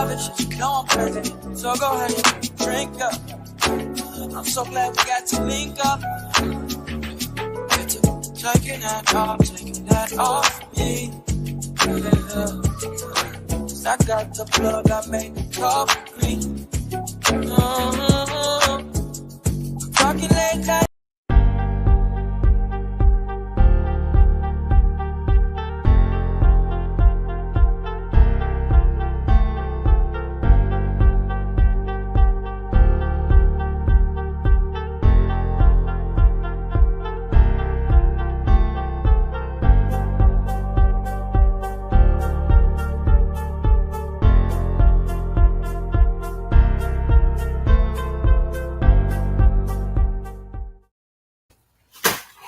private shit, you know I'm crazy. So go ahead and drink up. I'm so glad we got to link up. Get to taking that off me. Yeah. 'Cause I got the plug, I made the coffee. Talking late night.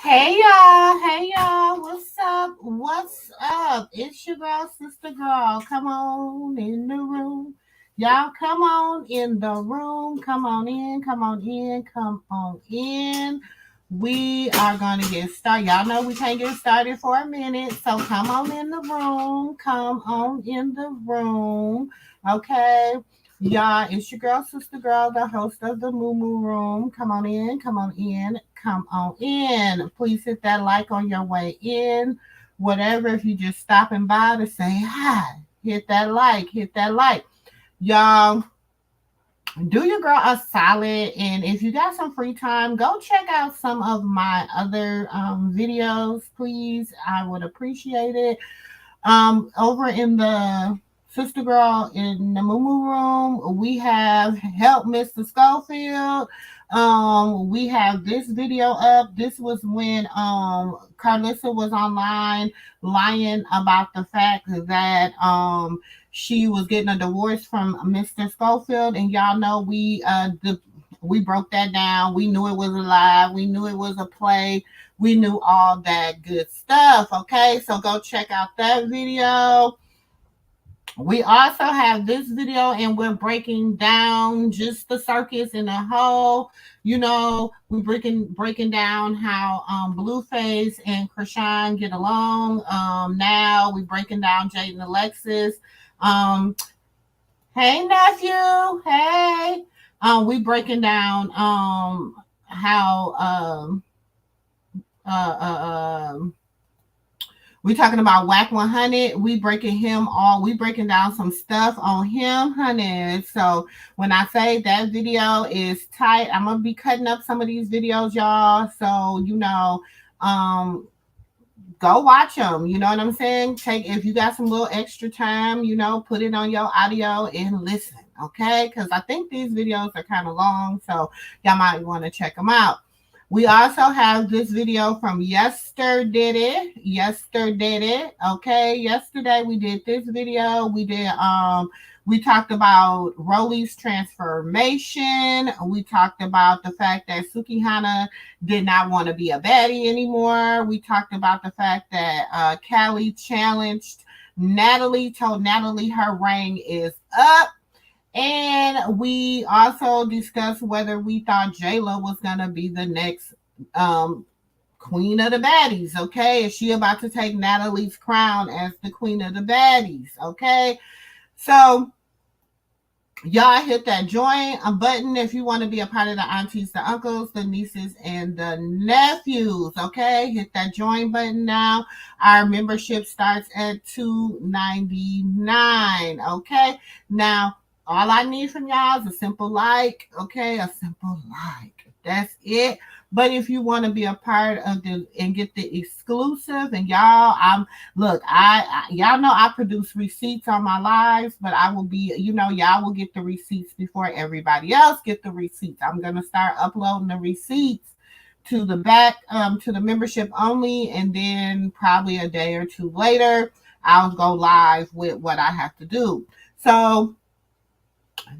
Hey y'all, what's up? It's your girl, SistaGirl. Come on in the room. Y'all come on in the room. Come on in. We are going to get started. Y'all know we can't get started for a minute. So come on in the room. Okay. Y'all, it's your girl, SistaGirl, the host of the MooMoo Room. Come on in. Please hit that like on your way in. Whatever, if you're just stopping by to say hi, hit that like. Y'all, do your girl a solid, and if you got some free time, go check out some of my other videos, please. I would appreciate it. Over in the SistaGirl in the MooMoo Room, we have Help Mr. Schofield. We have this video up. This was when Karlissa was online lying about the fact that she was getting a divorce from Mr. Schofield, and y'all know we broke that down. We knew it was a lie. We knew it was a play. We knew all that good stuff. Okay, so go check out that video. We also have this video, and we're breaking down just the circus in a whole. You know, we're breaking down how Blueface and Chrisean get along. Now we're breaking down Jade and Alexis. Hey nephew, hey. We breaking down how we talking about Whack 100. We breaking down some stuff on him, honey. So when I say that video is tight, I'm gonna be cutting up some of these videos, y'all. So go watch them. You know what I'm saying? If you got some little extra time, put it on your audio and listen, okay? Because I think these videos are kind of long, so y'all might want to check them out. We also have this video from yesterday. Okay, yesterday we did this video. We talked about Rolly's transformation. We talked about the fact that Sukihana did not want to be a baddie anymore. We talked about the fact that Callie challenged Natalie, told Natalie her reign is up. And we also discussed whether we thought Jayla was going to be the next queen of the baddies, okay? Is she about to take Natalie's crown as the queen of the baddies, okay? So y'all hit that join button if you want to be a part of the aunties, the uncles, the nieces, and the nephews, okay? Hit that join button now. Our membership starts at $2.99, okay? Now, all I need from y'all is a simple like, okay? A simple like. That's it. But if you want to be a part of and get the exclusive, and y'all know I produce receipts on my lives, but I will be, y'all will get the receipts before everybody else get the receipts. I'm going to start uploading the receipts to the back, to the membership only, and then probably a day or two later, I'll go live with what I have to do. So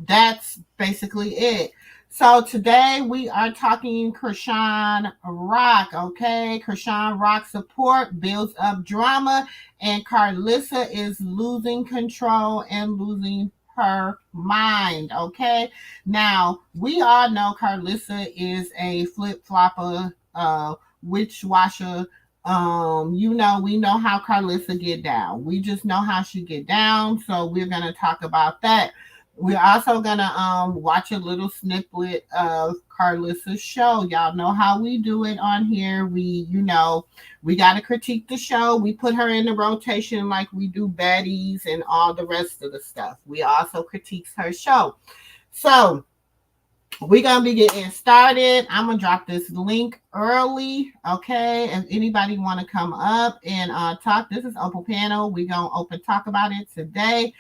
that's basically it. So today we are talking Chrisean Rock, okay? Chrisean Rock support builds up drama, and Karlissa is losing control and losing her mind, okay? Now, we all know Karlissa is a flip-flopper, witch-washer, We know how Karlissa get down. We just know how she get down, so we're gonna talk about that. We're also gonna watch a little snippet of Karlissa's show. Y'all know how we do it on here. We gotta critique the show. We put her in the rotation like we do baddies and all the rest of the stuff. We also critiques her show. So we're gonna be getting started. I'm gonna drop this link early, okay? If anybody want to come up and talk, this is open panel. We're gonna open talk about it today,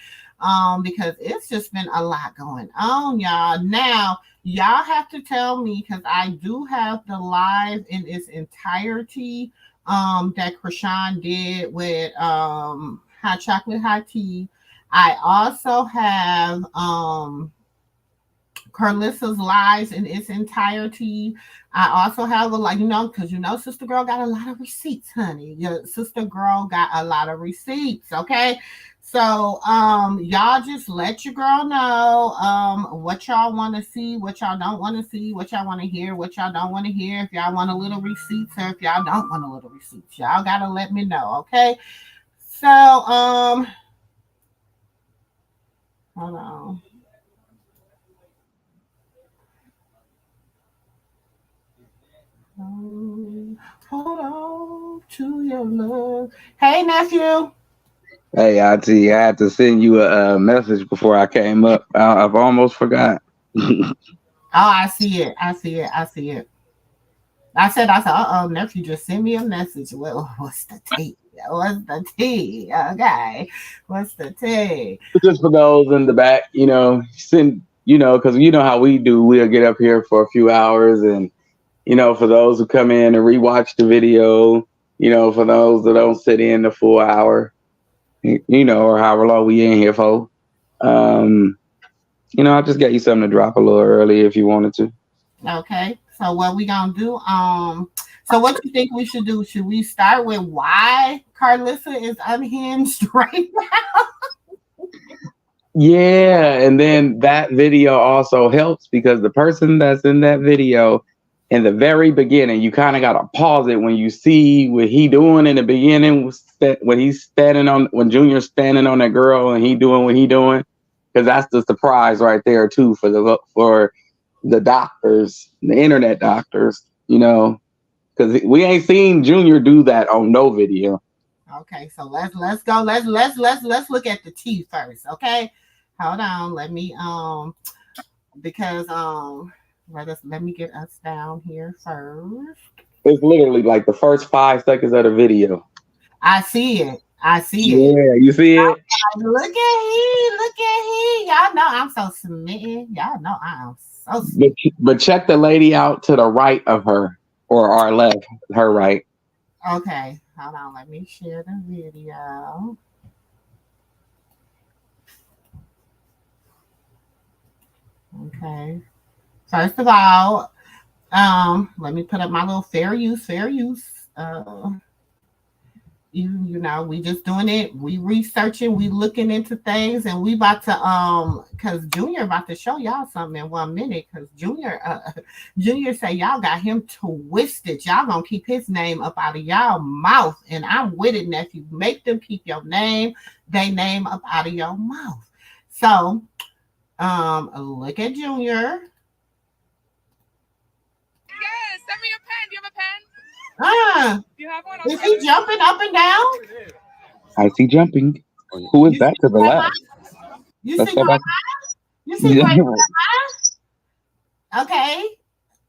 because it's just been a lot going on, y'all. Now, y'all have to tell me because I do have the live in its entirety, that Chrisean did with hot chocolate hot tea. I also have Karlissa's lives in its entirety. I also have because SistaGirl got a lot of receipts, honey. Your SistaGirl got a lot of receipts, okay? So y'all just let your girl know what y'all want to see, what y'all don't want to see, what y'all want to hear, what y'all don't want to hear. If y'all want a little receipts or if y'all don't want a little receipts, y'all gotta let me know, okay? So hold on. Hold on to your love. Hey, nephew. Hey, IT, I had to send you a message before I came up. I've almost forgot. Oh, I see it. I see it. I see it. I said, nephew, just send me a message. Well, what's the tea? What's the tea? Okay. What's the tea? Just for those in the back, send, because you know how we do. We'll get up here for a few hours and, for those who come in and rewatch the video, for those that don't sit in the full hour, or however long we in here for. I just got you something to drop a little early if you wanted to. Okay. So what we gonna do? So what you think we should do? Should we start with why Karlissa is unhinged right now? Yeah, and then that video also helps because the person that's in that video in the very beginning, you kind of got to pause it when you see what he doing in the beginning when Junior's standing on that girl and he doing what he doing, because that's the surprise right there too for the doctors, the internet doctors, because we ain't seen Junior do that on no video. Okay, so let's go. Let's look at the tea first. Okay, hold on. Let me because let me get us down here first. It's literally like the first 5 seconds of the video. I see it. Yeah, you see it? Look at he. Y'all know I'm so submitting. Y'all know I am so submitting. But check the lady out to the right of her or our left, her right. Okay, hold on. Let me share the video. Okay. First of all, let me put up my little fair use. We just doing it. We researching, we looking into things, and we about to because Junior about to show y'all something in 1 minute. Because Junior say y'all got him twisted. Y'all gonna keep his name up out of y'all mouth, and I'm with it, nephew. Make them keep your name, they name up out of your mouth. So, look at Junior. Yes, send me a pen. Do you have a pen? Do you have one? Is he jumping up and down? I see jumping. Who is that to the left? You see grandma? You see great grandma? Okay.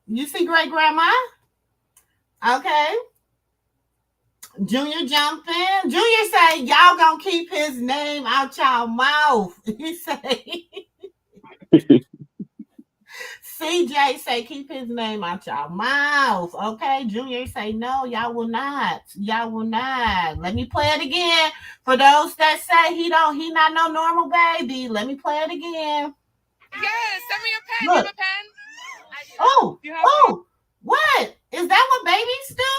You see great grandma? Okay. Junior jumping. Junior say y'all gonna keep his name out y'all mouth. He say CJ say keep his name out y'all mouth. Okay. Junior say no, y'all will not. Y'all will not. Let me play it again. For those that say he not no normal baby. Let me play it again. Yes, send me a pen. Look. You have a pen? Oh, what? Is that what babies do?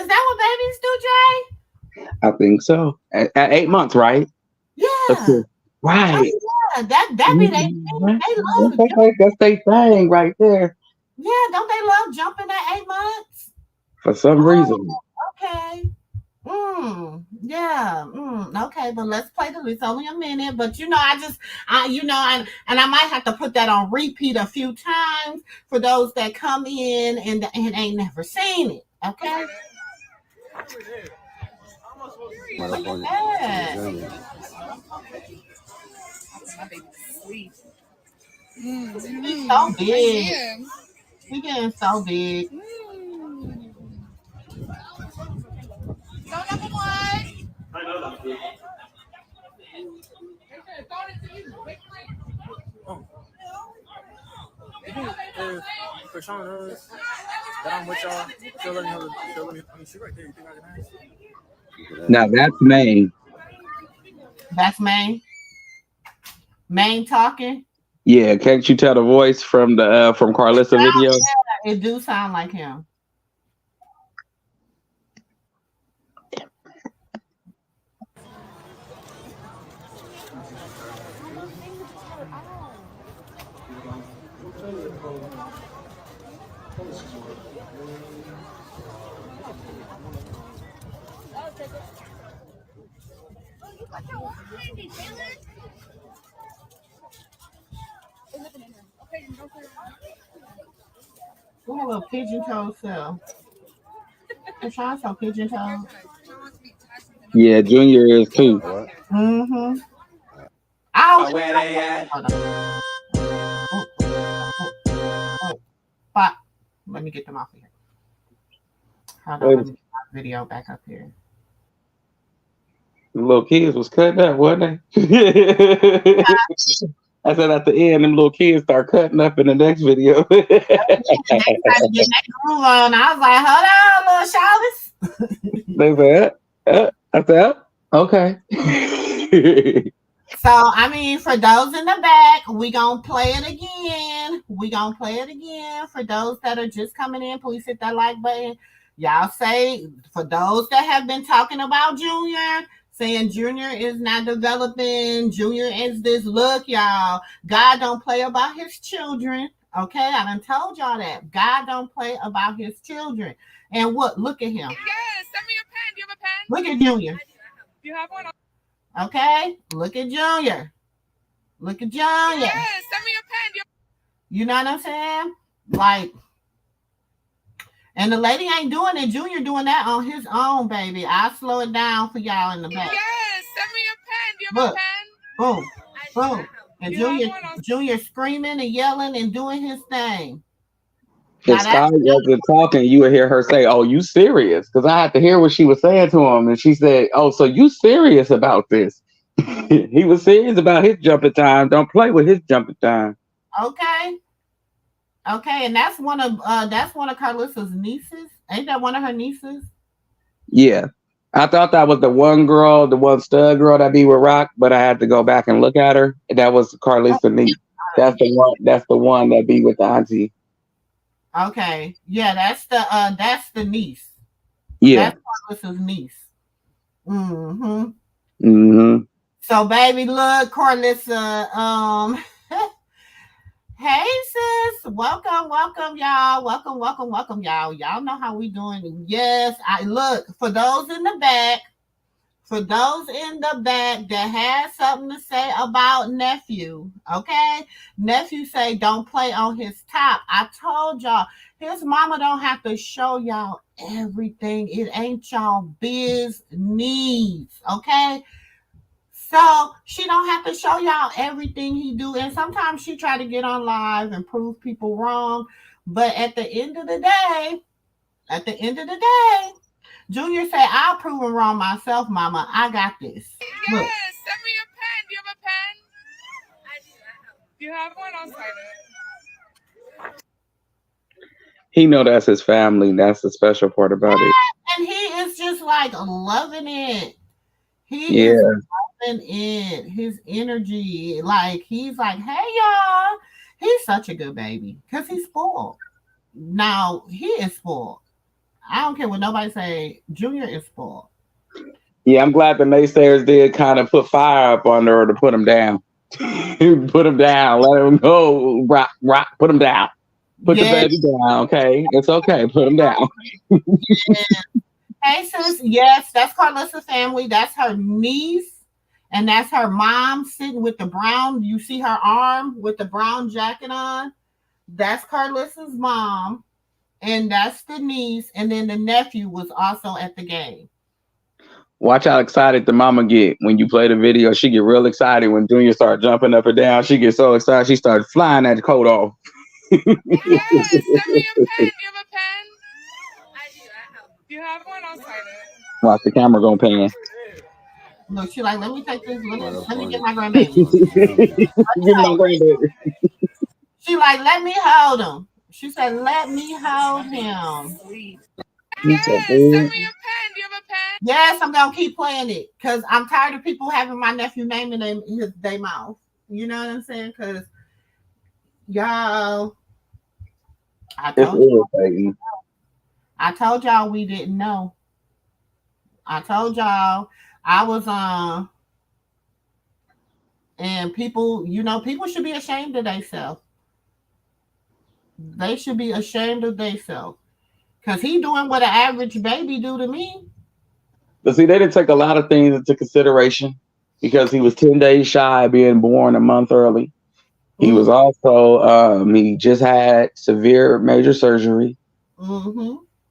Is that what babies do, Jay? I think so. At 8 months, right? Yeah. Right. Oh, yeah. That be they love that's their thing right there. Yeah, don't they love jumping at 8 months? For some reason. Okay. Yeah. Okay, but let's play the It's only a minute. But I might have to put that on repeat a few times for those that come in and ain't never seen it. Okay. He's so big. He's getting so big. So number one. Chrisean knows that I'm with y'all, she'll let me know. I mean, she right there. You think I can ask? Now that's Maine. That's Maine. Maine talking. Yeah, can't you tell the voice from the from Karlissa video? Yeah, it do sound like him. We have a little pigeon toe cell. Chrisean so pigeon toe. Yeah, Junior is too. Mm-hmm. Ow! Where they at? But let me get them off of here. Hold on, let me get my video back up here. The little kids was cutting up, wasn't they? I said at the end, them little kids start cutting up in the next video. They tried to get that groove on. I was like, hold on, little Charles. They said, I said, okay. So, I mean, for those in the back, we going to play it again. For those that are just coming in, please hit that like button. Y'all say, for those that have been talking about Junior, saying Junior is not developing, Junior is this, look, y'all, God don't play about his children. Okay, I done told y'all that. God don't play about his children. And what? Look at him. Yes, send me a pen. Do you have a pen? Look at Junior. Do you have one? Okay, look at Junior. Look at Junior. Yes, send me a pen. You know what I'm saying? Like, and the lady ain't doing it. Junior doing that on his own, baby. I'll slow it down for y'all in the back. Yes, send me a pen. Do you have a pen? Boom, boom. And Junior screaming and yelling and doing his thing. If Sky wasn't talking, you would hear her say, "Oh, you serious?" Because I had to hear what she was saying to him, and she said, "Oh, so you serious about this?" He was serious about his jumping time. Don't play with his jumping time. Okay, and that's one of Karlissa's nieces. Ain't that one of her nieces? Yeah, I thought that was the one girl, the one stud girl that be with Rock, but I had to go back and look at her. That was Karlissa niece. That's the one. That's the one that be with the auntie. Okay, yeah, that's the niece. Yeah, that's Karlissa's niece. So, baby, look, Karlissa. Hey, sis, welcome, y'all. Welcome, y'all. Y'all know how we doing. Yes, for those in the back that has something to say about nephew, okay? Nephew say don't play on his top. I told y'all, his mama don't have to show y'all everything. It ain't y'all business, okay? So she don't have to show y'all everything he do. And sometimes she try to get on live and prove people wrong. But at the end of the day, Junior say, I'll prove him wrong myself, mama. I got this. Yes, send me a pen. Do you have a pen? Do you have one? I'll sign it. He know that's his family. That's the special part about it. And he is just like loving it. He is loving it. His energy. Like, he's like, hey, y'all. He's such a good baby. Because he's spoiled. Now, he is spoiled. I don't care what nobody say. Junior is spoiled. Yeah, I'm glad the naysayers did kind of put fire up under her to put him down. Put him down. Let him go. Rock. Put him down. Put the baby down. Okay, it's okay. Put him down. Hey, sis. Yes, that's Karlissa's family. That's her niece, and that's her mom sitting with the brown. You see her arm with the brown jacket on. That's Karlissa's mom, and that's the niece, and then the nephew was also at the game. Watch how excited the mama get when you play the video. She get real excited when Junior start jumping up and down. She gets so excited she started flying that coat off. Yes, send me a pen. Do you have a pen? I do. I have. Do you have one? I'll sign it. Watch the camera gonna pan. Look, she like, let me take this. Let me get my grandbaby. Give my granddaddy. She like, let me hold him. She said, let me hold him. Yes, send me a pen. Do you have a pen? Yes, I'm gonna keep playing it because I'm tired of people having my nephew name in their mouth. You know what I'm saying? Because y'all, I told y'all we didn't know. I told y'all I was on, and people, people should be ashamed of themselves. They should be ashamed of themselves because he doing what an average baby do to me. But see, they didn't take a lot of things into consideration because he was 10 days shy of being born a month early. He was also, he just had severe major surgery.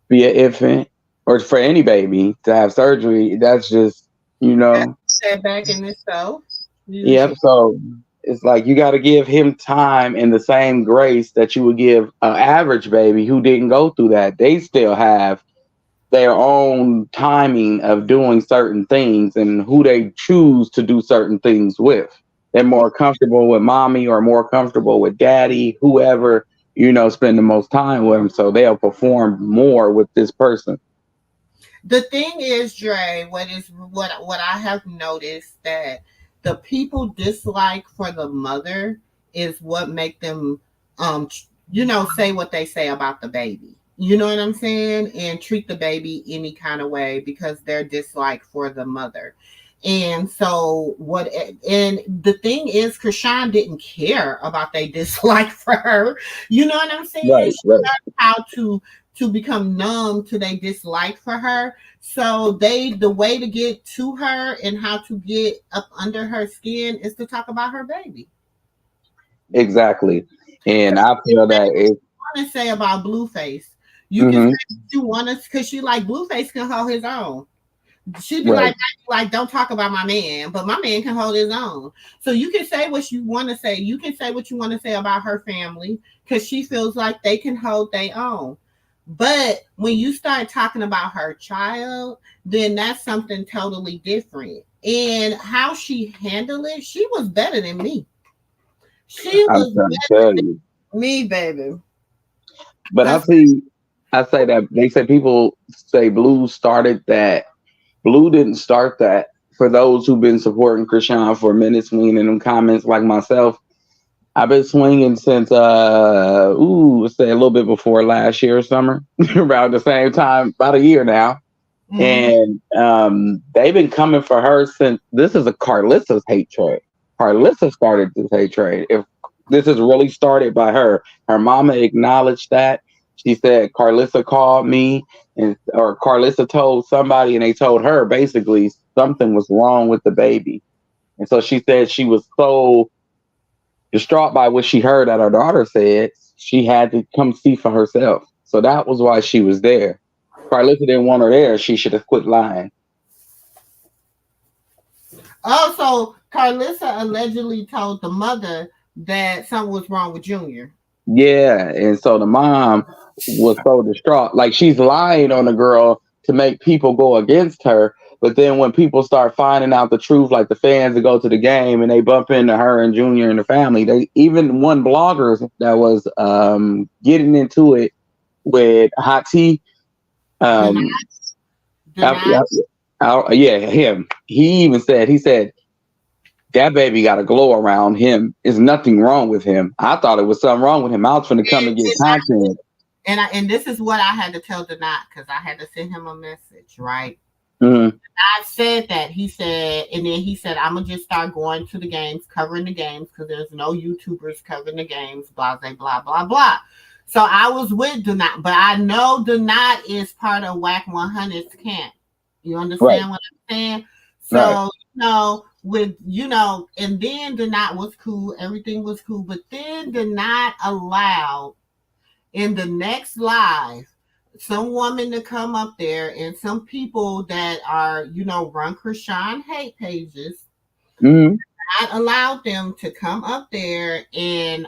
Be an infant or for any baby to have surgery. That's just, setback in itself. Yep. So it's like you got to give him time and the same grace that you would give an average baby who didn't go through that. They still have their own timing of doing certain things and who they choose to do certain things with. They're more comfortable with mommy or more comfortable with daddy, whoever, spend the most time with them. So they'll perform more with this person. The thing is, Dre, what I have noticed that the people dislike for the mother is what make them, say what they say about the baby. You know what I'm saying? And treat the baby any kind of way because they're dislike for the mother. And so and the thing is, Chrisean didn't care about their dislike for her. You know what I'm saying? Right. She learned how to become numb to their dislike for her. So the way to get to her and how to get up under her skin is to talk about her baby. Exactly. And I feel that it's want to say about Blueface. You can say what you want to because she like Blueface can hold his own. She'd be like, don't talk about my man, but my man can hold his own. So you can say what you want to say. You can say what you want to say about her family because she feels like they can hold their own. But when you start talking about her child, then that's something totally different. And how she handled it, she was better than me. She was better than me, baby. But I say that they say people say Blue started that. Blue didn't start that. For those who've been supporting Chrisean for a minute, swinging in them comments like myself, I've been swinging since let's say a little bit before last year summer, around the same time, about a year now. And they've been coming for her since this is a Karlissa's hate trade. Karlissa started this hate trade. If this is really started by her mama acknowledged that. She said Karlissa called me or Karlissa told somebody and they told her basically something was wrong with the baby. And so she said she was so distraught by what she heard that her daughter said, she had to come see for herself. So that was why she was there. Karlissa didn't want her there. She should have quit lying. Also, Karlissa allegedly told the mother that something was wrong with Junior. Yeah, and so the mom was so distraught. Like she's lying on the girl to make people go against her. But then when people start finding out the truth, like the fans that go to the game and they bump into her and Junior and the family, they even one blogger that was getting into it with Hot Tea. Him. He even said that baby got a glow around him. There's nothing wrong with him. I thought it was something wrong with him. I was going to come and get content. And this is what I had to tell Denat because I had to send him a message, right? Mm-hmm. I said that. He said, and then he said, I'm going to just start going to the games, covering the games because there's no YouTubers covering the games, blah, blah, blah, blah, blah. So I was with Donat, but I know Donat is part of WAC 100's camp. You Right. understand what I'm saying? Right. So, with, and then Donat was cool. Everything was cool. But then Donat allowed in the next live some woman to come up there and some people that are, run Chrisean hate pages. Mm-hmm. I allowed them to come up there and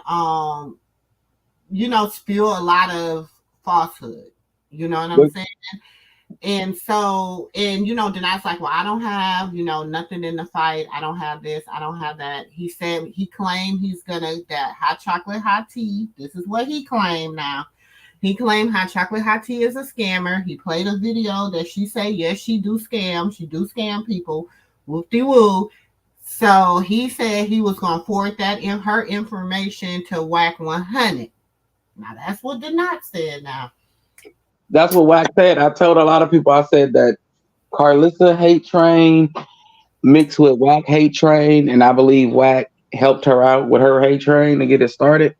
spill a lot of falsehood. You know what I'm But saying? And so, then I was like, well, I don't have, nothing in the fight. I don't have this. I don't have that. He said, he claimed that hot chocolate hot tea. This is what he claimed now. He claimed hot chocolate hot tea is a scammer. He played a video that she said, yes, she do scam. She do scam people. Whoop-de-woo. So he said he was going to forward her information to WAC 100. Now, that's what Donat said now. that's what Wack said. I told a lot of people, I said that Karlissa hate train mixed with Wack hate train, and I believe Wack helped her out with her hate train to get it started.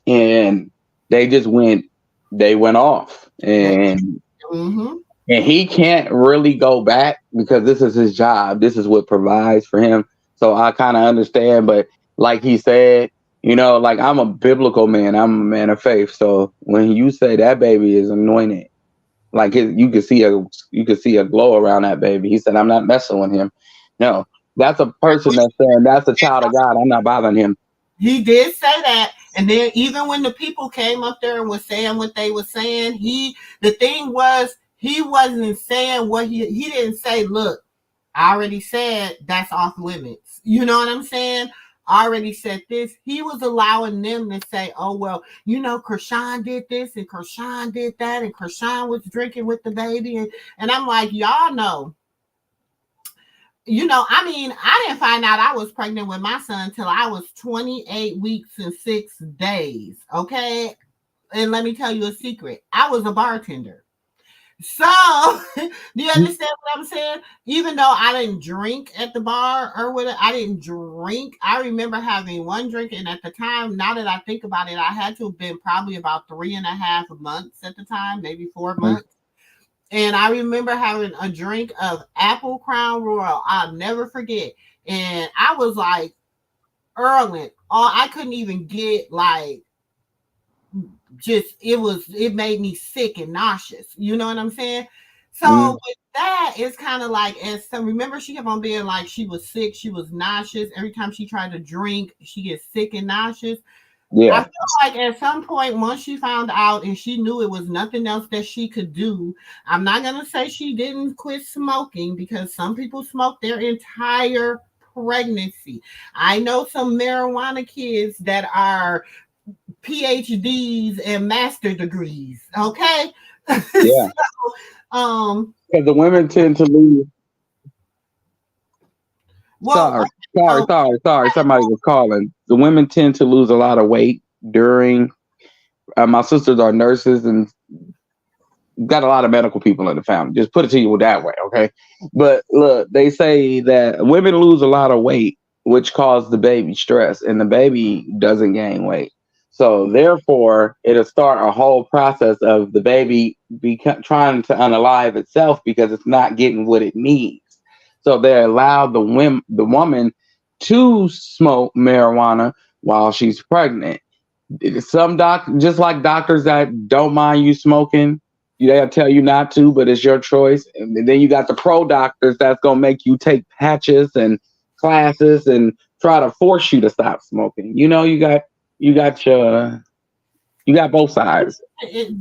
And they went off. And Mm-hmm. and he can't really go back because this is his job. This is what provides for him. So I kind of understand, but like he said, like I'm a biblical man. I'm a man of faith. So when you say that baby is anointed, like you could see a glow around that baby. He said, "I'm not messing with him." No, that's a person that's saying that's a child of God. I'm not bothering him. He did say that. And then even when the people came up there and were saying what they were saying, the thing was, he wasn't saying what he didn't say, look, I already said that's off limits. You know what I'm saying? I already said this. He was allowing them to say, oh, well, Chrisean did this and Chrisean did that and Chrisean was drinking with the baby. And I'm like, y'all know. I didn't find out I was pregnant with my son until I was 28 weeks and 6 days. Okay. And let me tell you a secret. I was a bartender. So, do you understand what I'm saying? Even though I didn't drink at the bar or whatever, I didn't drink. I remember having one drink, and at the time, now that I think about it, I had to have been probably about 3.5 months at the time, maybe 4 months. And I remember having a drink of Apple Crown Royal. I'll never forget. And I was like, Erling, I couldn't even get it made me sick and nauseous. You know what I'm saying? So with that, it's kind of like, remember she kept on being like, she was sick, she was nauseous. Every time she tried to drink, she gets sick and nauseous. Yeah. I feel like at some point, once she found out and she knew it was nothing else that she could do, I'm not going to say she didn't quit smoking because some people smoke their entire pregnancy. I know some marijuana kids that are PhDs and master degrees. Okay. Yeah. So, because the women tend to lose. Well, sorry. Somebody was calling. The women tend to lose a lot of weight during. My sisters are nurses and got a lot of medical people in the family. Just put it to you that way, okay? But look, they say that women lose a lot of weight, which causes the baby stress, and the baby doesn't gain weight. So therefore, it'll start a whole process of the baby trying to unalive itself because it's not getting what it needs. So they allow the woman to smoke marijuana while she's pregnant. Some just like doctors that don't mind you smoking, they'll tell you not to, but it's your choice. And then you got the pro doctors that's gonna make you take patches and classes and try to force you to stop smoking. You got both sides.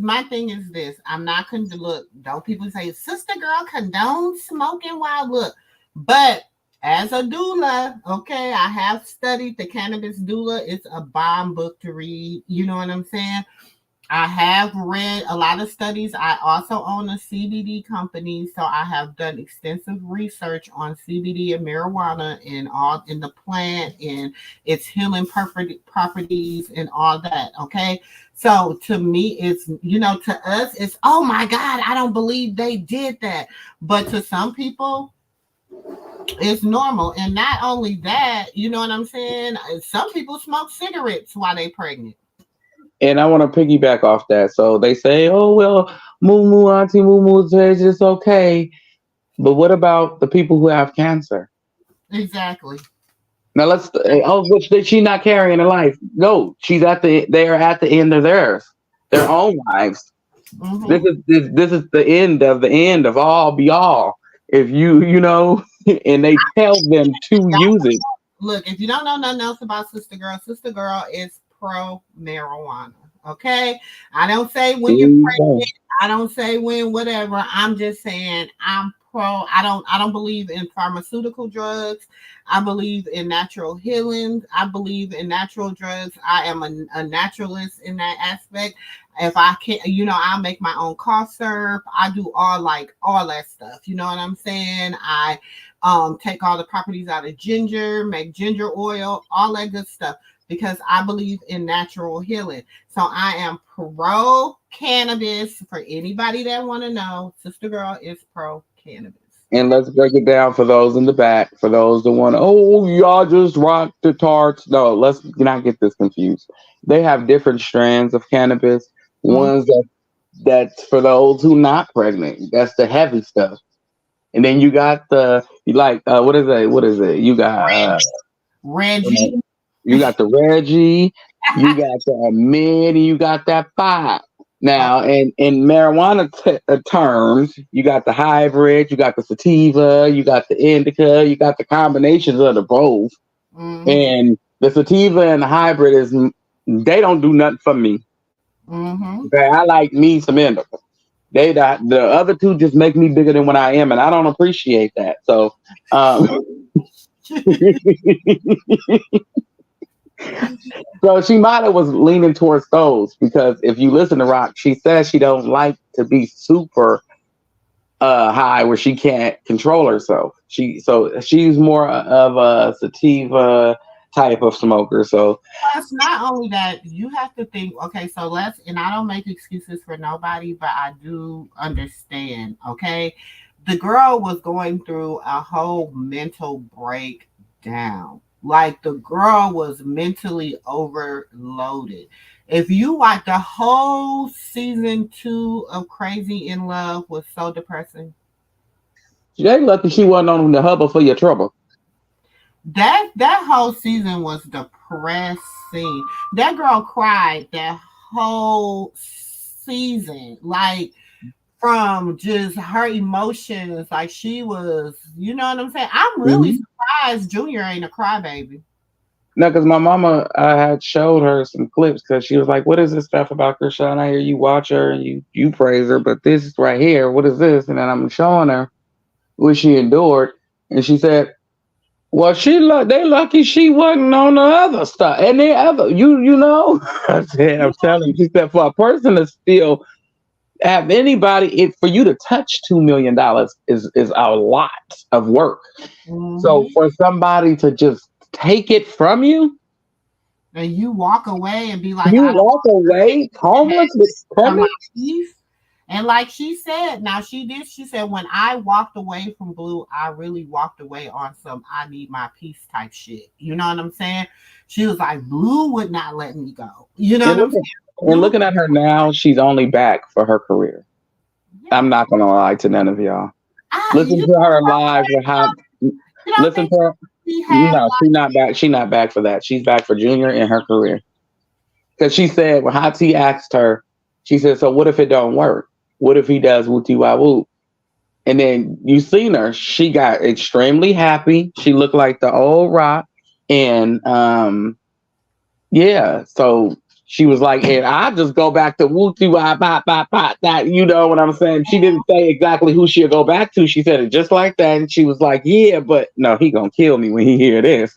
My thing is this: I'm not going to look. Don't people say SistaGirl condones smoking? While look, but as a doula, okay, I have studied the cannabis doula. It's a bomb book to read. You know what I'm saying? I have read a lot of studies. I also own a CBD company, so I have done extensive research on CBD and marijuana and all in the plant and its healing properties and all that. Okay, so to me, it's to us, it's oh my God, I don't believe they did that, but to some people, it's normal. And not only that, you know what I'm saying? Some people smoke cigarettes while they're pregnant. And I want to piggyback off that. So they say, oh, well, MooMoo, Auntie MooMoo says it's okay. But what about the people who have cancer? Exactly. Now which did she not carrying in life? No, they are at the end of their own lives. Mm-hmm. This is the end of all be all. If you know, and they tell them to use it. Look, if you don't know nothing else about SistaGirl is pro marijuana. Okay, I don't say when you're pregnant. I don't say when whatever. I'm just saying I'm pro. I don't believe in pharmaceutical drugs. I believe in natural healing. I believe in natural drugs. I am a naturalist in that aspect. If I can, I'll make my own cough syrup. I do all that stuff. You know what I'm saying? I take all the properties out of ginger, make ginger oil, all that good stuff, because I believe in natural healing. So I am pro cannabis. For anybody that want to know, SistaGirl is pro cannabis. And let's break it down for those in the back. For those that want, oh, y'all just rock the tarts. No, let's not get this confused. They have different strands of cannabis. Ones that's for those who not pregnant. That's the heavy stuff. And then you got what is it? What is it? You got Reggie. You got the Reggie, you got the mid, and you got that 5. Now, in marijuana terms, you got the hybrid, you got the sativa, you got the indica, you got the combinations of the both. Mm-hmm. And the sativa and the hybrid they don't do nothing for me. Mm-hmm. Okay, I like me some indica. The other two just make me bigger than what I am, and I don't appreciate that. So, so she might have was leaning towards those, because if you listen to Rock, she says she don't like to be super high where she can't control herself. She's more of a sativa type of smoker. So it's not only that, you have to think, okay, so and I don't make excuses for nobody, but I do understand, okay? The girl was going through a whole mental breakdown. Like, the girl was mentally overloaded. If you watch the whole season 2 of Crazy in Love, was so depressing. she ain't lucky she wasn't on the hubble for your trouble. That whole season was depressing. That girl cried that whole season, like, from just her emotions. Like, she was, you know what I'm saying? I'm really surprised Junior ain't a crybaby. No, because my mama had showed her some clips, because she was like, "What is this stuff about Chrisean? I hear you watch her and you praise her, but this right here, what is this?" And then I'm showing her what she endured, and she said, "Well, they lucky she wasn't on the other stuff, and they other you know." I said, "I'm telling you," she said, "for a person to still have anybody, for you to touch $2 million is a lot of work. Mm-hmm. So for somebody to just take it from you, and you walk away and be like, you walk away homeless. And like she said, she said, when I walked away from Blue, I really walked away on some I need my peace type shit. You know what I'm saying? She was like, Blue would not let me go. You know what I'm saying? And looking at her now, she's only back for her career. Yeah. I'm not going to lie to none of y'all. Listen to her live with how. Listen to her. No, she's not back. She's not back for that. She's back for Junior in her career. Because she said, when Hati asked her, she said, "So what if it don't work? What if he does wooty wah woo?" And then you seen her. She got extremely happy. She looked like the old Rock. And yeah, so she was like, "And I just go back to wooty wah bop bop bop." That, you know what I'm saying? She didn't say exactly who she'll go back to. She said it just like that. And she was like, "Yeah, but no, he gonna kill me when he hear this."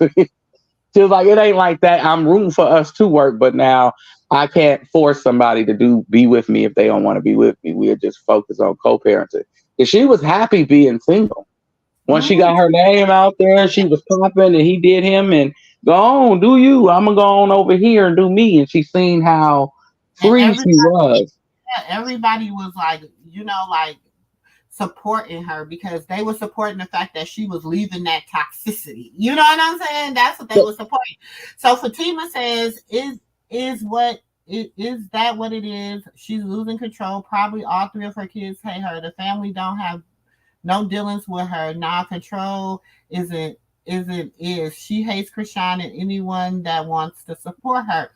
She was like, "It ain't like that. I'm rooting for us to work, but now I can't force somebody to be with me if they don't want to be with me. We'll just focus on co-parenting." And she was happy being single. Once she got her name out there, she was popping, and he did him, and go on, do you. I'm going to go on over here and do me. And she seen how free she was. Yeah, everybody was like, like supporting her, because they were supporting the fact that she was leaving that toxicity. You know what I'm saying? That's what they were supporting. So Fatima says, is what is that what it is? She's losing control. Probably all three of her kids hate her. The family don't have no dealings with her. Now control is she hates Chrisean and anyone that wants to support her.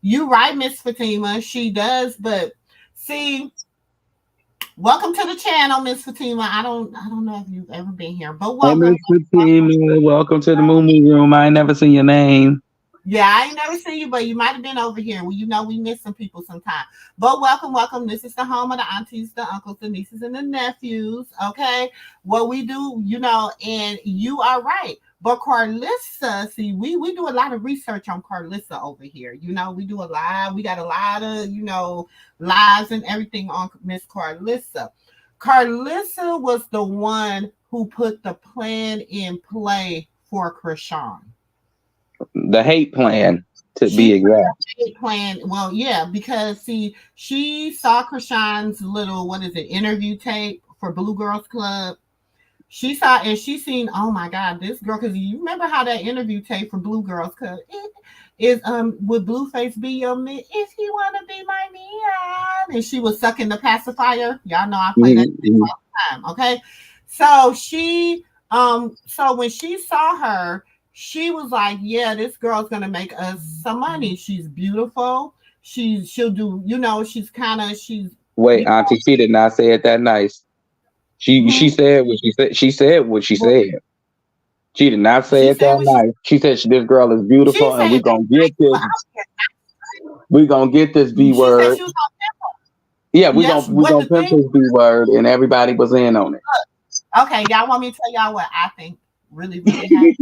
You right, Miss Fatima. She does, but see, welcome to the channel, Miss Fatima. I don't know if you've ever been here, but Hey, welcome. Miss Fatima, welcome to the MooMoo room. I ain't never seen your name. Yeah, I ain't never seen you, but you might have been over here. Well, you know, we miss some people sometime. But welcome. This is the home of the aunties, the uncles, the nieces, and the nephews. Okay. What we do, you know, and you are right. But Karlissa, see, we do a lot of research on Karlissa over here. You know, we got a lot of, you know, lives and everything on Miss Karlissa. Karlissa was the one who put the plan in play for Chrisean. The hate plan, to be exact. Hate plan. Well, yeah, because see, she saw Chrisean's little interview tape for Blue Girls Club. She saw and she seen, oh my God, this girl, because you remember how that interview tape for Blue Girls Club is would Blueface be your man if you want to be my man? And she was sucking the pacifier. Y'all know I play that all the time. Okay, so she so when she saw her, she was like, yeah, this girl's gonna make us some money. She's beautiful. She'll do, you know, she's wait, Auntie, she did not say it that nice. She said what she said. She said what she said. She did not say it that nice. She said this girl is beautiful and we're gonna get this. We're gonna get this B word. Yeah, we're gonna pimp this B word, and everybody was in on it. Okay, y'all want me to tell y'all what I think really happened?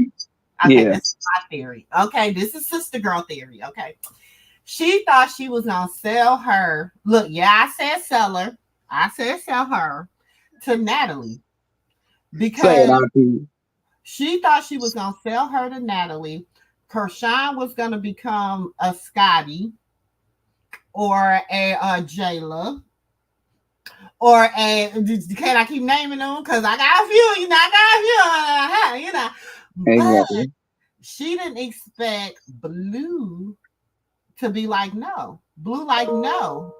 Okay, this is my theory. Okay, this is SistaGirl theory. Okay, she thought she was gonna sell her. Look, yeah, I said sell her. I said sell her to Natalie because she thought she was gonna sell her to Natalie. Chrisean was gonna become a Scotty or a Jayla. Or can I keep naming them? Because I got a few, you know, But she didn't expect Blue to be like, no. Blue like, no.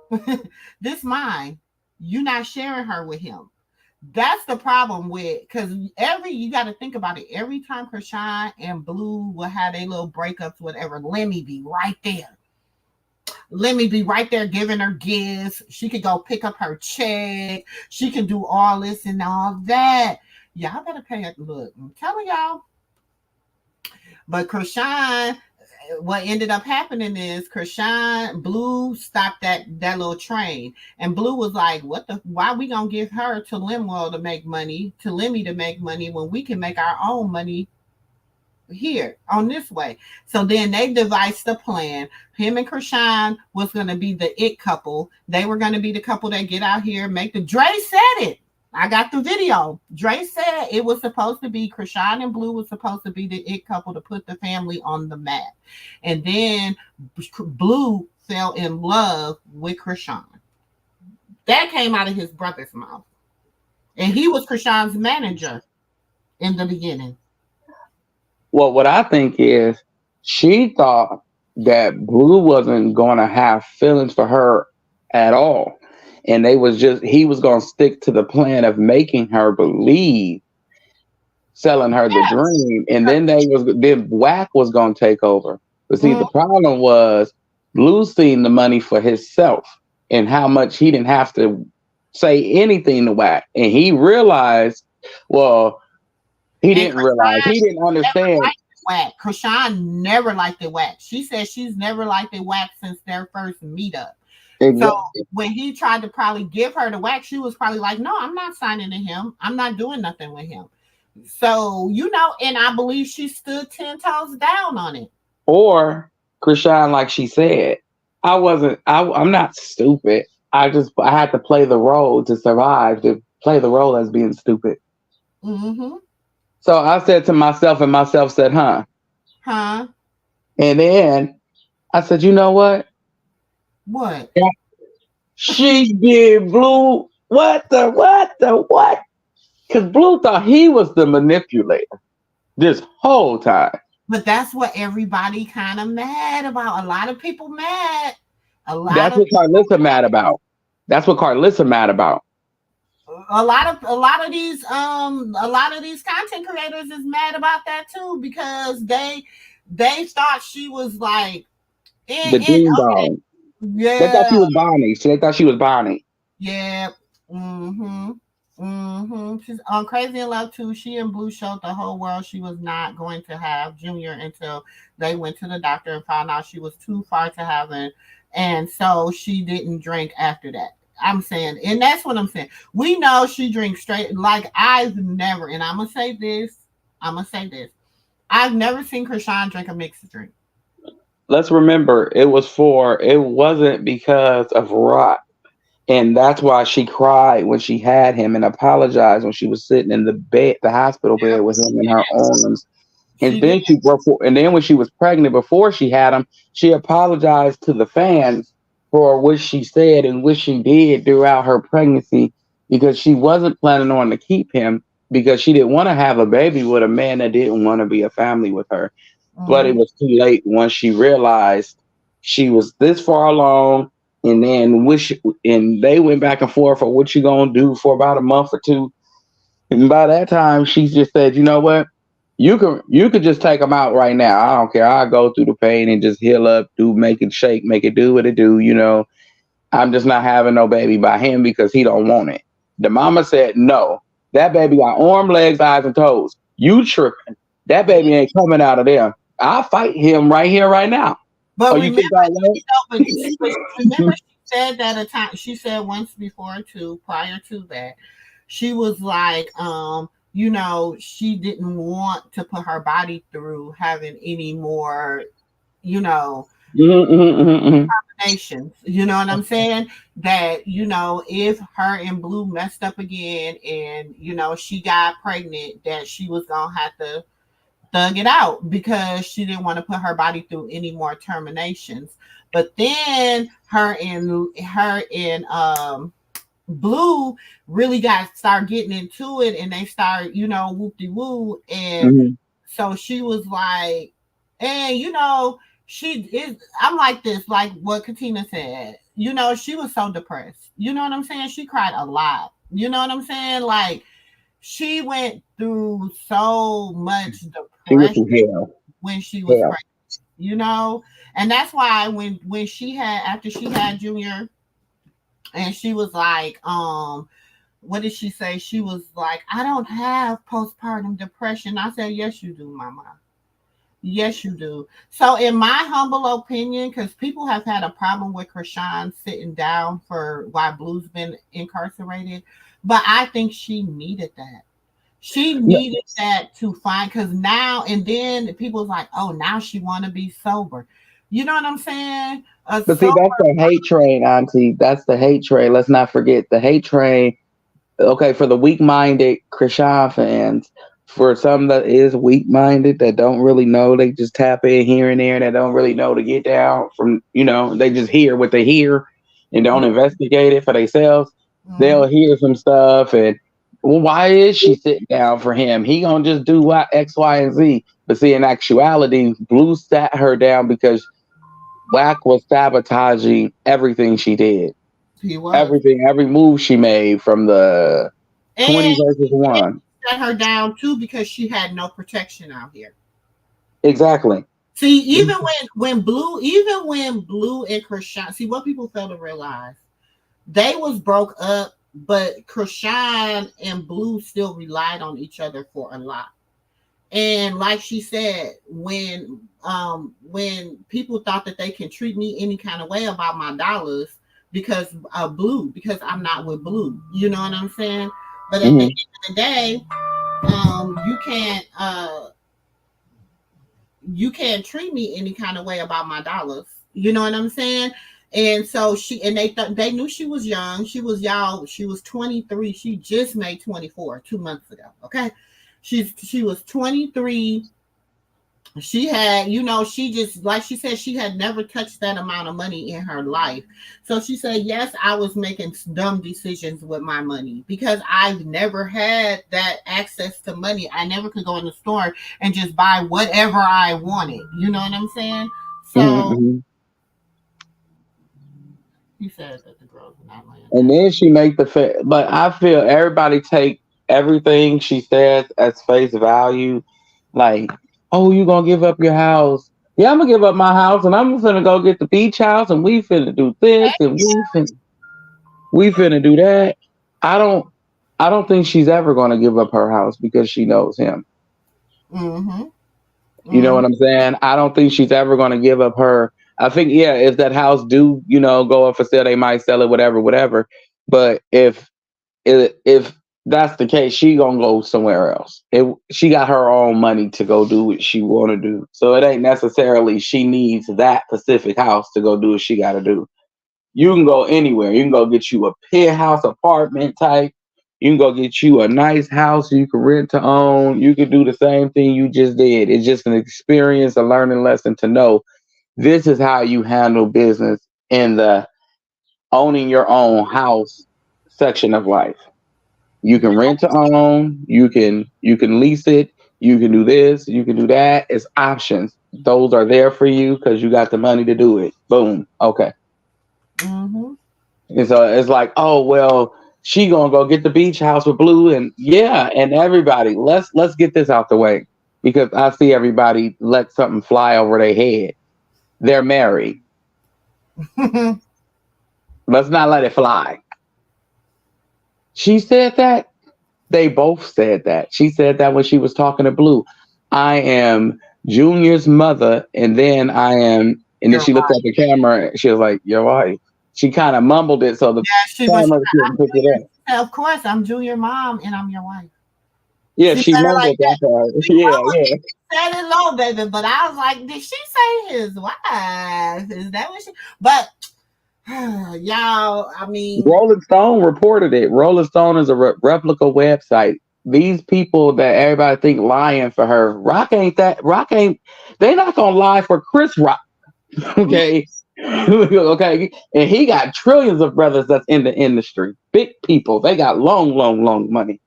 This mine. You're not sharing her with him. That's the problem with, because you got to think about it. Every time Chrisean and Blue will have their little breakups, whatever, Lemmy be right there. Lemmy be right there giving her gifts. She could go pick up her check. She can do all this and all that. Y'all better pay it. Look, I'm telling y'all. But Chrisean, what ended up happening is Chrisean, Blue stopped that little train. And Blue was like, why we gonna give her to Lemmy to make money when we can make our own money here on this way? So then they devised a plan. Him and Chrisean was going to be the it couple. They were going to be the couple that get out here, make the Dre said it. I got the video. Dre said it was supposed to be Chrisean and Blue was supposed to be the it couple to put the family on the map. And then Blue fell in love with Chrisean. That came out of his brother's mouth. And he was Chrisean's manager in the beginning. Well, what I think is she thought that Blue wasn't going to have feelings for her at all. And he was going to stick to the plan of making her believe, selling her the dream. And then Whack was going to take over. But see, the problem was Blue seen the money for himself and how much he didn't have to say anything to Whack. And he realized, he didn't realize. He didn't understand. Whack. Chrisean never liked the Whack. She said she's never liked the Whack since their first meetup. Exactly. So when he tried to probably give her the Whack, she was probably like, no, I'm not signing to him. I'm not doing nothing with him. So, you know, and I believe she stood 10 toes down on it. Or Chrisean, like she said, I'm not stupid. I had to play the role to survive, to play the role as being stupid. Mm-hmm. So I said to myself, and myself said, huh? And then I said, you know what? What? She did Blue. What? Because Blue thought he was the manipulator this whole time. But that's what everybody kind of mad about. A lot of people mad That's what Karlissa mad about. That's what Karlissa mad about. A lot of these content creators is mad about that too, because they thought she was like The Ding okay, Dong. They thought yeah, she was Bonnie. They thought she was Bonnie. yeah, she's on Crazy in Love too. She and Blue showed the whole world she was not going to have Junior until they went to the doctor and found out she was too far to heaven, and so she didn't drink after that. I'm saying, and that's what I'm saying. We know she drinks straight. Like I've never, and I'm gonna say this. I've never seen Chrisean drink a mixed drink. Let's remember, it wasn't because of Rock. And that's why she cried when she had him and apologized when she was sitting in the hospital bed with him in her arms. And then when she was pregnant, before she had him, she apologized to the fans for what she said and what she did throughout her pregnancy, because she wasn't planning on to keep him, because she didn't want to have a baby with a man that didn't want to be a family with her. But it was too late once she realized she was this far along. And then and they went back and forth for what you gonna do for about a month or two. And by that time, she just said, "You know what? You could just take them out right now. I don't care. I'll go through the pain and just heal up, make it shake, make it do what it do. I'm just not having no baby by him because he don't want it." The mama said, "No, that baby got arm, legs, eyes, and toes. You tripping? That baby ain't coming out of there. I'll fight him right here, right now." But remember, remember, she said that a time. She said once before too, prior to that, she was like, she didn't want to put her body through having any more, combinations. You know what I'm saying? That if her and Blue messed up again, and she got pregnant, that she was gonna have to thug it out, because she didn't want to put her body through any more terminations. But then her and Blue really start getting into it, and they start whoop-de-woo, and so she was like, and she is, I'm like this, like what Katina said, she was so depressed, you know what I'm saying? She cried a lot, you know what I'm saying? Like she went through so much depression when she was pregnant, and that's why when after she had Junior, and she was like, what did she say? She was like, "I don't have postpartum depression." I said, "Yes, you do, mama. Yes, you do." So in my humble opinion, because people have had a problem with Chrisean sitting down for why Blue's been incarcerated, but I think she needed that. She needed that to find, because now and then people's like, "Oh, now she want to be sober." You know what I'm saying? But see, that's the hate train, Auntie. That's the hate train. Let's not forget the hate train. Okay, for the weak-minded Chrisean fans, for some that is weak-minded, that don't really know, they just tap in here and there, and that don't really know to get down from, they just hear what they hear and don't investigate it for themselves. They'll hear some stuff and, well, why is she sitting down for him? He gonna just do what X, Y, and Z. But see, in actuality, Blue sat her down because Wack was sabotaging everything she did. He was. Everything, every move she made from the 20 versus 1. Set her down too because she had no protection out here. Exactly. See, even when Blue and Chrisean, see what people fail to realize, they was broke up, but Chrisean and Blue still relied on each other for a lot. And like she said, when people thought that they can treat me any kind of way about my dollars because of Blue, because I'm not with Blue, you know what I'm saying? But at the end of the day, you can't treat me any kind of way about my dollars, you know what I'm saying? And so they knew she was young. She was 23. She just made 24 2 months ago. Okay. She was 23. She had, she just, like she said, she had never touched that amount of money in her life. So she said, yes, I was making dumb decisions with my money because I've never had that access to money. I never could go in the store and just buy whatever I wanted. You know what I'm saying? So He said that the girls are not laying And down. then she make but I feel everybody take everything she says as face value. Like, oh, you gonna give up your house? Yeah, I'm gonna give up my house, and I'm finna go get the beach house, and we finna do this, and we finna do that. I don't, I don't think she's ever gonna give up her house because she knows him. Mm-hmm. You know Mm-hmm. what I'm saying? I don't think she's ever going to give up her. I think, yeah, if that house do, go up for sale, they might sell it, whatever, whatever. But if that's the case, she gonna go somewhere else. She got her own money to go do what she want to do. So it ain't necessarily she needs that specific house to go do what she got to do. You can go anywhere. You can go get you a penthouse apartment type. You can go get you a nice house you can rent to own. You can do the same thing you just did. It's just an experience, a learning lesson to know this is how you handle business in the owning your own house section of life. You can rent to own, you can lease it, you can do this, you can do that. It's options. Those are there for you because you got the money to do it. Boom. Okay. Mm-hmm. And so it's like, oh well, she gonna go get the beach house with Blue, and yeah, and everybody, let's get this out the way because I see everybody let something fly over their head. They're married. Let's not let it fly. She said that. They both said that. She said that when she was talking to Blue. I am Junior's mother, and then I am, and then You're she looked at the camera. And she was like, "Your wife." She kind of mumbled it so the Yeah, she was. camera couldn't pick it up. Of course, I'm Junior mom and I'm your wife. Yeah, She she said it like mumbled that. that part. She Yeah, mumbled yeah. it. She said it low, baby. But I was like, did she say his wife? Is that what she? But y'all, I mean, Rolling Stone reported it. Rolling Stone is a replica website. These people that everybody think lying for her, Rock ain't that. Rock ain't. They not gonna lie for Chris Rock. Okay. Okay. And he got trillions of brothers that's in the industry. Big people. They got long, long, long money.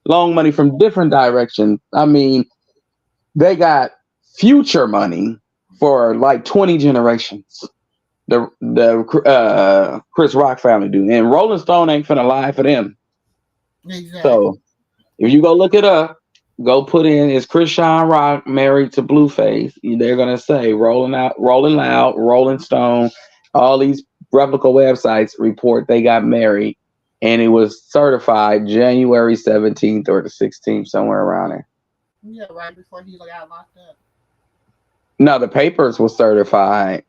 Long money from different directions. I mean, they got future money for like 20 generations. The Chris Rock family do. And Rolling Stone ain't finna lie for them. exactly. So if you go look it up, go put in is Chrisean Rock married to Blueface? They're gonna say Rolling Loud, Rolling Stone, all these replica websites report they got married, and it was certified January 17th or the 16th, somewhere around there. Yeah, right before he got locked up. No, the papers were certified.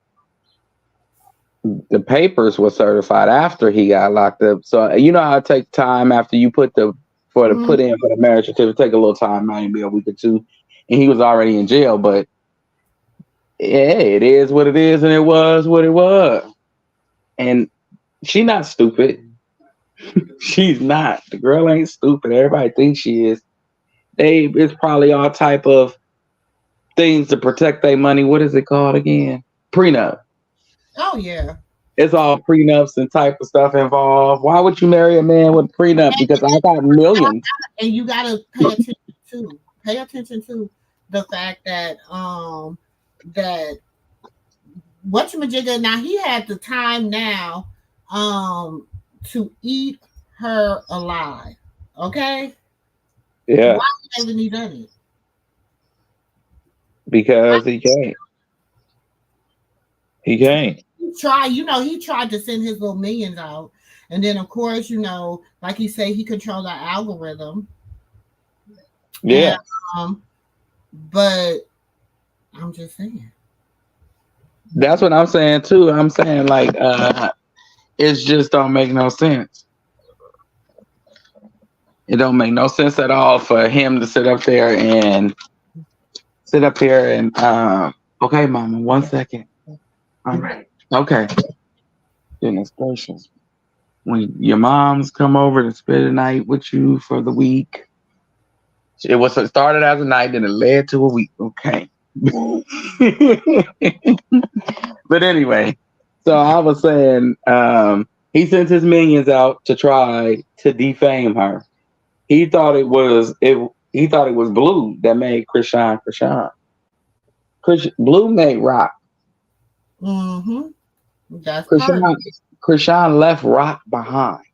The papers were certified after he got locked up. So you know how it takes time after you put the for the Mm-hmm. put in for the marriage certificate, take a little time, maybe a week or two, and he was already in jail. But yeah, it is what it is, and it was what it was. And she not stupid. She's not. The girl ain't stupid. Everybody thinks she is. It's probably all type of things to protect their money. What is it called again? Prenup. Oh yeah. It's all prenups and type of stuff involved. Why would you marry a man with a prenup? Because I got millions. And you gotta pay attention to the fact that that whatchamajigga now he had the time now to eat her alive. Okay? Yeah, Why hasn't he done it? because he can't. He can't. He tried to send his little millions out. And then of course, like he said, he controlled the algorithm. And Yeah, but I'm just saying. that's what I'm saying too. I'm saying like it just don't make no sense. It don't make no sense at all for him to sit up here and okay, mama, 1 second. All right. Okay. Goodness gracious. When your moms come over to spend the night with you for the week, it started as a night, then it led to a week. Okay. But anyway, so I was saying, he sent his minions out to try to defame her. He thought it was He thought it was Blue that made Chrisean. Blue made Rock. Mm-hmm. That's part of Chrisean, it. Chrisean left Rock behind.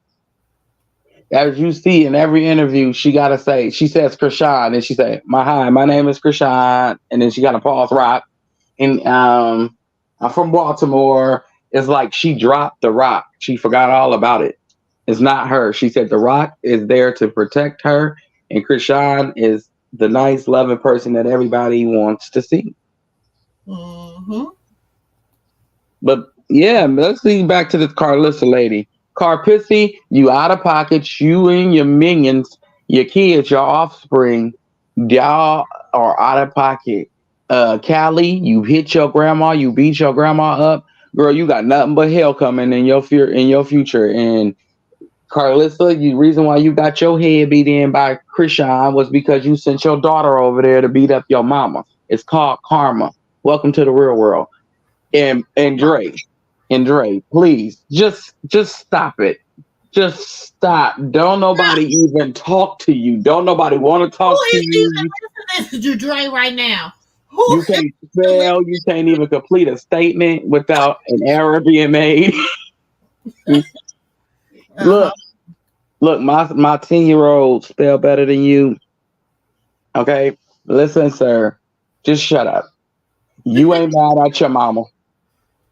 As you see in every interview, she says Chrisean, and she say, my name is Chrisean, and then she got to pause Rock. And I'm from Baltimore. It's like she dropped the Rock. She forgot all about it. It's not her. She said the Rock is there to protect her, and Chrisean is the nice, loving person that everybody wants to see. Mm-hmm. But yeah, let's see back to this Karlissa lady. Carpissy, you out of pocket, you and your minions, your kids, your offspring, y'all are out of pocket. Callie, you hit your grandma, you beat your grandma up. Girl, you got nothing but hell coming in your future. And Karlissa, the reason why you got your head beat in by Chrisean was because you sent your daughter over there to beat up your mama. It's called karma. Welcome to the real world. And Dre, please just stop it. Just stop. Don't nobody even talk to you. Don't nobody want to talk to you. Who is even listening to Dre right now? You can't spell. You can't even complete a statement without an error being made. Look, my 10-year-old spell better than you. Okay, listen, sir. Just shut up. You ain't mad at your mama.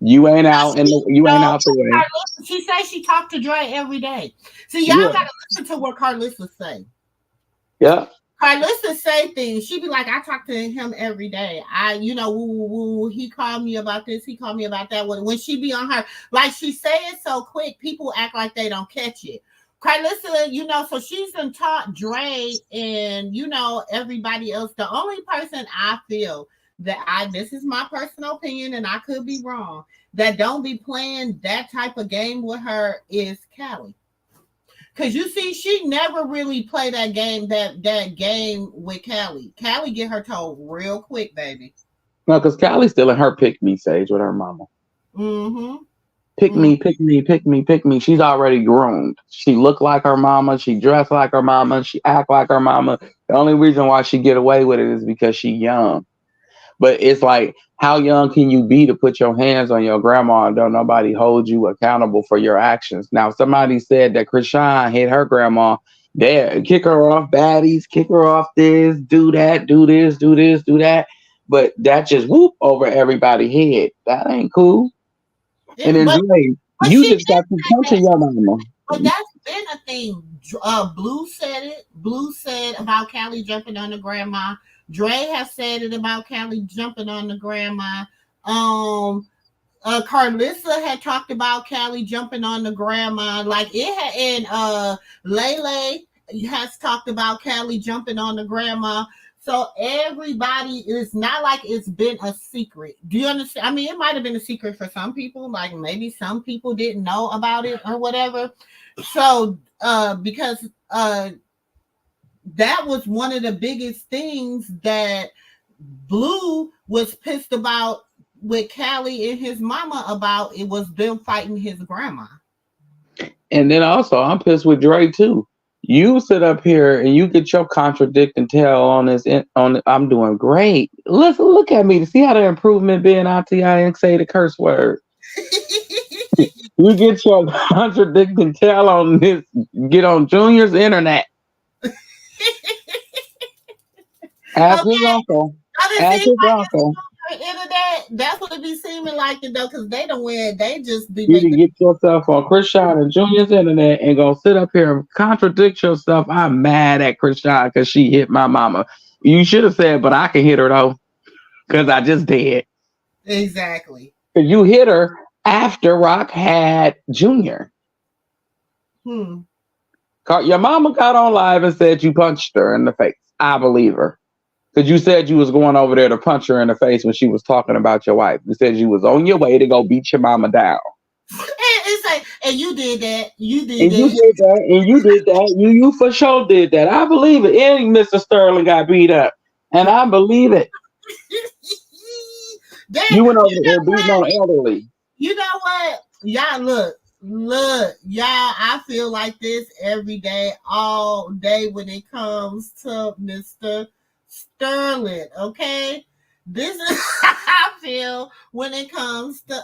You ain't out the way. She says she talked to Dre every day. See, y'all gotta listen to what Karlissa say. Yeah. Karlissa say things. She be like, I talk to him every day. He called me about this. He called me about that. When she be on her, like she say it so quick, people act like they don't catch it. Karlissa, so she's been taught Dre and everybody else. The only person I feel this is my personal opinion, and I could be wrong, that don't be playing that type of game with her is Callie. Because you see, she never really played that game with Callie. Callie get her told real quick, baby. No, because Callie's still in her pick-me stage with her mama. Mm-hmm. Pick me, pick me, pick me, pick me. She's already groomed. She look like her mama. She dressed like her mama. She act like her mama. The only reason why she get away with it is because she young. But it's like, how young can you be to put your hands on your grandma and don't nobody hold you accountable for your actions? Now, somebody said that Chrisean hit her grandma. There, kick her off baddies, kick her off this, do that, do this, do this, do that. But that just whoop over everybody's head. That ain't cool. And then you just got to punching your mama. But that's been a thing. Blue said it. Blue said about Callie jumping on the grandma. Dre has said it about Callie jumping on the grandma. Karlissa had talked about Callie jumping on the grandma. Like it had, and Lele has talked about Callie jumping on the grandma. So everybody, it's not like it's been a secret. Do you understand? I mean, it might have been a secret for some people. Like maybe some people didn't know about it or whatever. So because that was one of the biggest things that Blue was pissed about with Callie and his mama about. It was them fighting his grandma. And then also, I'm pissed with Dre too. You sit up here and you get your contradict and tell on this. I'm doing great. Look at me to see how the improvement been. I ain't say the curse word. You get your contradict and tell on this. Get on Junior's internet. Ask his uncle. Ask his uncle. Internet, that's what it be seeming like it though, because they don't win. They just be. You can get yourself on Chrisean and Junior's internet and go sit up here and contradict yourself. I'm mad at Chrisean because she hit my mama. You should have said, but I can hit her though, because I just did. Exactly. Because you hit her after Rock had Junior. Your mama got on live and said you punched her in the face. I believe her. Because you said you was going over there to punch her in the face when she was talking about your wife. You said you was on your way to go beat your mama down. It's like, and you did that. You did that. You for sure did that. I believe it. And Mr. Sterling got beat up. And I believe it. You went over there beating on elderly. You know what? Y'all look, y'all, I feel like this every day, all day when it comes to Mr. Sterling, okay? This is how I feel when it comes to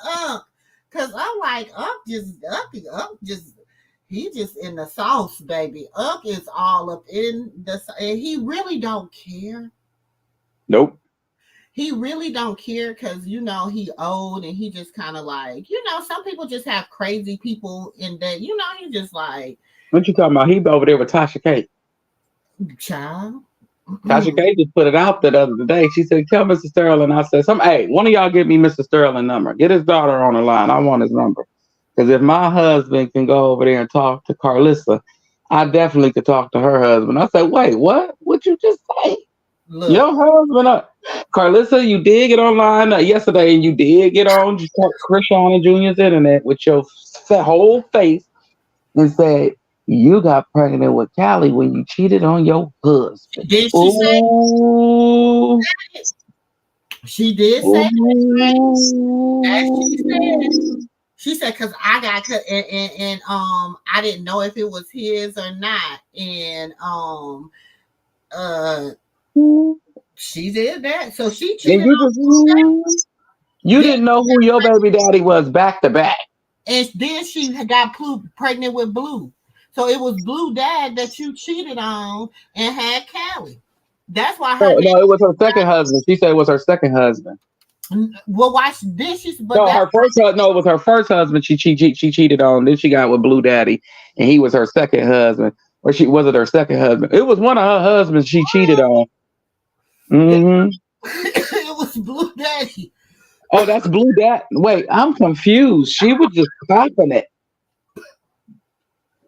Cause I'm like, he just in the sauce, baby. Is all up in the, and he really don't care. Nope. He really don't care because he old and he just kind of like some people just have crazy people in that he just like What you talking about? He over there with Tasha K. child. Tasha K just put it out the other day. She said, "Tell Mr. Sterling." I said, "Hey, one of y'all give me Mr. Sterling number. Get his daughter on the line. I want his number. Because if my husband can go over there and talk to Karlissa, I definitely could talk to her husband." I said, "Wait, what? What'd you just say?" Look. Your husband, Karlissa, you did get online yesterday, and you did get on Chrisean and Jr.'s internet with your whole face and said you got pregnant with Callie when you cheated on your husband. Did she say? She did say that. She said, because I got cut and I didn't know if it was his or not, and she did that. So she cheated. You didn't know who your baby daddy was back to back. And then she got pregnant with Blue. So it was Blue dad that you cheated on and had Callie. That's why no, it was her second husband. She said it was her second husband. Well, why did she? But no, it was her first husband. She cheated on. Then she got with Blue Daddy, and he was her second husband. Or was it her second husband? It was one of her husbands she cheated on. Mm-hmm. It was Blue Daddy. Oh, that's Blue Daddy. Wait, I'm confused. She was just popping it.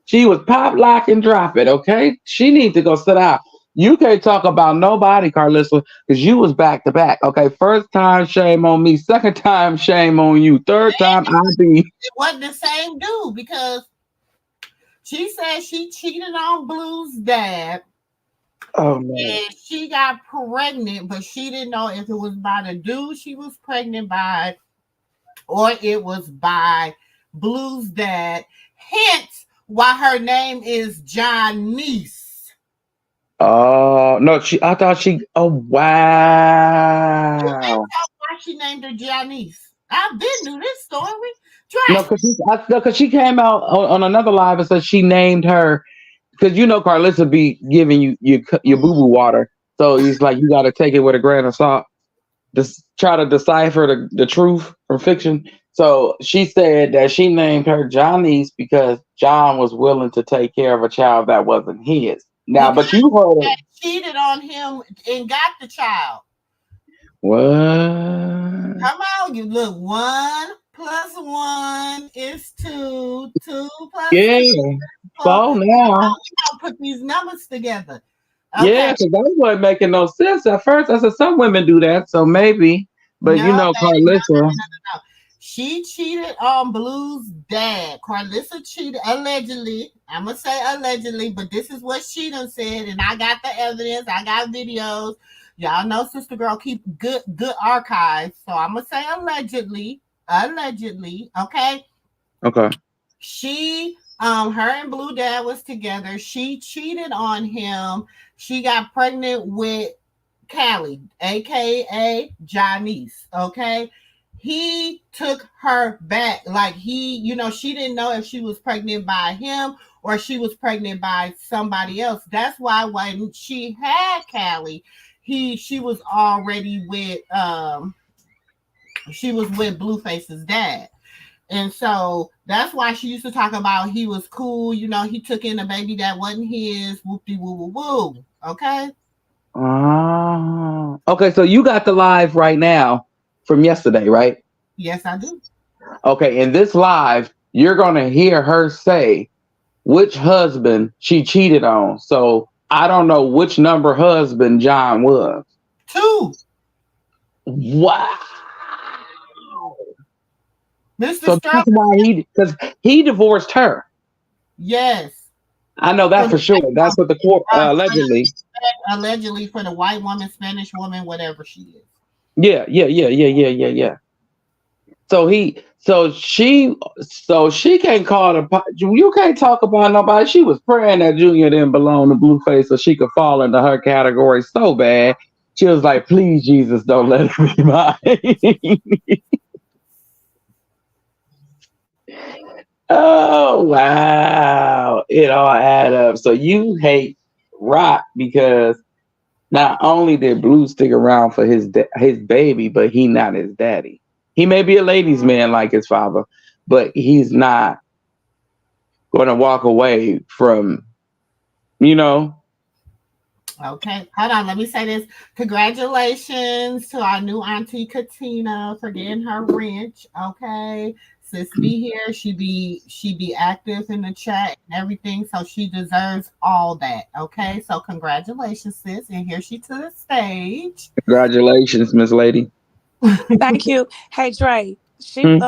She was pop, lock, and drop it. Okay, she needs to go sit down. You can't talk about nobody, Karlissa, because you was back to back. Okay, first time, shame on me. Second time, shame on you. Third time, I'll be. It wasn't the same dude because she said she cheated on Blue's dad. Oh man. And she got pregnant, but she didn't know if it was by the dude she was pregnant by or it was by Blue's dad. Hence why her name is Janice. Oh no! I thought she. Oh wow! Why she named her Janice? I've been through this story. No, because she came out on another live and said she named her because Karlissa be giving you your boo boo water, so it's like you got to take it with a grain of salt. Just try to decipher the truth from fiction. So she said that she named her Janice because John was willing to take care of a child that wasn't his. Now, but you heard it. Cheated on him and got the child. What? Come on, you look. 1 + 1 is 2. 2 + 2. So now we don't put these numbers together. Okay. Yeah, because that wasn't making no sense at first. I said some women do that, so maybe. But Karlissa. No. She cheated on Blue's dad. Karlissa cheated allegedly. I'm gonna say allegedly, but this is what she done said, and I got the evidence. I got videos. Y'all know SistaGirl keep good archives, so I'm gonna say allegedly. Okay. Okay. She, her and Blue dad was together. She cheated on him. She got pregnant with Callie, aka Janice. Okay. He took her back. Like she didn't know if she was pregnant by him or she was pregnant by somebody else. That's why when she had Callie, she was already with Blueface's dad. And so that's why she used to talk about he was cool. He took in a baby that wasn't his. Whoop-de woo woo woo. Okay. Okay, so you got the live right now from yesterday, right? Yes, I do. Okay, in this live, you're going to hear her say which husband she cheated on. So I don't know which number husband John was. 2. Wow. Mr. So that's why because he divorced her. Yes. I know that for sure. That's what the court allegedly. Allegedly for the white woman, Spanish woman, whatever she is. Yeah. So she can't call you can't talk about nobody. She was praying that Junior didn't belong to Blueface so she could fall into her category so bad. She was like, please, Jesus, don't let it be mine. Oh wow, it all add up. So you hate Rock because not only did Blue stick around for his baby, but he not his daddy. He may be a ladies' man like his father, but he's not going to walk away from you know. Okay, hold on. Let me say this. Congratulations to our new auntie Katina for getting her wrench. Okay, sis be here. She be active in the chat and everything, so she deserves all that. Okay, so congratulations, sis, and here she to the stage. Congratulations, Miss Lady. Thank you. Hey Dre, Hmm?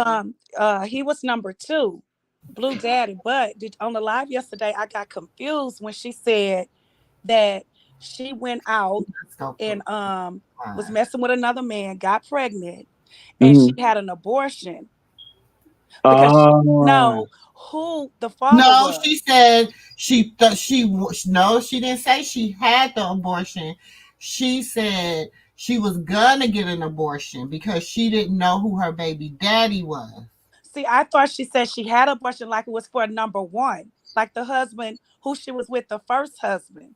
he was number two, Blue Daddy. But on the live yesterday, I got confused when she said that she went out Let's go for and was mine. messing with another man, got pregnant, and she Hmm. had an abortion because she didn't Oh, know who the father No, was. she said she thought no, she didn't say she had the abortion. She said she was gonna get an abortion because she didn't know who her baby daddy was. See, I thought she said she had abortion like it was for number one, like the husband who she was with, the first husband.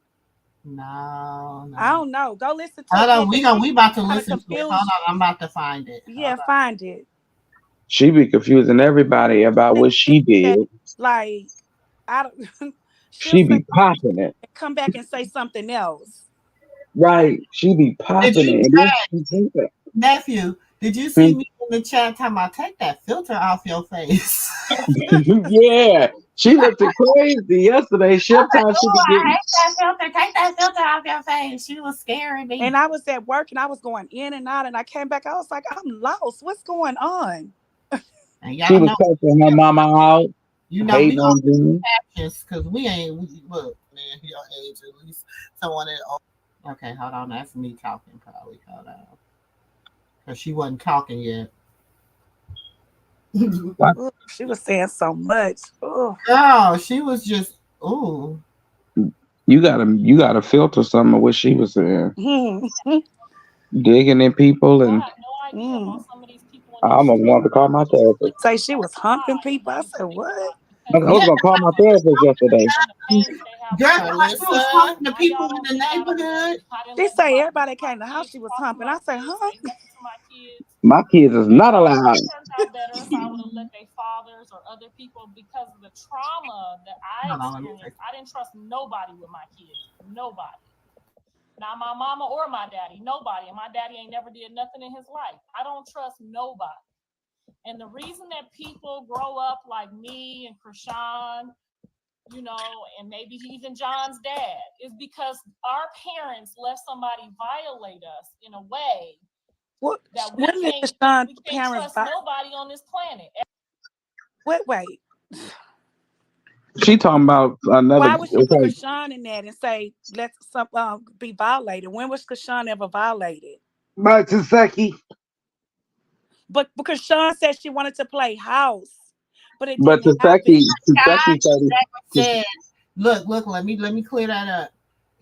No, I no. don't know. Go listen to it Hold again on, because we she about to kind of listen to it. Hold confused. on, I'm about to find it. Hold Yeah, find it. she be confusing everybody about And what then she say, did. like, I don't. She'll She say be popping it. and come back and say something else. Right. She be Did popping you, it. And then she think that. nephew? Did you see Hmm? me in the chat talking about take that filter off your face? Yeah. She looked crazy yesterday. She'll time she Oh, be I getting hate that filter. Take that filter off your face. She was scaring And me. I was at work and I was going in and out, and I came back. I was like, I'm lost. What's going on? And she y'all was know, cussing her mama out, we hating gonna on Jimmy. captions because we ain't. Look, man, your age at least someone that. Okay, hold on. That's me talking. Probably hold on because she wasn't talking yet. Ooh, she was saying so much. Oh, Girl, she was just. Ooh. You gotta filter some of what she was saying. mm. Digging in people and I almost wanted to call my therapist. Say she was humping people. I said, what? I was Yeah, gonna call my therapist yesterday. girl, she was talking to people in the neighborhood. She say everybody came to the house. She was humping. I said, huh? My kids is not allowed. Hold on, let me say. What? When did Deshaun's parents buy? Wait. She talking about another. Why would she put Okay, Krishan in that and say let some be violated? When was Krishan ever violated? but Taseki. But because Sean said she wanted to play house, but it But didn't happen. Taseki said Said, look, let me clear that up.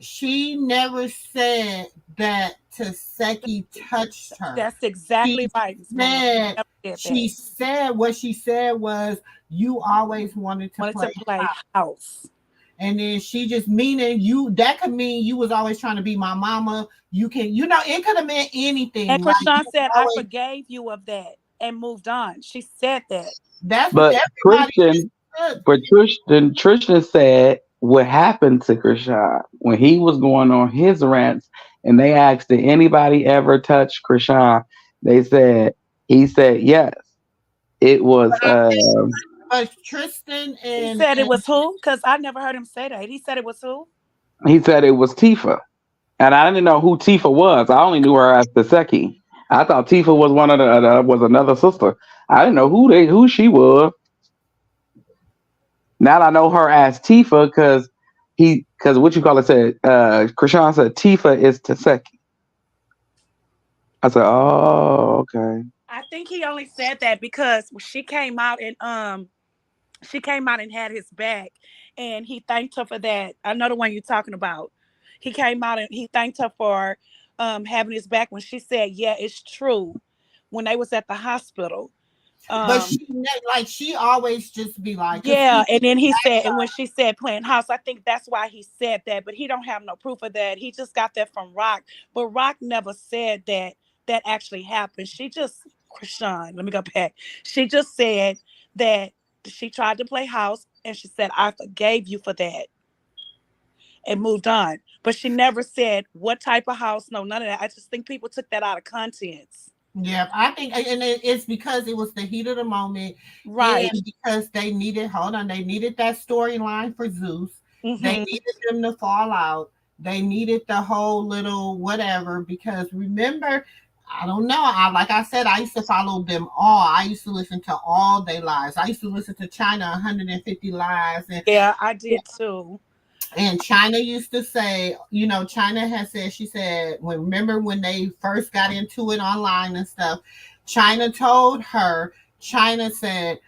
She never said that Taseki touched her. That's exactly She right, Miss MooMoo. said Never did she that. said what she said was you always wanted to Wanted play to play house. house. And then she just meaning you that could mean you was always trying to be my mama. You can it could have meant And anything. Like Krishan you said, I always forgave you of that and moved on. She said that. that's what but everybody Christian, said. but Tristan said what happened to Krishan when he was going on his rants, and they asked, "Did anybody ever touch Krishan?" They said he said yes. It was But Tristan He and said it was who? Because I never heard him say that. He said it was who? he said it was Tifa, and I didn't know who Tifa was. I only knew her as Taseki. I thought Tifa was one of the was another sister. I didn't know who she was. Now I know her as Tifa because what you call it said Krishan said Tifa is Taseki. I said, oh, okay. I think he only said that because she came out and had his back and he thanked her for that. I know the one you're talking about. He came out and he thanked her for having his back when she said, yeah, it's true, when they was at the hospital. But she always just be like, cause Yeah, people and then he said, and when she said playing house, I think that's why he said that, but he don't have no proof of that. He just got that from Rock, but Rock never said that that actually happened. She just, Chrisean, let me go back. She just said that she tried to play house, and she said, I forgave you for that, and moved on. But she never said what type of house, no, none of that. I just think people took that out of contents. Yeah, I think, and it's because it was the heat of the moment, Right. and because they needed, hold on, they needed that storyline for Zeus. They Mm-hmm. needed them to fall out. They needed the whole little whatever. Because remember, I don't know. Like I said, I used to follow them all. I used to listen to all their lives. I used to listen to China 150 lives, Yeah, I did too. and China used to say, China has said, she said, remember when they first got into it online and stuff, China told her, China said,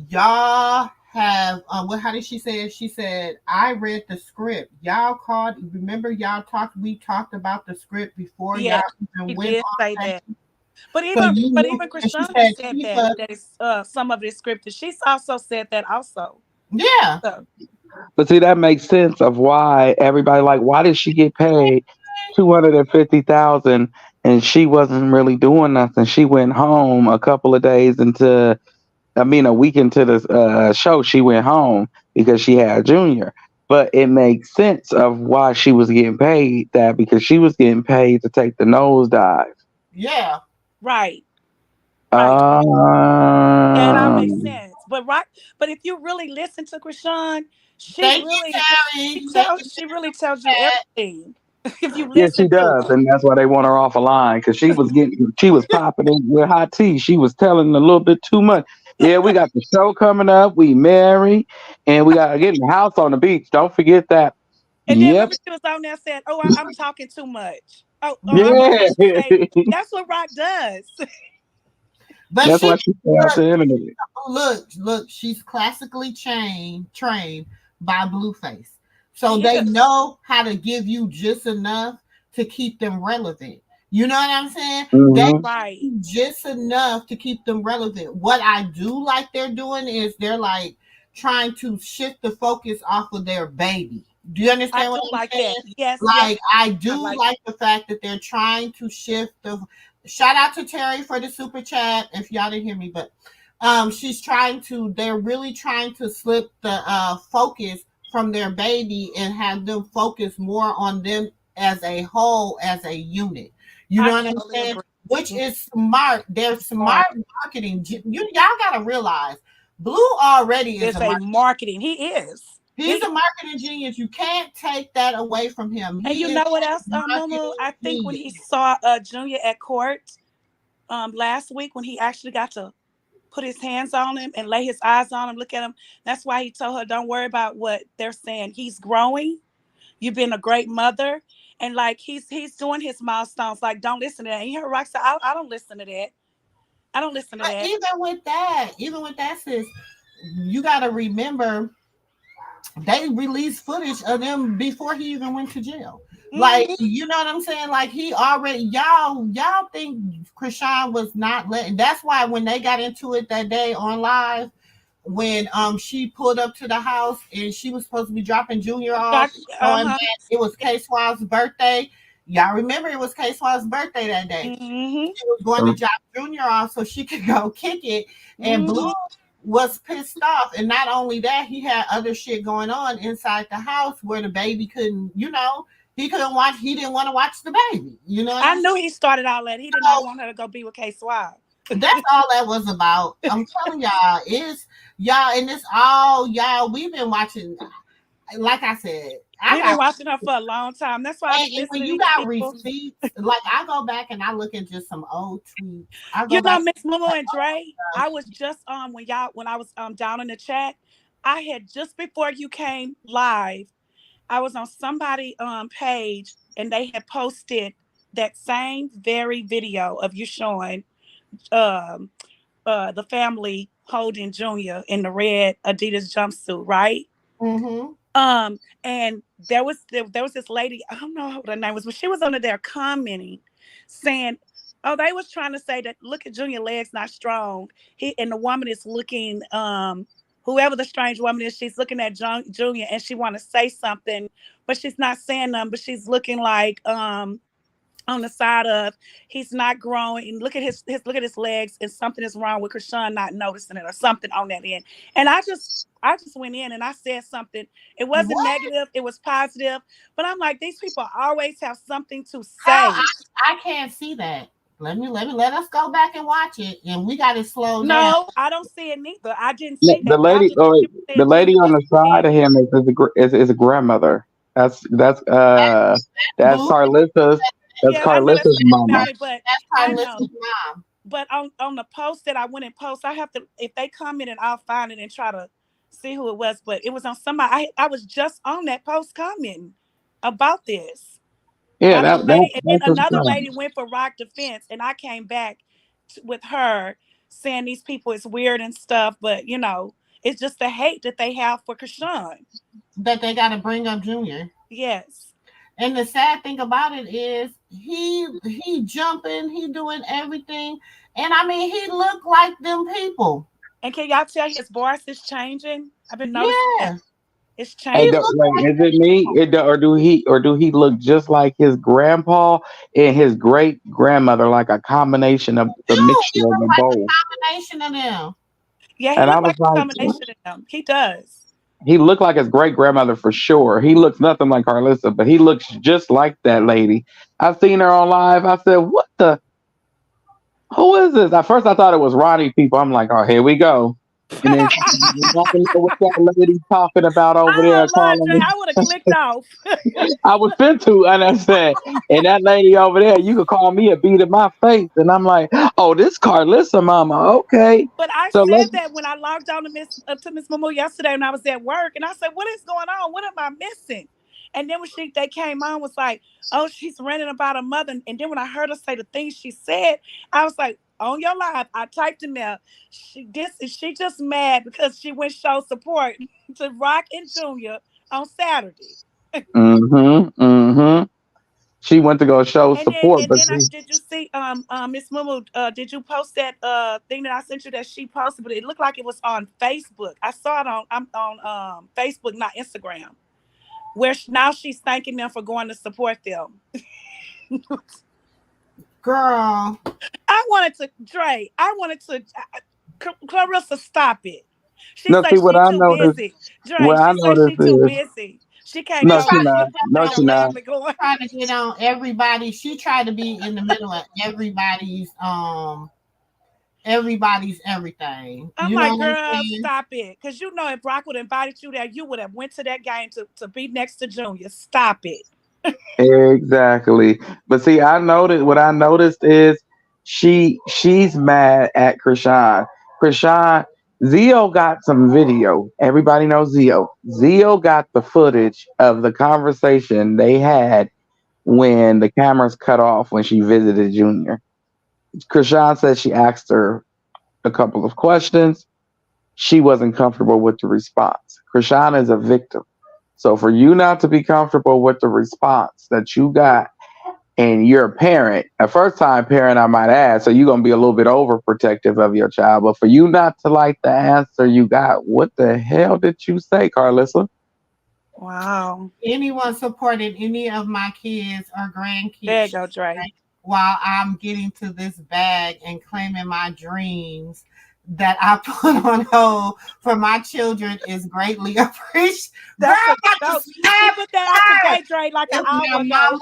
y'all have, how did she say it? She said, I read the script. Y'all called, remember we talked about the script before Yeah, y'all even he went did on say that. that. But So even you but knew, even and she Chrisean said, has said Tifa, that is some of it is scripted. She's also said that also. yeah. So But see, that makes sense of why everybody like, why did she get paid 250,000 and she wasn't really doing nothing? She went home a couple of days into, I mean, a week into the show. She went home because she had Junior. But it makes sense of why she was getting paid that, because she was getting paid to take the nosedive. Yeah. right, right. Yeah, it all makes Um, sense. But if you really listen to Chrisean, Thank you, Terry. Thank you, she really tells you Pat. everything. If you yeah, she listen to does, her. and that's why they want her off a line, because she was popping it with hot tea. She was telling a little bit too much. Yeah, we got the show coming up. We married, and we got to get in the house on the beach. Don't forget that. And then Yep. remember she was on there saying, "Oh, I'm talking too much. I Yeah. wanted to say that's what Rock does." But That's she why she stay off look, the internet. look, she's classically trained by Blueface. So She they is. know how to give you just enough to keep them relevant. You know what I'm saying? They Hmm. Right. just enough to keep them relevant. What I do like they're doing is they're like trying to shift the focus off of their baby. Do you I understand what do I'm like saying? that. Yes, yes. Like I I do like like the fact that they're trying to shift the shout out to Terry for the super chat if y'all didn't hear me, but they're really trying to slip the focus from their baby and have them focus more on them as a whole, as a unit. You I know what I'm totally saying? agree. Which is smart. They're Smart. smart marketing. Y'all gotta realize Blue already is It's a a marketing. marketing. He is. He's He a marketing genius. You can't take that away from him. And He you is know what a else, Mumu? marketing I think when genius. he saw Junior at court last week, when he actually got to put his hands on him and lay his eyes on him, look at him. That's why he told her, "Don't worry about what they're saying. He's growing. You've been a great mother." And like he's doing his milestones. Like, don't listen to that. And you heard Rock say, I don't listen to that. I don't listen to But that. even with that, sis, you gotta remember they released footage of them before he even went to jail. Like, Mm-hmm. you know what I'm saying? Like he already y'all think Chrisean was not letting. That's why when they got into it that day on live, when she pulled up to the house and she was supposed to be dropping Junior off, Uh going huh. back, it was K Swab's birthday. Y'all remember it was K Swab's birthday that day. Mm-hmm. She was going to drop Junior off so she could go kick it. And Blue Mm-hmm. was pissed off. And not only that, he had other shit going on inside the house where the baby couldn't, he couldn't watch, he didn't want to watch the baby. You know what I I'm knew he started all that. He did not saying? want her to go be with K Swab. That's all that was about. I'm telling y'all, and it's all y'all. We've been watching, like I said, I We've been got, watching her for a long time. That's why I be and when listening to you these got people. receipts, like I go back and I look at just some old tweets. I go You know, back Miss to Momo and Dre, I was just on when I was down in the chat. I had just before you came live, I was on somebody page and they had posted that same very video of you showing um the family holding Junior in the red Adidas jumpsuit, right? mm-hmm. And there was this lady, I don't know what her name was, but she was under there commenting, saying, Oh, they was trying to say that look at Junior legs not strong. And the woman is looking, whoever the strange woman is, she's looking at Junior and she want to say something, but she's not saying nothing, but she's looking like on the side of he's not growing. And look at his look at his legs, and something is wrong with Chrisean not noticing it or something on that end. And I just went in and I said something. It wasn't negative, it was positive. But I'm like, these people always have something to say. I can't see that. Let us go back and watch it, and we got it slowed down. No, I don't see it neither. I didn't see that. The lady on the side of him is a grandmother. That's Karlissa's. That's Karlissa's mama. That's Karlissa's mom. But on the post that I went and post, I have to, if they comment and I'll find it and try to see who it was. But it was on somebody. I was just on that post commenting about this. Yeah, and then another lady went for Rock defense, and I came back with her saying these people is weird and stuff. But you know, it's just the hate that they have for Chrisean. That they got to bring up Junior. Yes. And the sad thing about it is he jumping, he doing everything. And I mean, he looked like them people. And can y'all tell his voice is changing? I've been noticing that. It's changing. Is it me? Or do he look just like his grandpa and his great grandmother, like a combination of the mixture of them both? A combination of them. Yeah, he looks like a combination of them. He does. He looked like his great grandmother for sure. He looks nothing like Karlissa, but he looks just like that lady. I've seen her on live. I said, "What the? Who is this?" At first, I thought it was Ronnie people. I'm like, "Oh, here we go." And then what that lady talking about over there? I would have clicked off. I was fin to, and I said, and that lady over there, you could call me a beat in my face. And I'm like, oh, this Karlissa mama, okay. But I said that when I logged on to Miss MooMoo yesterday when I was at work, and I said, what is going on? What am I missing? And then when they came on, was like, oh, she's ranting about her mother. And then when I heard her say the things she said, I was like, on your live, I typed in there, she just mad because she went show support to Rock and Junior on Saturday. She went to go show support. Did you see Miss MooMoo? Did you post that thing that I sent you that she posted? But it looked like it was on Facebook. I saw it on Facebook, not Instagram. Where now she's thanking them for going to support them. Girl, I wanted to Karlissa, stop it. She said she's too busy. Dre, she said she's too busy. She can't go. She's not. Trying to get on everybody. She tried to be in the middle of everybody's everything. I'm like, girl, stop it. Because you know if Brock would have invited you there, you would have went to that game to be next to Junior. Stop it. Exactly. But see, what I noticed is she's mad at Chrisean. Zio got some video. Everybody knows Zio. Zio got the footage of the conversation they had when the cameras cut off when she visited Junior. Chrisean said she asked her a couple of questions. She wasn't comfortable with the response. Chrisean is a victim. So for you not to be comfortable with the response that you got, and you're a parent, a first-time parent, I might add, so you're going to be a little bit overprotective of your child. But for you not to like the answer you got, what the hell did you say, Karlissa? Wow. Anyone supporting any of my kids or grandkids? There you go, Dre. While I'm getting to this bag and claiming my dreams that I put on hold for my children is greatly appreciated. Put that out today, Dre, like an hour ago.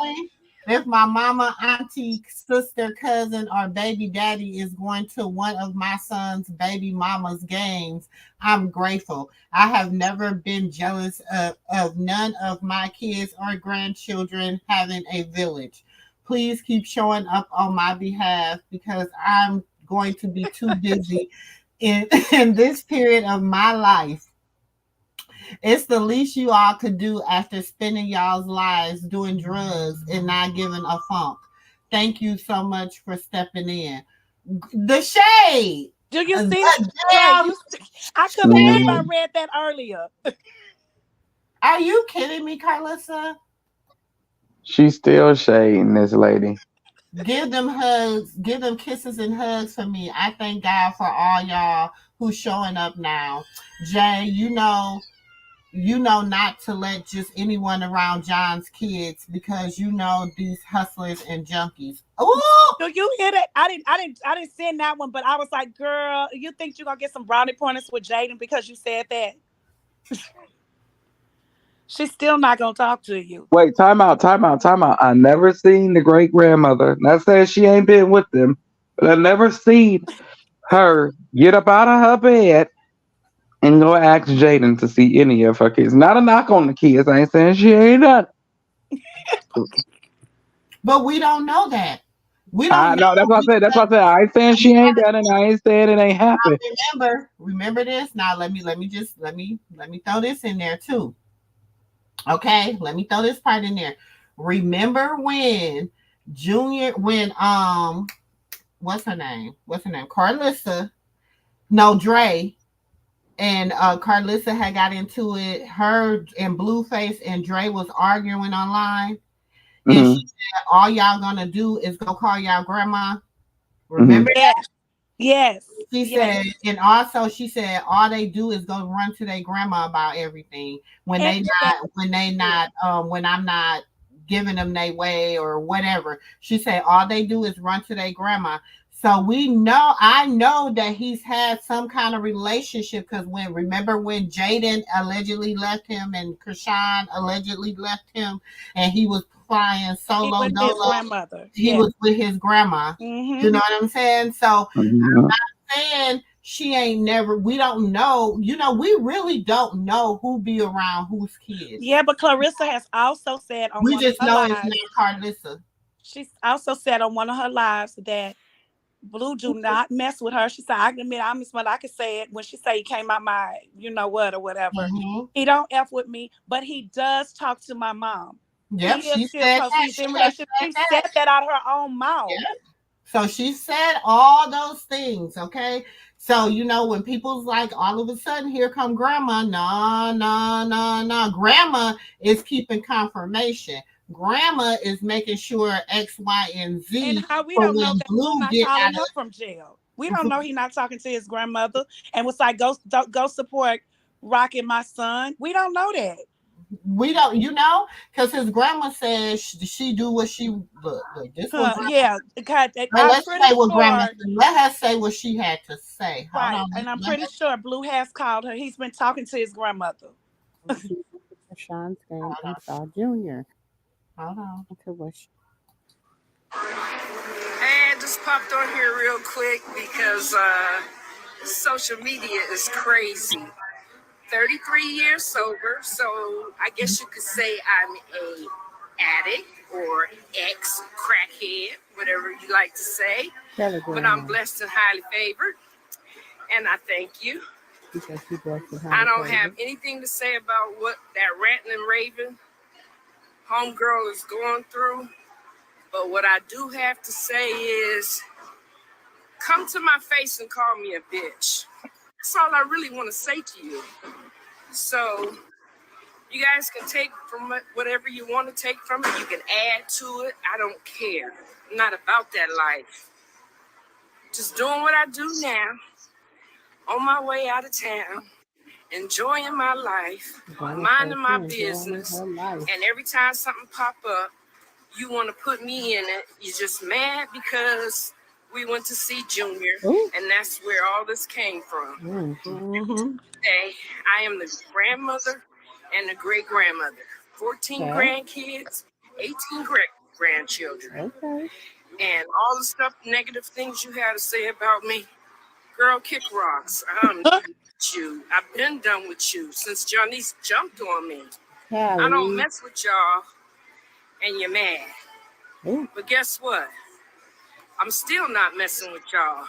If my mama, auntie, sister, cousin, or baby daddy is going to one of my son's baby mama's games, I'm grateful. I have never been jealous of none of my kids or grandchildren having a village. Please keep showing up on my behalf because I'm going to be too busy in this period of my life. It's the least you all could do after spending y'all's lives doing drugs and not giving a funk. Thank you so much for stepping in. The shade. Do you see that? I couldn't believe I read that earlier. Are you kidding me, Karlissa? She's still shading this lady. Give them hugs. Give them kisses and hugs for me. I thank God for all y'all who's showing up now. Jay, you know not to let just anyone around John's kids because you know these hustlers and junkies. Oh, Do you hear that? I didn't send that one, but I was like, girl, you think you're gonna get some brownie pointers with Jaden because you said that? She's still not gonna talk to you. Wait, time out, time out, time out. I never seen the great grandmother. Not saying she ain't been with them, but I never seen her get up out of her bed and go ask Jaden to see any of her kids. Not a knock on the kids. I ain't saying she ain't done. but we don't know that. We I don't know that's know what I said. That's because what I said. I ain't saying she ain't done it. I ain't saying it ain't happened. remember this. Now let me throw this in there too. Okay, let me throw this part in there. Remember when what's her name? Karlissa, no, Dre, and Karlissa had got into it. Her and Blueface and Dre was arguing online, and Mm-hmm. she said, "All y'all gonna do is go call y'all grandma." Mm-hmm. Remember Yes, yes, she yes. said, and also she said all they do is go run to their grandma about everything when I'm not giving them their way or whatever. She said all they do is run to their grandma. So I know that he's had some kind of relationship because remember when Jaden allegedly left him and Chrisean allegedly left him and he was flying He solo went to his dolo, grandmother. he Yeah. was with his grandma. Mm-hmm. You know what I'm saying? So Mm-hmm. saying she ain't never, we don't know, we really don't know who be around whose kids. Yeah, but Clarissa has also said on We one of just her know it's lives, not Karlissa. she's also said on one of her lives that Blue do not mess with her. She said, I can admit, I'm smart. I can say it when she say he came out my, you know what, or whatever. Mm-hmm. He don't F with me, but he does talk to my mom. Yep, He is she still said close. that. He's She in has relationship. said She that. said that out of her own mouth. Yep. So she said all those things, okay? So, when people's like, all of a sudden, here come grandma. No, no, no, no. Grandma is keeping confirmation. Grandma is making sure X, Y, and And Z how we for don't know when that Blue Blue not get calling out her from jail. We don't of. know he not talking to his grandmother and was like, go support Rockin' my son. We don't know that. We don't, because his grandma says she do what she look. This what grandma. Yeah, God, Well, I'm let's pretty say what grandma sure. said. Let her say what she had to say. Hold Right. on. And I'm pretty sure Blue has called her. He's been talking to his grandmother. Sean's game Hold and on. saw Junior. Hold on. Okay, what? Hey, I just popped on here real quick because social media is crazy. 33 years sober, so I guess you could say I'm a addict or ex crackhead, whatever you like to say. But I'm blessed and highly favored, and I thank you. Because she blessed and I highly don't favored. have anything to say about what that ranting and raving homegirl is going through. But what I do have to say is, come to my face and call me a bitch. That's all I really want to say to you. So you guys can take from it whatever you want to take from it. You can add to it. I don't care. I'm not about that life. Just doing what I do now, on my way out of town, enjoying my life, minding my business. And every time something pop up, you want to put me in it. You're just mad because we went to see Junior, and that's where all this came from. Mm-hmm. Today, I am the grandmother and the great grandmother. 14 grandkids, 18 grandchildren. Okay. And all the stuff, negative things you had to say about me, girl, kick rocks. I'm done with you. I've been done with you since Johnny's jumped on me. I don't mess with y'all, and you're mad. But guess what? I'm still not messing with y'all.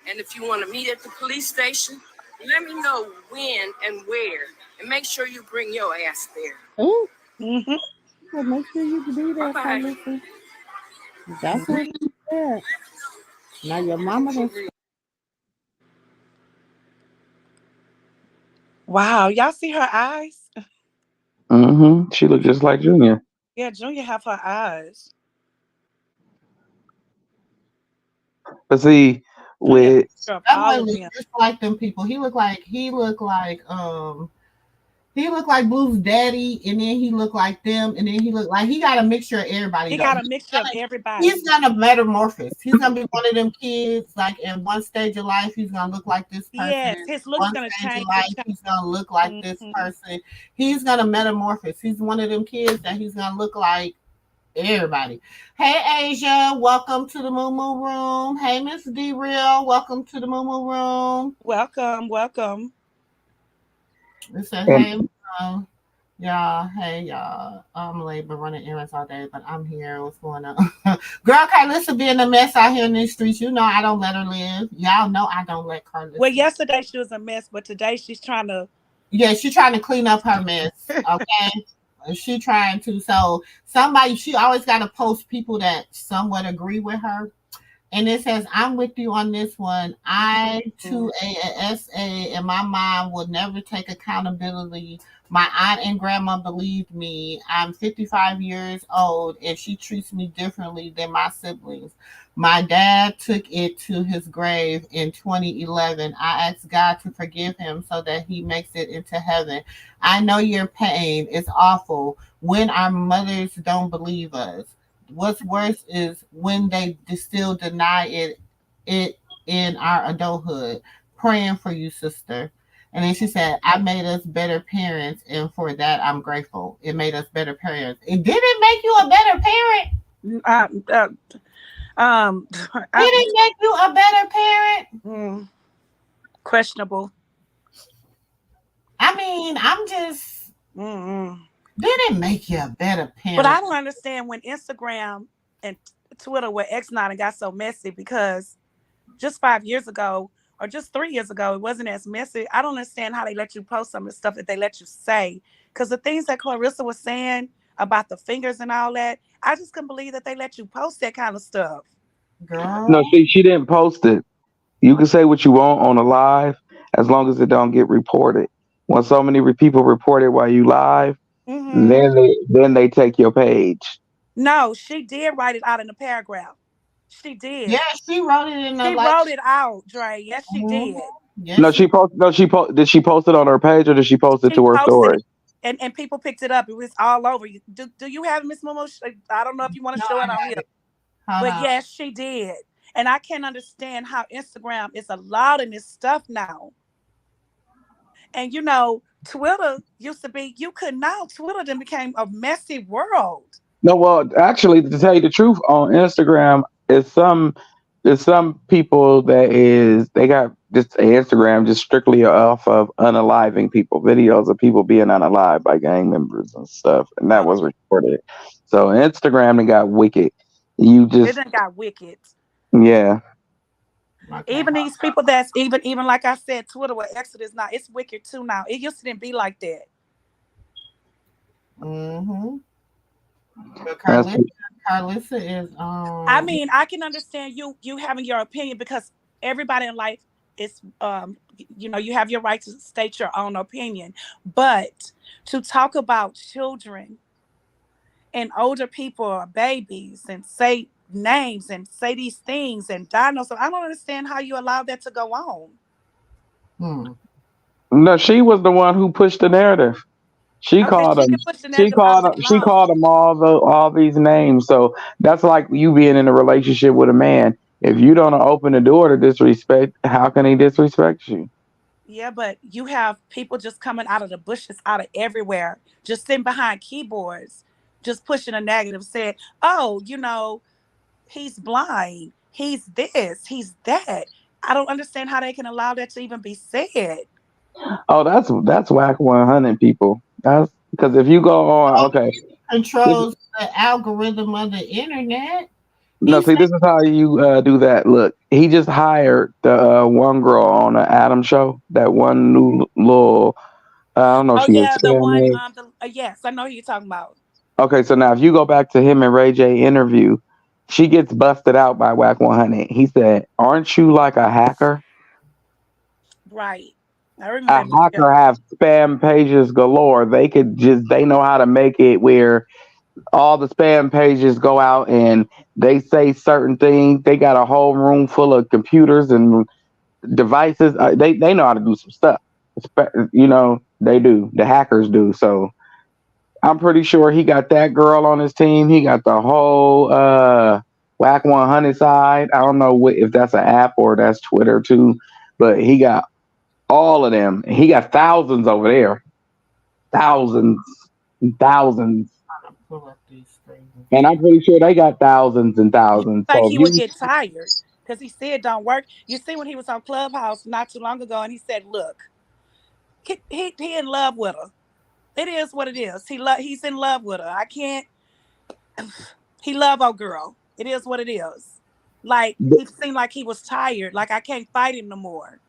And if you want to meet at the police station, let me know when and where. And make sure you bring your ass there. Oh, Mm-hmm. well, make sure you can do that, Karlissa. That's what she said. Now your mama done. Wow. Y'all see her eyes? Mm-hmm. She looked just like Junior. Yeah, Junior have her eyes. But see, Oh yeah, with picture of That boy all of look them. just like them people. He looked like Blue's daddy, and then he looked like them, and then he looked like he got a mixture of everybody He though. got a mixture of He's everybody. gonna metamorphose. He's gonna be one of them kids. Like in one stage of life, he's gonna look like this person. Yes, his look's One gonna stage of change. life, he's gonna look like this Mhm. person. He's gonna metamorphose. He's one of them kids that he's gonna look like everybody. Hey Asia, welcome to the MooMoo room. Hey Miss D Real, welcome to the MooMoo room. Welcome, welcome. It said, and hey, y'all, hey, y'all. I'm late, but running errands all day, but I'm here. What's going on? Girl, Karlissa being a mess out here in these streets. You know I don't let her live. Y'all know I don't let Well, Karlissa. yesterday she was a mess, but today she's trying to. Yeah, she trying to clean up her mess. Okay. She trying to. So somebody, she always got to post people that somewhat agree with her. And it says, I'm with you on this one. I Mm. to a SA and my mom will never take accountability. My aunt and grandma believed me. I'm 55 years old and she treats me differently than my siblings. My dad took it to his grave in 2011. I asked God to forgive him so that he makes it into heaven. I know your pain is awful when our mothers don't believe us. What's worse is when they still deny it in our adulthood. Praying for you, sister. And then she said, I made us better parents, and for that I'm grateful. It made us better parents. It didn't make you a better parent. Um, uh, um, Did I, it make you a better parent? mm, questionable. I mean, I'm just Mm-mm. did it make you a better But I parent? don't understand when Instagram and Twitter were X9 and got so messy because just 5 years ago or just 3 years ago, it wasn't as messy. I don't understand how they let you post some of the stuff that they let you say. Because the things that Clarissa was saying about the fingers and all that, I just couldn't believe that they let you post that kind of stuff. no, Girl. she didn't post it. You can say what you want on a live as long as it don't get reported. When so many people report it while you live, Hmm. then they take your page. No, she did write it out in the paragraph. She Yeah, did. she wrote it in the She like wrote it out, Dre. Yes, she mhm. did. Yes, No, she did she post it on her page or did she post it She to her posted it, story? and people picked it up. It was all over. Do you have it, Miss Momo? I don't know if you want to no, show I it on got here, it. Hold but on. yes, she did. And I can't understand how Instagram is allowed in this stuff now. And Twitter used to be you could now. Twitter then became a messy world. No, well, actually, to tell you the truth, on Instagram, it's some people that is they got just Instagram just strictly off of unaliving people, videos of people being unalived by gang members and stuff, and that was Oh, recorded. So Instagram they got wicked. You it just done got wicked. yeah. Okay. Even these people that's even like I said, Twitter or Exodus now, it's wicked too now. It used to didn't be like that. Mm-hmm. But That's Carlissa is I mean, I can understand you having your opinion because everybody in life is you have your right to state your own opinion. But to talk about children and older people or babies and say names and say these things and diagnose them, I don't understand how you allow that to go on. hmm. no. She was the one who pushed the narrative. She Okay, called she them. can push the narrative all day She long. called them all these names. So that's like you being in a relationship with a man. If you don't open the door to disrespect, how can he disrespect you? Yeah, but you have people just coming out of the bushes, out of everywhere, just sitting behind keyboards, just pushing a negative, said, oh, he's blind, he's this, he's that. I don't understand how they can allow that to even be said. Oh, that's whack 100 people. That's because if you go on, okay, this, Controls the algorithm of the internet. no, He said, see, this is how you do that. Look, he just hired the one girl on the Adam show. That one new little, I don't know, Oh she yeah, the one, Hispanic. yes, I know who you're talking about. Okay, so now if you go back to him and Ray J interview, she gets busted out by Whack 100. He said, "Aren't you like a hacker? Right, I remember A that. hacker have spam pages galore. They know how to make it where all the spam pages go out and they say certain things. They got a whole room full of computers and devices. They know how to do some stuff. You know, they do. The hackers do. So I'm pretty sure he got that girl on his team. He got the whole Whack 100 side. I don't know if that's an app or that's Twitter too, but he got all of them. He got thousands over there, thousands, and thousands, Pull up these screens. and I'm pretty sure they got thousands and thousands. Like So he if would you, get tired because he said it don't work. You see when he was on Clubhouse not too long ago, and he said, "Look, he in love with her. It is what it is. He's in love with her. I can't. He love our girl. It is what it is. Like he seemed like he was tired. Like I can't fight him no more.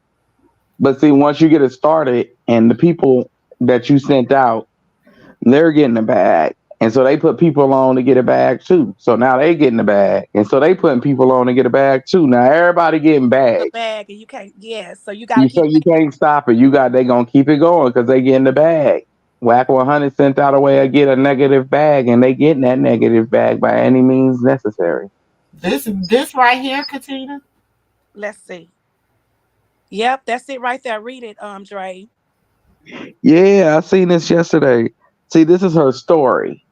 but see, once you get it started, and the people that you sent out, they're getting a bag. And so they put people on to get a bag too. So now they getting a bag. And so they putting people on to get a bag too. Now everybody getting The bags. bag, and you can't. Yeah, so you got to So keep. you can't stop it. They gonna keep it going because they getting the bag. Whack 100 sent out a way to get a negative bag, and they getting that negative bag by any means necessary. This right here, Katina. Let's see. Yep, that's it right there. Read it, Dre. Yeah, I seen this yesterday. See, this is her story.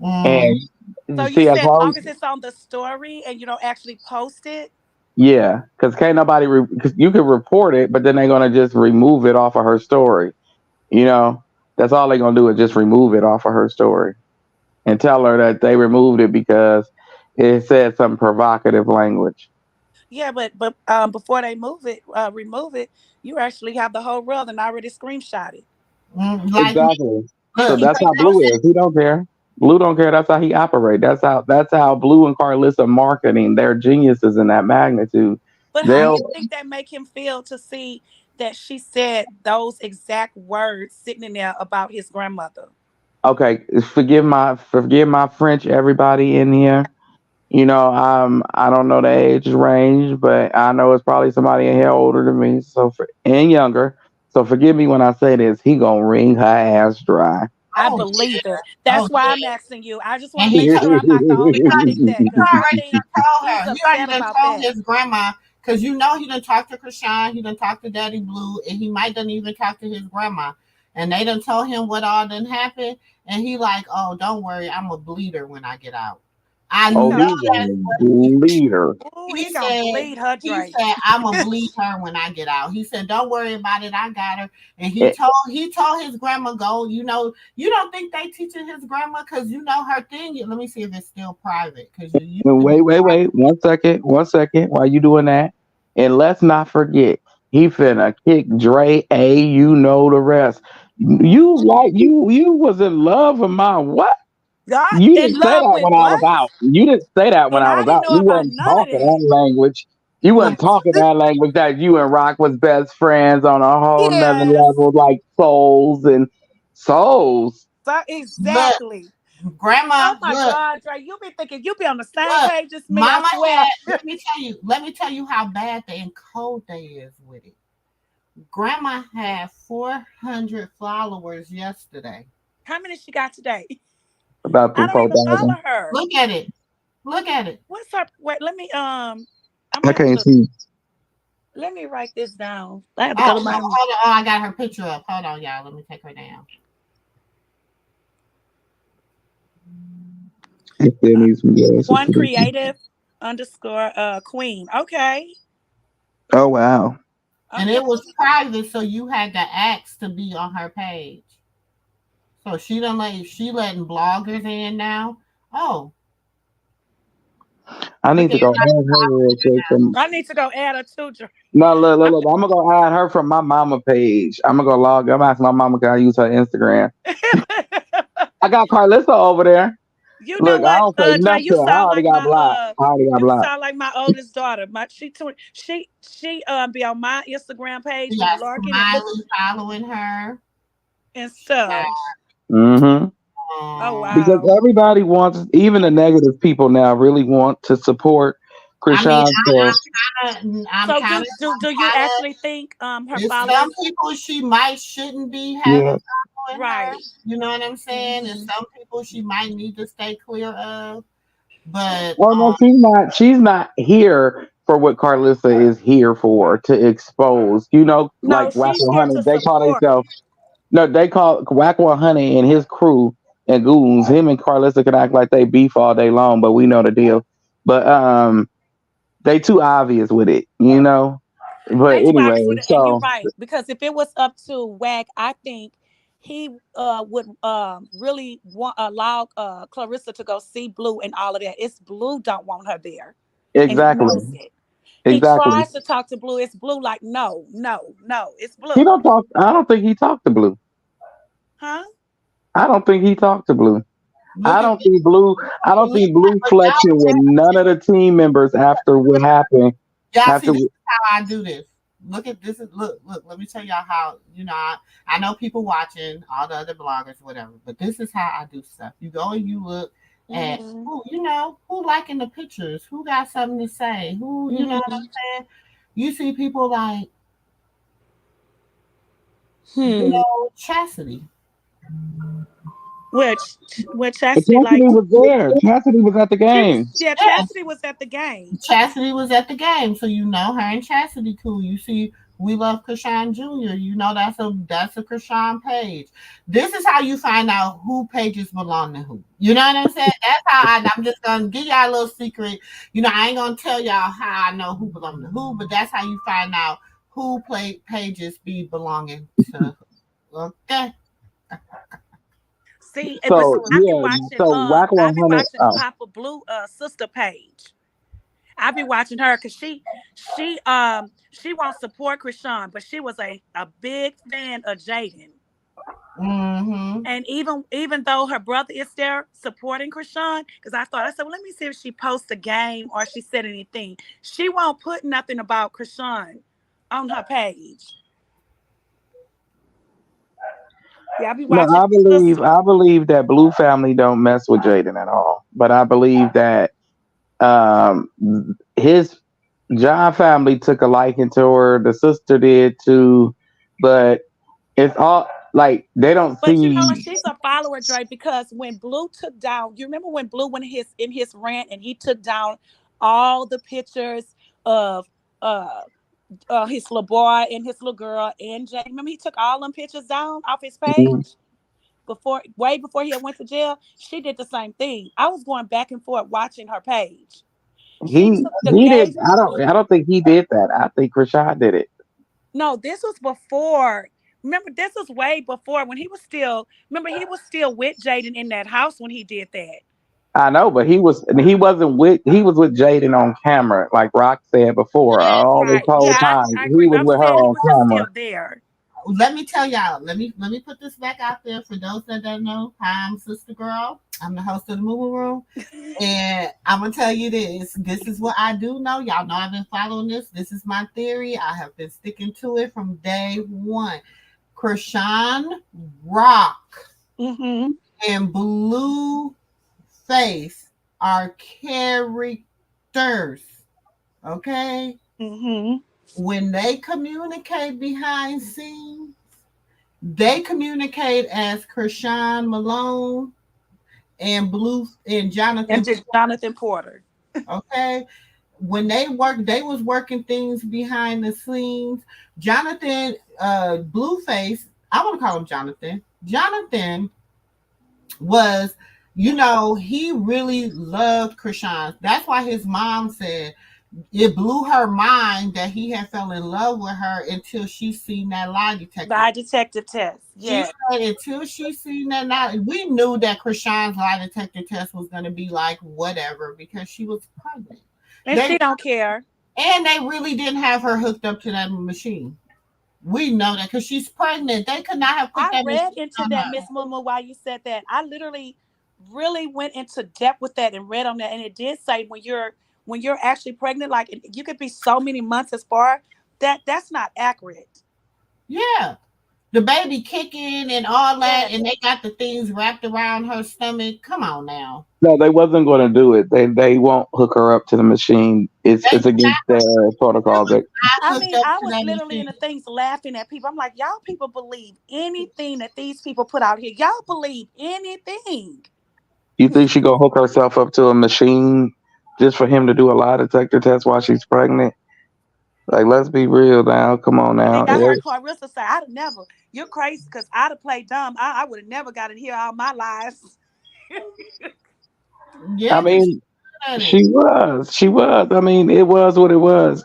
Mm. And So you you see, as said long long as it's on the story and you don't actually post it. yeah, because can't nobody, because you can report it, but then they're going to just remove it off of her story. You know, that's all they're going to do is just remove it off of her story and tell her that they removed it because it said some provocative language. Yeah, but before they remove it, you actually have the whole world and already screenshot it. Like, Exactly. So look, that's how Blue is. He don't care. Blue don't care. That's how he operate. That's how Blue and Karlissa marketing. They're geniuses in that magnitude. But how do They'll you think that make him feel to see that she said those exact words sitting in there about his grandmother? okay. Forgive my French. Everybody in here. You know, I don't know the age range, but I know it's probably somebody in here older than me, and younger. So forgive me when I say this. He gonna wring her ass dry. I oh, believe it. yeah. Oh, That's why yeah. I'm asking you. I just want And to make sure I'm not the only one think that he because I already think done told he's her. He already upset done about told that. his grandma, because you know he done talked to Chrisean, he done talked to Daddy Blue, and he might done even talk to his grandma. And they done told him what all done happened. And he like, oh, don't worry, I'm a bleeder when I get out. I Oh, know No. he's that's a what leader. Ooh, he he gonna said. bleed her, He Drake. said, I'm gonna bleed her when I get out. He said, don't worry about it, I got her. And he Eh, told his grandma, go, you know, you don't think they teaching his grandma because you know her thing. Let me see if it's still private because you used to be wait. 1 second. While you doing that, and let's not forget, he finna kick Dre. You know the rest. You was in love with my what? God You in didn't say love that with when I was what? out. You didn't say that when And I I was didn't out. know You about wasn't none of talking that. that language. You wasn't talking that language that you and Rock was best friends on a whole nother Yes. level, like souls. So look, exactly. grandma, Oh my God, Drake, you be thinking you be on the same look, page as me, I mama swear. had, let me tell you how bad and cold they is with it. Grandma had 400 followers yesterday. How many she got today? About I three, don't four even follow thousand. her. Look at it. Look at it. What's her wait, let me I'm I gonna have to can't look. see. Let me write this down. I have to Oh, go to hold my on. Oh, I got her picture up. Hold on, y'all. Let me take her down. It still needs some one support. creative underscore queen. Okay. Oh wow. And Okay. it was private, so you had to ask to be on her page. So she letting bloggers in now. Oh, I look need at to go add her real quick. I need to go add her too, Drake. No, look. I'm gonna go add her from my mama page. I'm gonna go log. I'm asking my mama can I use her Instagram. I got Karlissa over there. You know Look, I what, don't say Dre? nothing. I already got blocked. I already got You blocked. sound like my oldest daughter. She be on my Instagram page, we be got lurking and looking Smiley following her. and stuff. Mm-hmm. Oh Um, Because wow. everybody wants, even the negative people now, really want to support I mean, Krishan. So I'm So kind do you of. actually think her There's some followers? people she might shouldn't be having yeah, following her. Right. You know what I'm saying? And some people she might need to stay clear of. But Oh no, she's not. She's not here for what Karlissa is here for to expose. You know, No, like she's Wacko here Honey, to they call support. themselves. No, they call Wacko Honey and his crew and goons. Him and Karlissa can act like they beef all day long, but we know the deal. But they too obvious with it, you know. But They too anyway, obvious with it, and you're so right. Because if it was up to Wag, I think he would really allow Clarissa to go see Blue and all of that. It's Blue don't want her there, and he exactly, knows it. He exactly. tries to talk to Blue. It's Blue like no, no, no. It's He Blue, don't talk. I don't think he talked to Blue. huh? I don't think he talked to Blue. look at I don't think Blue but flexing with none of the team members after what happened. y'all see After this is how I do this. Look at this is look. Let me tell y'all how I know people watching all the other bloggers, whatever, but this is how I do stuff. You go and you look at Mm-hmm. who liking the pictures, who got something to say, who you know what I'm Mm-hmm. saying. You see people like Hmm. Chastity. Which But Chastity like Cassidy was there. Cassidy was at the she was game. Yeah, Chastity was at the game. Chastity was at the game, so you know her and Chastity cool. You see, we love Chrisean Jr. You know that's a Chrisean page. This is how you find out who pages belong to who. You know what I'm saying? That's how I'm just gonna give y'all a little secret. I ain't gonna tell y'all how I know who belong to who, but that's how you find out who pages be belonging to who. Okay. See, but So yeah, so I Wacko be Honey. watching Papa Blue sister page. I be watching her because she won't support Krishan, but she was a big fan of Jaden. Mm-hmm. And even though her brother is there supporting Krishan, because I said, well, let me see if she posts a game or she said anything. She won't put nothing about Krishan on her page. Yeah, I be No, watching sister. I believe that Blue family don't mess with Jaden at all. But I believe that um his John family took a liking to her. The sister did too. But it's all like they don't But you know what? see. She's a follower, Dre, because when Blue took down, you remember when Blue went in his rant and he took down all the pictures of uh his little boy and his little girl and Jay. Remember he took all them pictures down off his page way before he went to jail. She did the same thing. I was going back and forth watching her page. She took the He did. gauge. I don't think he did that. I think Rashad did it. No, this was before. Remember, this was way before when he was still. Remember, he was still with Jaden in that house when he did that. I know, but he wasn't with he was with Jaden on camera, like Rock said before. All this Right. whole Yeah, time I he agree. But was I'm with her saying he on was just camera. still there. Let me tell y'all. Let me put this back out there for those that don't know. Hi, I'm SistaGirl. I'm the host of the MooMoo Room, and I'm gonna tell you this. This is what I do know. Y'all know I've been following this. This is my theory. I have been sticking to it from day one. Chrisean Rock Mm-hmm. and Blue Face are characters. Okay? Mm-hmm. When they communicate behind scenes, they communicate as Chrisean Malone and Blue and And Jonathan. just Jonathan Porter. Okay? When they was working things behind the scenes. Jonathan, Blueface, I want to call him Jonathan. Jonathan was, he really loved Krishan. That's why his mom said it blew her mind that he had fell in love with her until she seen that lie detector. Lie detective test. She Yeah. said until she seen that lie, we knew that Krishan's lie detector test was going to be like whatever because she was pregnant. And They she don't care. and they really didn't have her hooked up to that machine. We know that because she's pregnant. They could not have put I that read machine into on that, her. Miss Momo, while you said that. I literally really went into depth with that and read on that. And it did say when you're actually pregnant, like you could be so many months as far that's not accurate. Yeah. The baby kicking and all that, Yeah. and they got the things wrapped around her stomach. Come on now. No, they wasn't going to do it. They won't hook her up to the machine. They It's against their protocol. That not I hooked mean, up I to was that literally in machine. the things laughing at people. I'm like, y'all people believe anything that these people put out here. Y'all believe anything. you think she gonna hook herself up to a machine just for him to do a lie detector test while she's pregnant? Like, let's be real now. Come on And now. I Yeah. heard Karlissa say, I'd have never, you're crazy because I'd have played dumb. I would have never got in here all my lives. I Yeah, because mean, at it. she was. She was. I mean, it was what it was.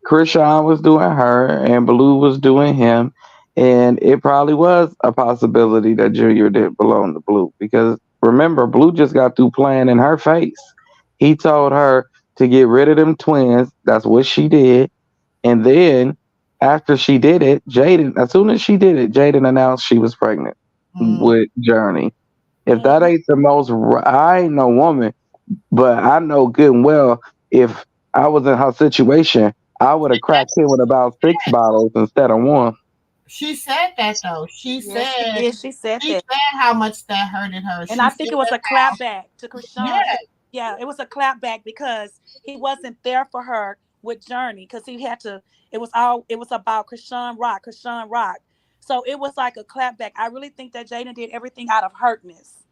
Chrisean was doing her, and Blue was doing him, and it probably was a possibility that Junior didn't belong to Blue because remember, Blue just got through playing in her face. He told her to get rid of them twins. That's what she did, and then after she did it, Jaden. As soon as she did it, Jaden announced she was pregnant Mm. with Journey. If that Mhm. ain't the most, I ain't no woman. But I know good and well if I was in her situation, I would have cracked him with about 6 bottles instead of one. She said that though. She Yes, she said did. She said she that. said how much that hurted her. And She I think said it was a clapback to yeah. Krishan. Yeah, it was a clapback because he wasn't there for her with Journey because he had to. It was about Krishan Rock. So it was like a clapback. I really think that Jaden did everything out of hurtness,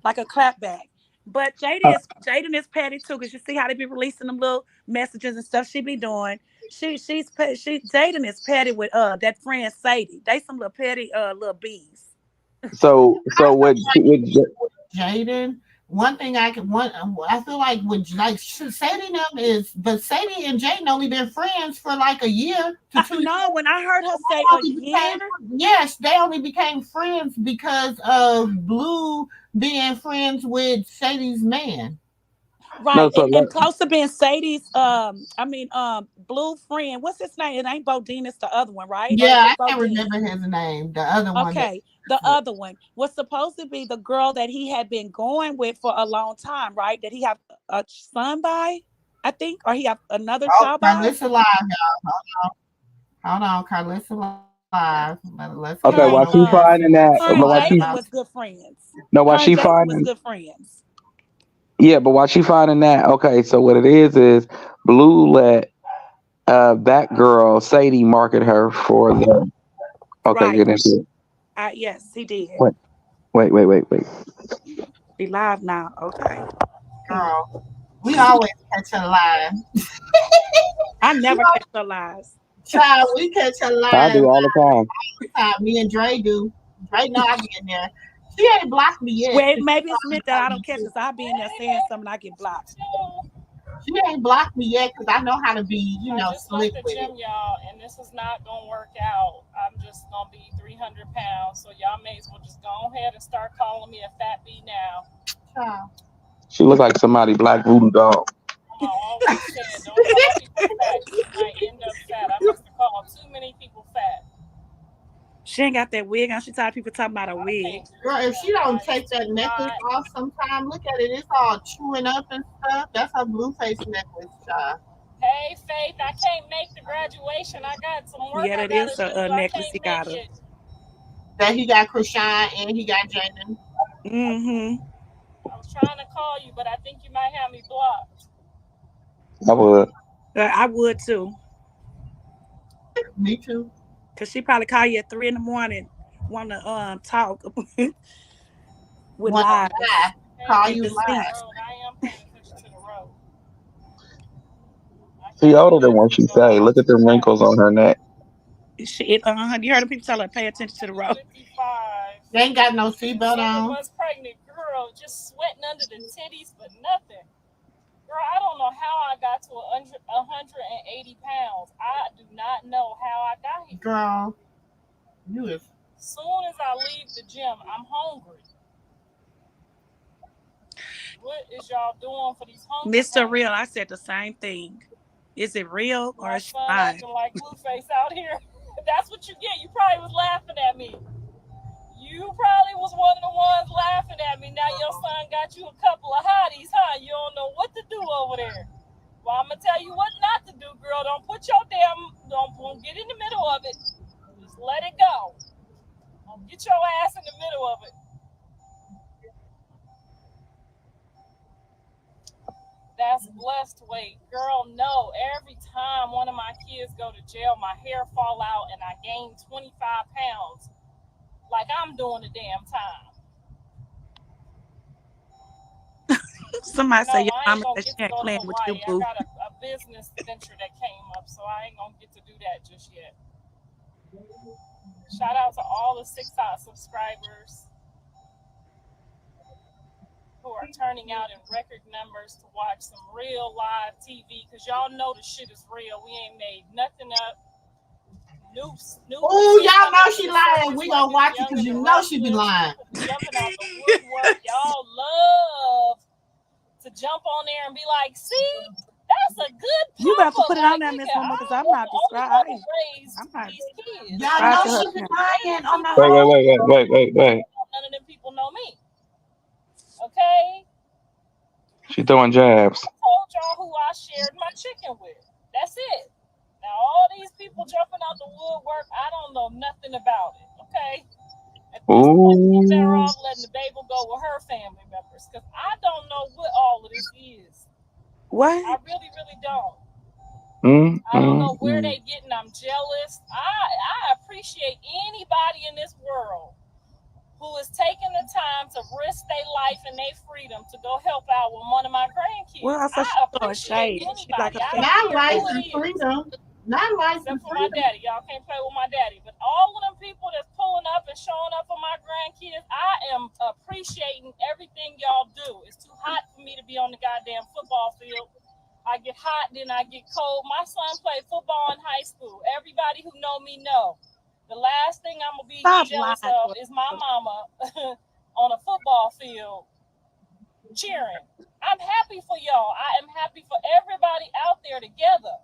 like a clapback. But Uh, Jaden is petty too because you see how they be releasing them little messages and stuff she be doing. Jaden is petty with that friend Sadie. They some little petty little bees. so Jaden. One thing I feel like with like Sadie them is, but Sadie and Jaden only been friends for like a year to 2 years. No, when I heard her say They a only year, became, yes, they only became friends because of Blue being friends with Sadie's man. no, right, so and close to being Sadie's, blue friend. What's his name? It ain't Bodine, it's the other one, right? Or is Yeah, it I can't Bodine? remember his name. The other one that Okay, the other one was supposed to be the girl that he had been going with for a long time, right? That he have a son by, I think, or he have another oh, child by. Karlissa live, y'all. Hold on, Karlissa live. Let's get Her on okay, over and while she here. See finding what that, she her but and while lying she Jaden about. was good friends. no, while Her and she Jaden was finding good friends. yeah, but while she finding that, okay, so what it is Blue let that girl Sadie market her for the okay, Right. get into it. Yes, he did. Wait, wait. Be live now. Okay. Girl, we always catch her lying. I never catch her lies. Child, we catch her I lying do all the time. time. Me and Dre do. Dre know I be in there. She ain't blocked me yet. Well, But maybe it's meant that I don't catch this. I'll be in there saying something, I get blocked. she ain't blocked me yet because I know how to be, I just slick left the with it. gym, y'all, and this is not gonna work out. I'm just gonna be 300 pounds, so y'all may as well just go ahead and start calling me a fat bee now. Child. She look like somebody black voodoo doll. I always said, don't call people fat because you might end up fat. I must have called too many people fat. She ain't got that wig on. She tired of people talking about a I wig. can't do Girl, if it. she don't Mine's take too that necklace hot. off sometime, look at it. It's all chewing up and stuff. That's her blue face necklace, child. Hey, Faith, I can't make the graduation. I got some work Yeah, I that gotta is do. a I necklace he can't got make her. it. That he got Krishan and he got Jaden. Mm-hmm. I was trying to call you, but I think you might have me blocked. I would. I would too. Me too. Cause she probably call you at 3 in the morning, want to talk with Wanna lies lie. Paying Call and you attention to the deceit. live. road. I am paying attention to the road. I She can't older than let what you she go say. out Look at too them wrinkles on fast. her neck. You heard the people tell her pay attention to the road. 255. They ain't got no And seatbelt 7 months pregnant girl just sweating under the titties for nothing. Girl, I don't know how I got to 180 pounds. I do not know how I got on. here. Girl, you is Soon as I leave the gym, I'm hungry. What is y'all doing for these hunger Mr. Real, pains? I said the same thing. Is it real or My is she son lying? acting like Blueface out here. That's what you get. You probably was laughing at me. You probably was one of the ones laughing at me. Now your son got you a couple of hotties, huh? You don't know what to do over there. Well, I'm gonna tell you what not to do, girl. Don't get in the middle of it. Just let it go. get your ass in the middle of it. That's blessed weight. Girl, no. Every time one of my kids go to jail, my hair fall out and I gain 25 pounds. Like I'm doing the damn time. Somebody No, say your I ain't mama gonna said get she to ain't go to playing with you, Hawaii. I boo. got a business venture that came up, so I ain't gonna get to do that just yet. Shout out to all the 6 subscribers who are turning out in record numbers to watch some real live TV, because y'all know the shit is real. We ain't made nothing up. Oh, y'all know she lying. We gonna watch it because you know she be lying. People jumping out the woodwork. Y'all love to jump on there and be like, see, that's a good papa. You better put it on like, there, Miss nigga, Mama, because I'm not described. I'm not these kids. Y'all know she be lying on the Wait. None of them people know me. Okay? She throwing jabs. I told y'all who I shared my chicken with. That's it. Now, all these people jumping out the woodwork, I don't know nothing about it. Okay? At this point, I'm better off letting the baby go with her family members, because I don't know what all of this is. What? I really, really don't. I don't know where they getting. I'm jealous. I appreciate anybody in this world who is taking the time to risk their life and their freedom to go help out with one of my grandkids. Well, I appreciate anybody. Like not life and freedom. Not life and freedom. Except for my daddy. Y'all can't play with my daddy. But all of them people that's pulling up and showing up for my grandkids, I am appreciating everything y'all do. It's too hot for me to be on the goddamn football field. I get hot, then I get cold. My son played football in high school. Everybody who know me know. The last thing I'm going to be jealous of is my mama on a football field cheering. I'm happy for y'all. I am happy for everybody out there together.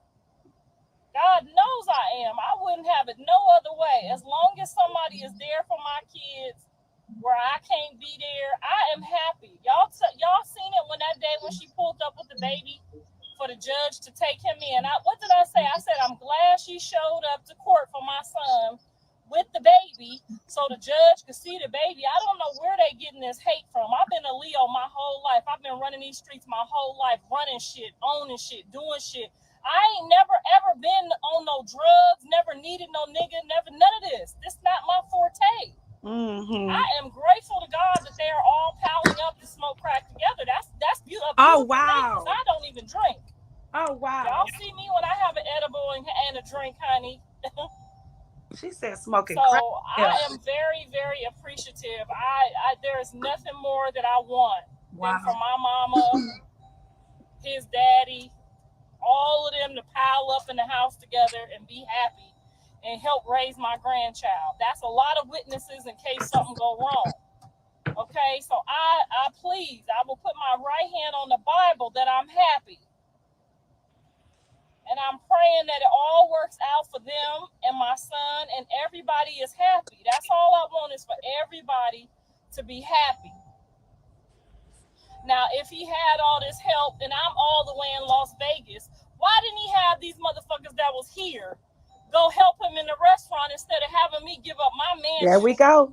God knows I am. I wouldn't have it no other way. As long as somebody is there for my kids where I can't be there, I am happy. Y'all seen it when that day when she pulled up with the baby for the judge to take him in. What did I say? I said, I'm glad she showed up to court for my son with the baby so the judge could see the baby. I don't know where they getting this hate from. I've been a Leo my whole life. I've been running these streets my whole life, running shit, owning shit, doing shit. I ain't never ever been on no drugs, never needed no nigga, never none of this. This not my forte. Mm-hmm. I am grateful to God that they are all piling up to smoke crack together. That's beautiful. Oh wow! I don't even drink. Oh wow! Y'all see me when I have an edible and a drink, honey. She said smoking so crack. I am very, very appreciative. There is nothing more that I want than for my mama, his daddy, all of them to pile up in the house together and be happy and help raise my grandchild. That's a lot of witnesses in case something go wrong. Okay, so I will put my right hand on the Bible that I'm happy. And I'm praying that it all works out for them and my son, and everybody is happy. That's all I want, is for everybody to be happy. Now, if he had all this help and I'm all the way in Las Vegas, why didn't he have these motherfuckers that was here go help him in the restaurant instead of having me give up my mansion? There we go.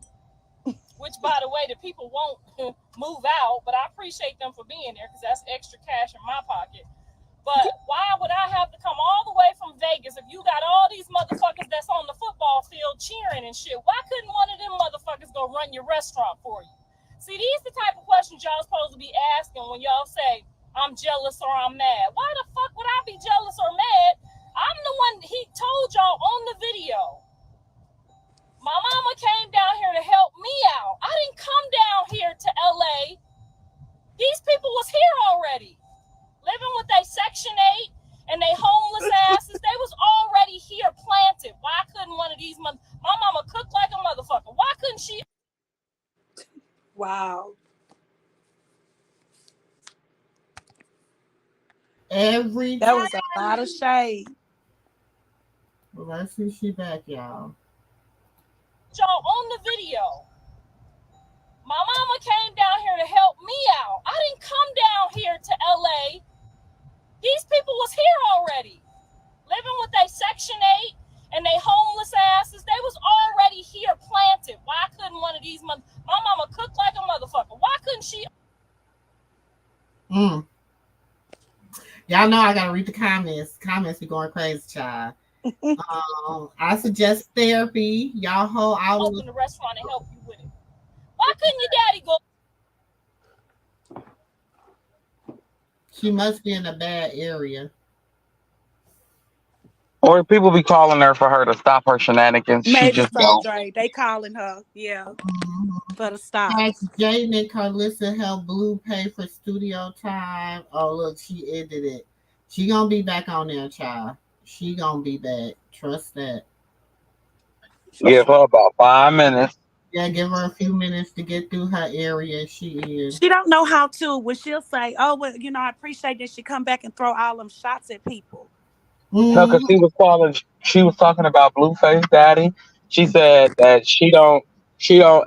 Which, by the way, the people won't move out, but I appreciate them for being there because that's extra cash in my pocket. But why would I have to come all the way from Vegas if you got all these motherfuckers that's on the football field cheering and shit? Why couldn't one of them motherfuckers go run your restaurant for you? See, these the type of questions y'all supposed to be asking when y'all say, I'm jealous or I'm mad. Why the fuck would I be jealous or mad? I'm the one he told y'all on the video. My mama came down here to help me out. I didn't come down here to LA. These people was here already. Living with their Section 8 and they homeless asses. They was already here planted. Why couldn't one of these my mama cook like a motherfucker? Why couldn't she? Wow. That was a lot of shade. Well, let's see she back, y'all. Y'all on the video. My mama came down here to help me out. I didn't come down here to LA. These people was here already. Living with their Section 8 and they homeless asses. They was already here planted. Why couldn't Mm. Y'all know I gotta read the comments. Comments be going crazy, child. I suggest therapy. Y'all hold out. Open the restaurant and help you with it. Why couldn't your daddy go? She must be in a bad area. Or people be calling her for her to stop her shenanigans. She Maybe just so, don't. Dre. They calling her, yeah, for the stop. Has Jaden and Karlissa help Blue pay for studio time? Oh, look, she ended it. She gonna be back on there, child. She gonna be back. Trust that. Give her about 5 minutes. Yeah, give her a few minutes to get through her area. She is. She don't know how to when she'll say, "Oh, well, you know, I appreciate that she come back and throw all them shots at people." No, because she was talking about Blueface Daddy. She said that she don't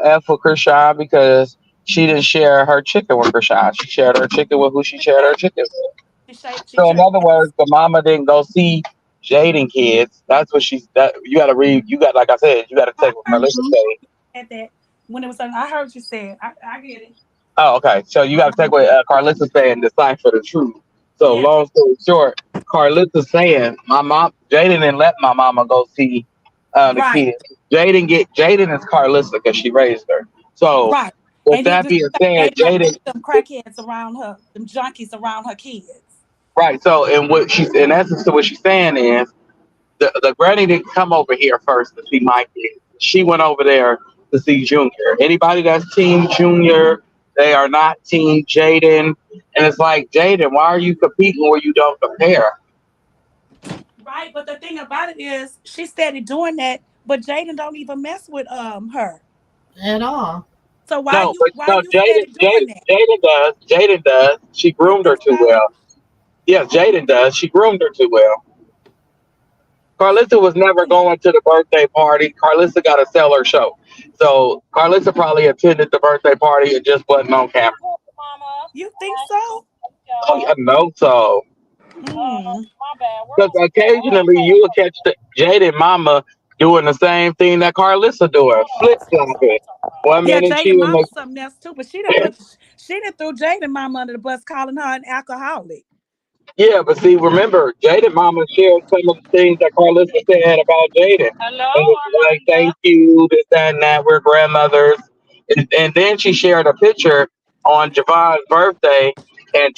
F with Chrisean because she didn't share her chicken with Chrisean. She shared her chicken with who she shared her chicken with. She So in other words, the mama didn't go see Jaden kids. That's what that you gotta read. You got, like I said, you gotta take what Karlissa said. At that when it was, I heard you say it. I get it. Oh, okay. So you got to take what Karlissa saying and decipher the truth. So Yeah. long story short, Karlissa saying Jaden didn't let my mama go see the Right. kids. Jaden is Karlissa because she raised her. So Right. with And then that just being said, Jaden, them crackheads around her, them junkies around her kids. right. So and what she's in essence to what she's saying is the granny didn't come over here first to see my kids. She went over there to see Junior. Anybody that's Team Junior, they are not Team Jaden. And it's like, Jaden, why are you competing where you don't compare? Right, but the thing about it is, she started doing that, but Jaden don't even mess with her At all. So why No, you but why no, you started doing that? Jaden does. Jaden does. She You groomed her think too so? well. Yes, Jaden does. She groomed her too well. Carlissa was never going to the birthday party. Carlissa got to sell her show. So Carlissa probably attended the birthday party and just wasn't on camera. Mama. You think so? Oh, yeah, no, so. Mm. My bad. Where Because was occasionally you will catch the Jaden mama doing the same thing that Carlissa doing, flip flopping. One Yeah, minute she Jaden in the mama's something else too, but she didn't throw Jaden mama under the bus calling her an alcoholic. yeah, but see, remember, Jaden mama shared some of the things that Carlissa said about Jaden. Hello, And it was like, Armanda. thank you, this, that, and that, we're grandmothers. And then she shared a picture on Javon's birthday and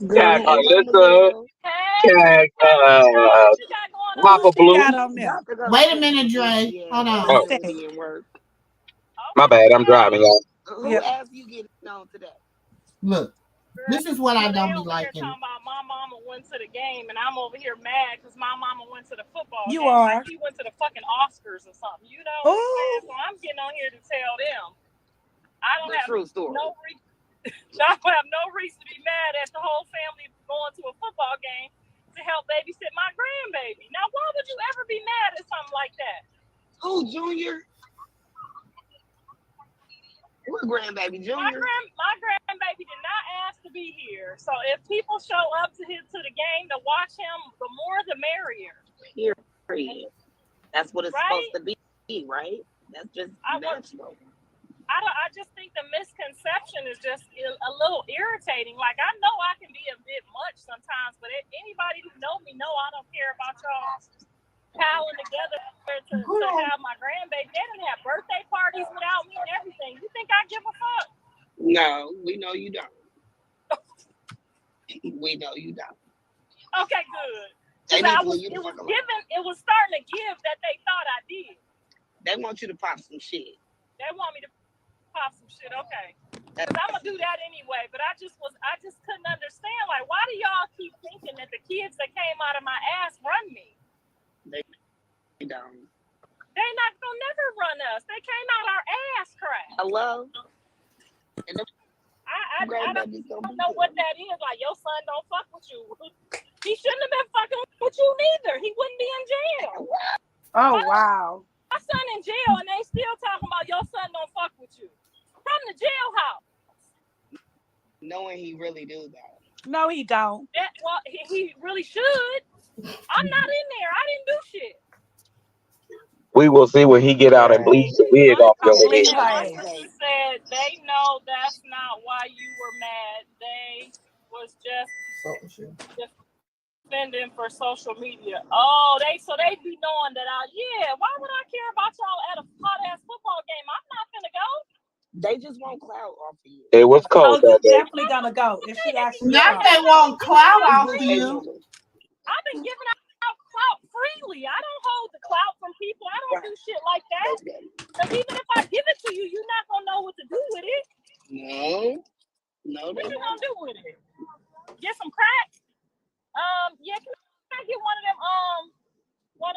Girl, tag hey, Mama Carlissa, Girl. Hey, tag what you got going on? Who Papa she Blue. got on there? About to go Wait a to minute, sleep. Dre. Yeah, Hold I'm on. Oh, gonna be in work. my bad, I'm driving, y'all. Who asked you getting on today? Look, this is what I They don't be over here liking. talking about my mama went to the game, and I'm over here mad because my mama went to the football You game. are. Like she went to the fucking Oscars or something. You know what I'm saying? So I'm getting on here to tell them I don't have true story. no reason. I don't have no reason to be mad at the whole family going to a football game to help babysit my grandbaby. Now, why would you ever be mad at something like that? Who, Junior? What grandbaby, Junior? My grandbaby did not ask to be here. So if people show up to the game to watch him, the more the merrier. Period. That's what it's supposed to be, right? That's just natural. I just think the misconception is just a little irritating. Like, I know I can be a bit much sometimes, but anybody who know me know I don't care about y'all piling together to have my grandbaby. They didn't have birthday parties without me and everything. You think I give a fuck? No, we know you don't. We know you don't. Okay, good. It was starting to give that they thought I did. They want you to pop some shit. They want me to pop some shit, okay. Because I'm gonna do that anyway, but I just couldn't understand, like, why do y'all keep thinking that the kids that came out of my ass run me? They don't. They're not gonna never run us. They came out our ass crack. Hello? I don't know what that is. Like, your son don't fuck with you. He shouldn't have been fucking with you neither. He wouldn't be in jail. Oh, wow. My son in jail, and they still talking about your son don't fuck with you. From the jailhouse. Knowing he really do that. No, he don't. Well, he really should. I'm not in there. I didn't do shit. We will see when he get out and bleach the wig off your My head. sister said they know No, that's not why you were mad. They was just defending for social media. Oh, they be knowing that why would I care about y'all at a hot ass football game? I'm not gonna go. They just want clout off of you. It was cold. Oh, you definitely gonna go if she actually. Not they want clout off of you. I've been giving out clout freely. I don't hold the clout from people. I don't do shit like that. Because even if I give it to you, you're not gonna know what to do with it. No. What you gonna do with it? Get some crack? Yeah, can I get one of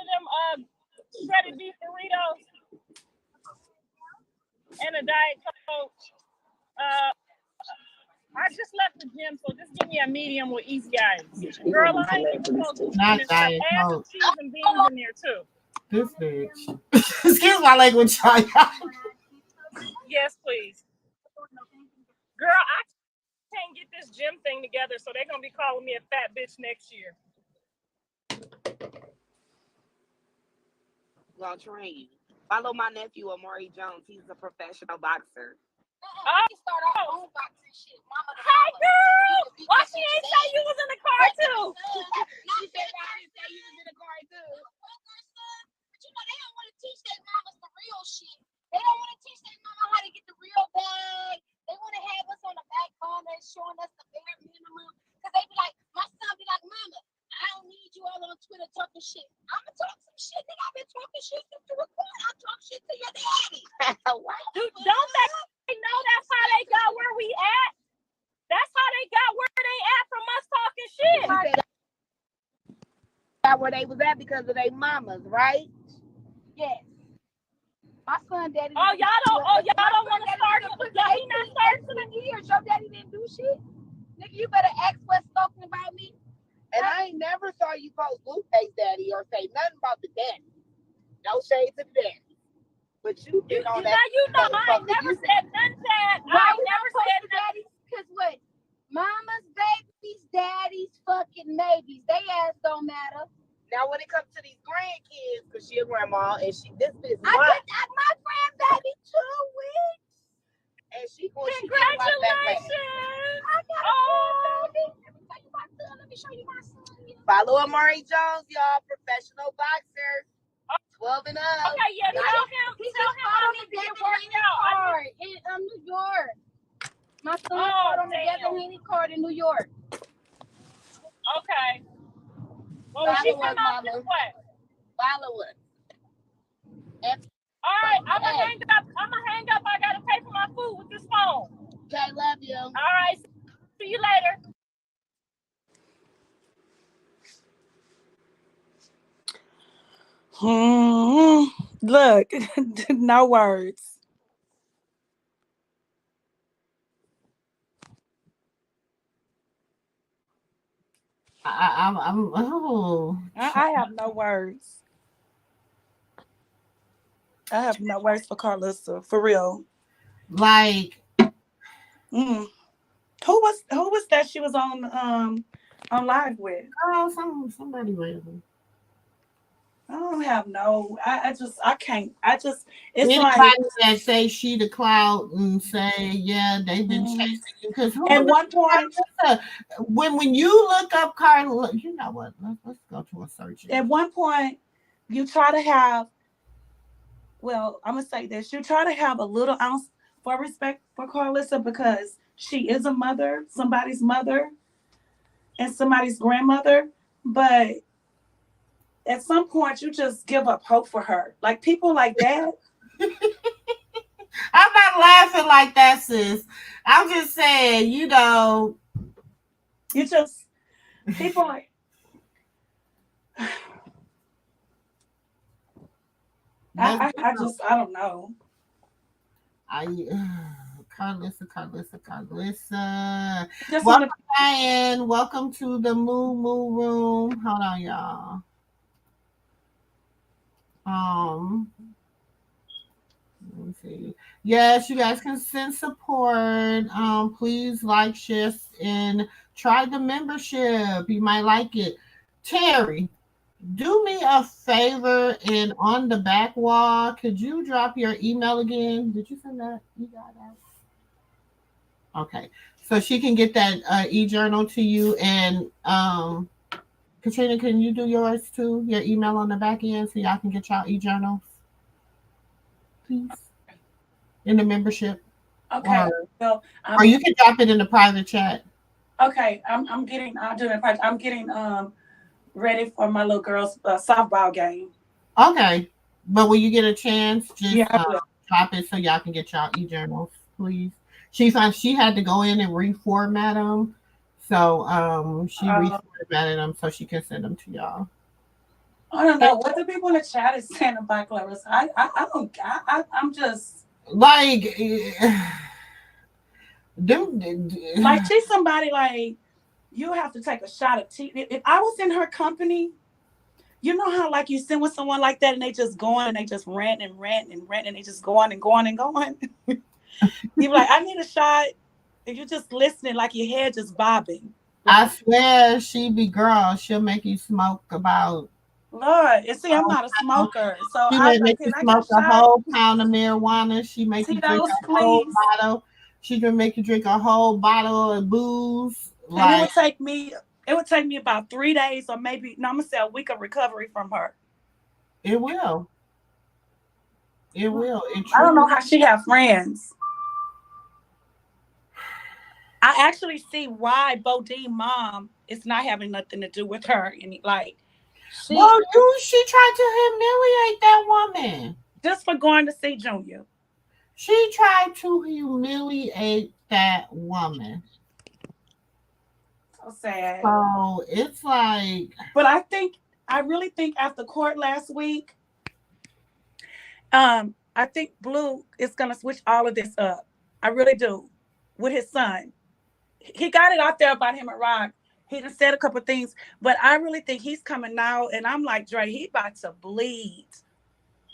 them shredded beef burritos and a Diet Coke? I just left the gym, so just give me a medium with easy ice. Girl, I ain't even supposed to Not add Diet some Coke. cheese and beans in there too. This bitch. Excuse my language, y'all. Yes, please. Girl, I can't get this gym thing together, so they're gonna be calling me a fat bitch next year. Gonna train you. Follow my nephew, Amari Jones. He's a professional boxer. Start our own boxing shit. Hey, girl! Why she ain't say you was in the car too? She said why she say you was in the car too. But you know they don't want to teach their mamas the real shit. They don't want to teach their mama how to get the real bag. They want to have us on the back corner showing us the bare minimum. Because they be like, my son be like, mama, I don't need you all on Twitter talking shit. I'm going to talk some shit. Nigga, I've been talking shit since the report. I talk shit to your daddy. Dude, don't they know that's how they got where we at? That's how they got where they at from us talking shit. Got where they was at because of their mamas, right? Yes. My son daddy. Y'all don't want to start it. He not starting years. Your daddy didn't do shit. Nigga, you better ask what's talking about me. And I ain't never saw you post Lupe's daddy or say nothing about the daddy. No shade to the daddy. But you been on that. You know, I ain't never said nothing bad. I ain't never said daddy. Because what? Mama's babies, daddy's fucking maybes. They ass don't matter. Now when it comes to these grandkids, because she a grandma and this is my grandbaby 2 weeks. And she congratulations! I got a baby. Let me tell you my son. Let me show you my son. Follow Amari Jones, y'all. Professional boxer. 12 and up. Okay, yeah, tell him I need to get working out. In New York. My son fought on the Devin Haney card in New York. Okay. Well, she come out this way. Follow us. All right, I'm gonna hang up. I gotta pay for my food with this phone. Okay, love you. All right, see you later. Look, no words. I have no words. I have no words for Karlissa, for real. Like, who was that she was on live with? Oh, somebody random. I don't have no. I can't. It's anybody like that say she the clout and say they've been chasing you because at one point when you look up Karla, you know what? Let's go to a search. At one point, you try to have. Well, I'm gonna say this: you try to have a little ounce for respect for Karlissa because she is a mother, somebody's mother, and somebody's grandmother, but at some point, you just give up hope for her. Like people like that. I'm not laughing like that, sis. I'm just saying, you just people like. I don't know. Karlissa. Welcome, Ryan. Welcome to the MooMoo room. Hold on, y'all. Let me see. Yes, you guys can send support. Please like, share, and try the membership. You might like it. Terry, do me a favor and on the back wall, could you drop your email again? Did you send that? You got that? Okay. So she can get that e-journal to you. And Katrina, can you do yours too? Your email on the back end so y'all can get y'all e-journals, please, in the membership. Okay. Or, Well, or you can drop it in the private chat. okay. I'll do it. I'm getting ready for my little girls' softball game. Okay. But when you get a chance, just Yeah, I will. drop it so y'all can get y'all e-journals, please. She had to go in and reformat them. So she reformatted them so she can send them to y'all. I don't know what the people in the chat is saying about Clarissa. I don't. I'm just like them. like she's somebody like you have to take a shot of tea. If I was in her company, you know how like you sit with someone like that and they just go on and they just rant and rant and rant and they just go on and go on and go on. You're like, I need a shot. And you're just listening like your head just bobbing. Like, I swear she be girl. She'll make you smoke about. Lord, and see, I'm not a smoker, so She I was may like, make can you I get a smoke a shot? whole pound of marijuana. She make you drink Tito's, a whole please. bottle. She can make you drink a whole bottle of booze. And it Like would take me about 3 days or maybe no, I'm gonna say a week of recovery from her. it will. It will. It I don't truly. know how she have friends. I actually see why Bodine mom is not having nothing to do with her. And like Well, she tried to humiliate that woman. Just for going to see Junior. She tried to humiliate that woman. So sad. So it's like. But I really think after court last week, I think Blue is gonna switch all of this up. I really do. With his son. He got it out there about him and Rock. He done said a couple of things, but I really think he's coming now. And I'm like, Dre, he about to bleed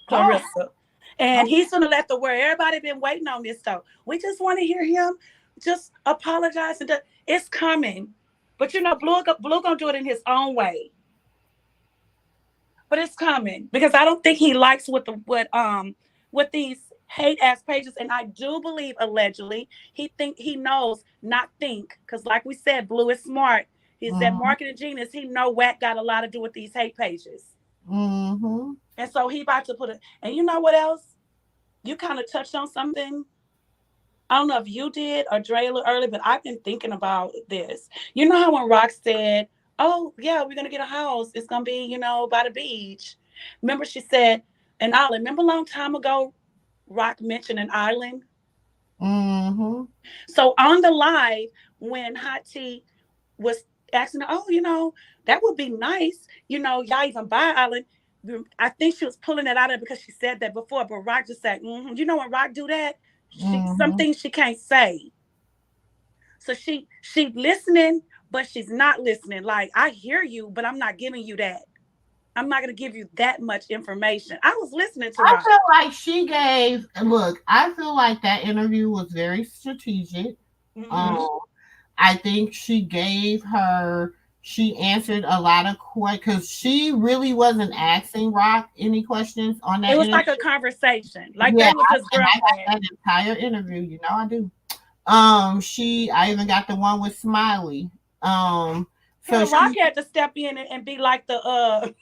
Clarissa. Oh. And he's gonna let the word. Everybody been waiting on this though. We just want to hear him just apologize and it's coming. But you know, Blue gonna do it in his own way. But it's coming because I don't think he likes what these hate ass pages. And I do believe allegedly he knows, not think, because like we said, Blue is smart. He's that marketing genius. He know what got a lot to do with these hate pages. Mm-hmm. And so he about to put it. And you know what else? You kind of touched on something. I don't know if you did or Dre a little early, but I've been thinking about this. You know how when Rock said, oh, yeah, we're going to get a house. It's going to be, you know, by the beach. Remember she said, an island. Remember a long time ago, Rock mentioned an island? Mm-hmm. So on the live, when Hot T was asking her, oh, you know, that would be nice. You know, y'all even buy an island. I think she was pulling it out of it because she said that before, but Rock just said, you know when Rock do that? Some things she can't say. So she listening, but she's not listening. Like, I hear you, but I'm not giving you that. I'm not going to give you that much information. I was listening to her. I feel like she gave. Look, I feel like that interview was very strategic. I think she gave her. She answered a lot of questions because she really wasn't asking Rock any questions on that. It was like a conversation, like they were just girlfriends. I got that entire interview. You know, I do. I even got the one with Smiley. So Rock had to step in and be like the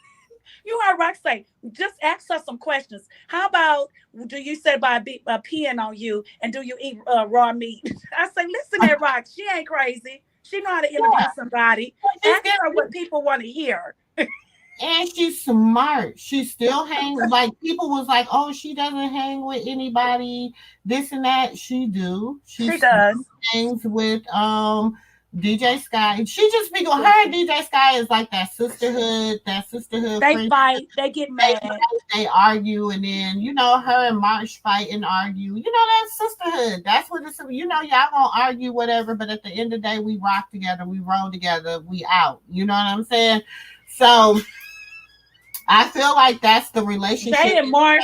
you heard Rock say, just ask her some questions. How about, do you say by peeing on you and do you eat raw meat? I say, listen there, Rock, she ain't crazy. She know how to interview somebody. Ask her what people want to hear. And she's smart. She still hangs, like people was like, oh, she doesn't hang with anybody, this and that. She do. She does. Hangs with DJ Sky. She just be going, her and DJ Sky is like that sisterhood. They fight, they get mad. They argue, and then, you know, her and Marsh fight and argue. You know, that's sisterhood. That's what it's, you know, y'all gonna argue, whatever, but at the end of the day, we rock together, we roll together, we out. You know what I'm saying? So I feel like that's the relationship. Jay and Marsh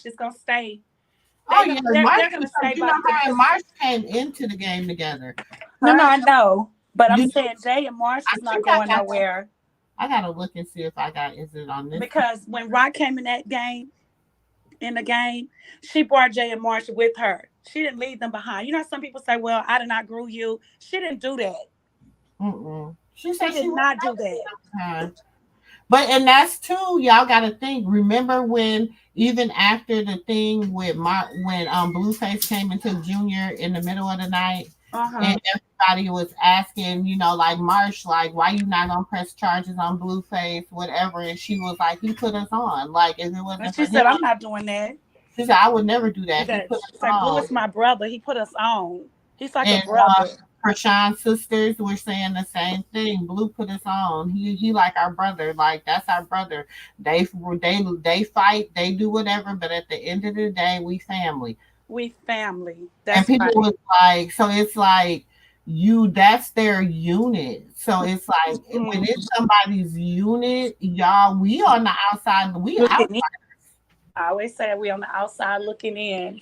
is gonna stay. They're gonna stay. You know, her and Marsh came into the game together. No, I know, but I'm saying Jay and Marsh is not going nowhere. I gotta look and see if is it on this? Because when Rock came in the game, she brought Jay and Marsh with her. She didn't leave them behind. You know, some people say, "Well, I did not grow you." She didn't do that. She She said did she would not do never that. leave her. But and that's too, y'all gotta think. Remember when even after the thing with when Blueface came into Junior in the middle of the night and everybody was asking, like Marsh, like, why you not gonna press charges on Blueface, whatever, and she was like, he put us on. Like if it And wasn't she for him, said, "I'm not doing that." she said, I would never do She that. He said, put us "Blue on. is my brother. He put us on. He's like a And brother." Chrisean's sisters were saying the same thing. Blue put us on. He like our brother. Like that's our brother. They fight. They do whatever. But at the end of the day, we family. We family. And That's people right. was like, so it's like you. That's their unit. So it's like when it's somebody's unit, y'all. We on the outside. We out. Looking in. I always say we on the outside looking in.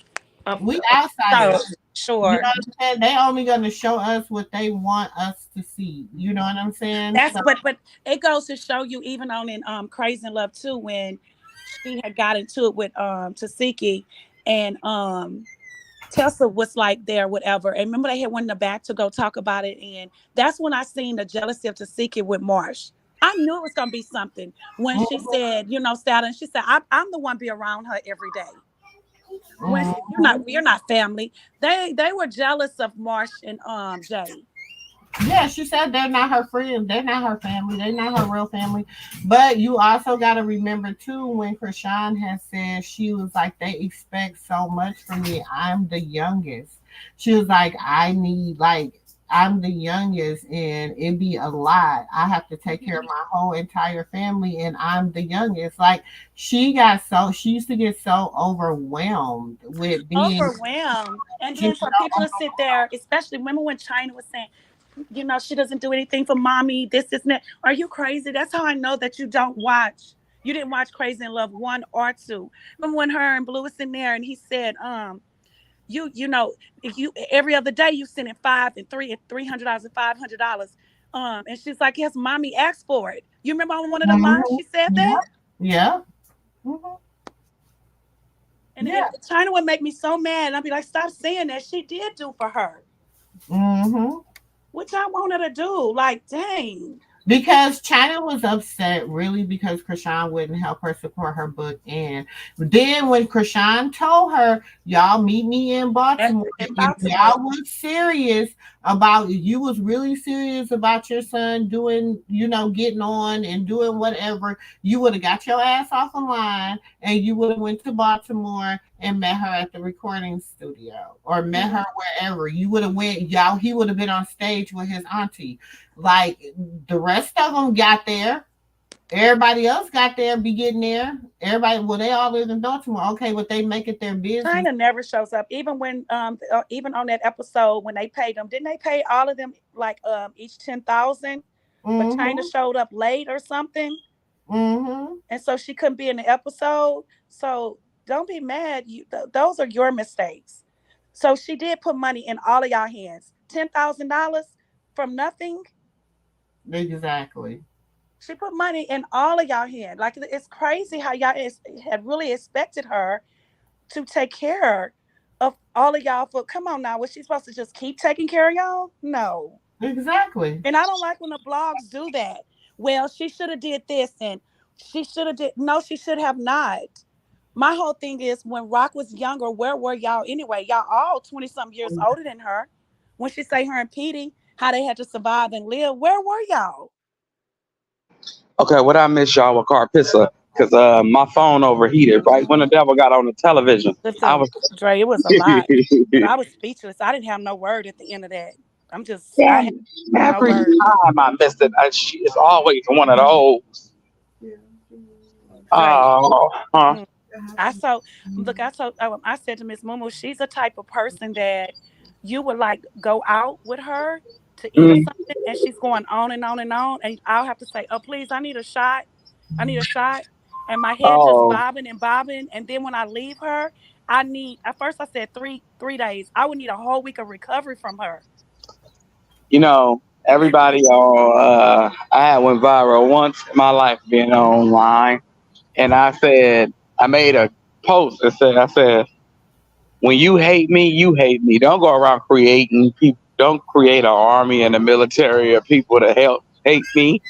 We outsiders. You know Sure. what I'm saying? They only gonna show us what they want us to see. You know what I'm saying? That's So, but it goes to show you even on in Crazy in Love too when she had got into it with Tasiki and Tessa was like there, whatever. And remember they had went in the back to go talk about it. And that's when I seen the jealousy of Tasiki with Marsh. I knew it was gonna be something when she said, Stalin, she said, I'm the one be around her every day. When you're not family. They were jealous of Marsh and Jay. yeah, she said they're not her friends. They're not her family. They're not her real family. But you also got to remember too when Chrisean has said she was like they expect so much from me. I'm the youngest. She was like I'm the youngest and it be a lot. I have to take care of my whole entire family and I'm the youngest. Like she used to get so overwhelmed with being Overwhelmed. And then for people to sit there, especially remember when China was saying, she doesn't do anything for mommy, this, and that. Are you crazy? That's how I know that you didn't watch Crazy in Love 1 or 2. Remember when her and Blue was in there and he said, if you every other day you sending $500 and $300 and she's like, yes, mommy asked for it. You remember on one of the lines she said that? Yeah. Mm-hmm. And China would make me so mad. And I'd be like, stop saying that. She did do for her. Mm-hmm. Which I want her to do. Like, dang. Because China was upset really because Chrisean wouldn't help her support her book. And then when Chrisean told her, y'all meet me in Baltimore, if y'all was serious about you was really serious about your son doing, getting on and doing whatever, you would have got your ass off the line and you would have went to Baltimore and met her at the recording studio or met her wherever. You would have he would have been on stage with his auntie. Like the rest of them got there. Everybody else got there, be getting there. Everybody, they all live in Baltimore. Okay, but they make it their business. China never shows up. Even when, even on that episode when they paid them, didn't they pay all of them like each 10,000? But China showed up late or something, and so she couldn't be in the episode. So don't be mad. Those are your mistakes. So she did put money in all of y'all hands. $10,000 from nothing. Exactly. She put money in all of y'all hands. Like it's crazy how y'all had really expected her to take care of all of y'all. Come on now, was she supposed to just keep taking care of y'all? No. Exactly. And I don't like when the blogs do that. Well, she should have did this and she should have did. No, she should have not. My whole thing is when Rock was younger, where were y'all anyway? Y'all all 20-something years older than her. When she say her and Petey, how they had to survive and live, where were y'all? Okay, what I miss y'all with Karlissa, because my phone overheated right when the devil got on the television. Listen, Dre, it was a lot. I was speechless. I didn't have no word at the end of that. I'm just every time I missed it, she is always one of those. I said to Miss MooMoo, she's a type of person that you would like go out with her to eat or something, and she's going on and on and on, and I'll have to say, oh please, I need a shot, and my head just bobbing and bobbing, and then when I leave her, at first I said 3 days. I would need a whole week of recovery from her. Everybody I had went viral once in my life being online, and I made a post and I said, when you hate me, you hate me. Don't go around creating people. Don't create an army and a military of people to help hate me.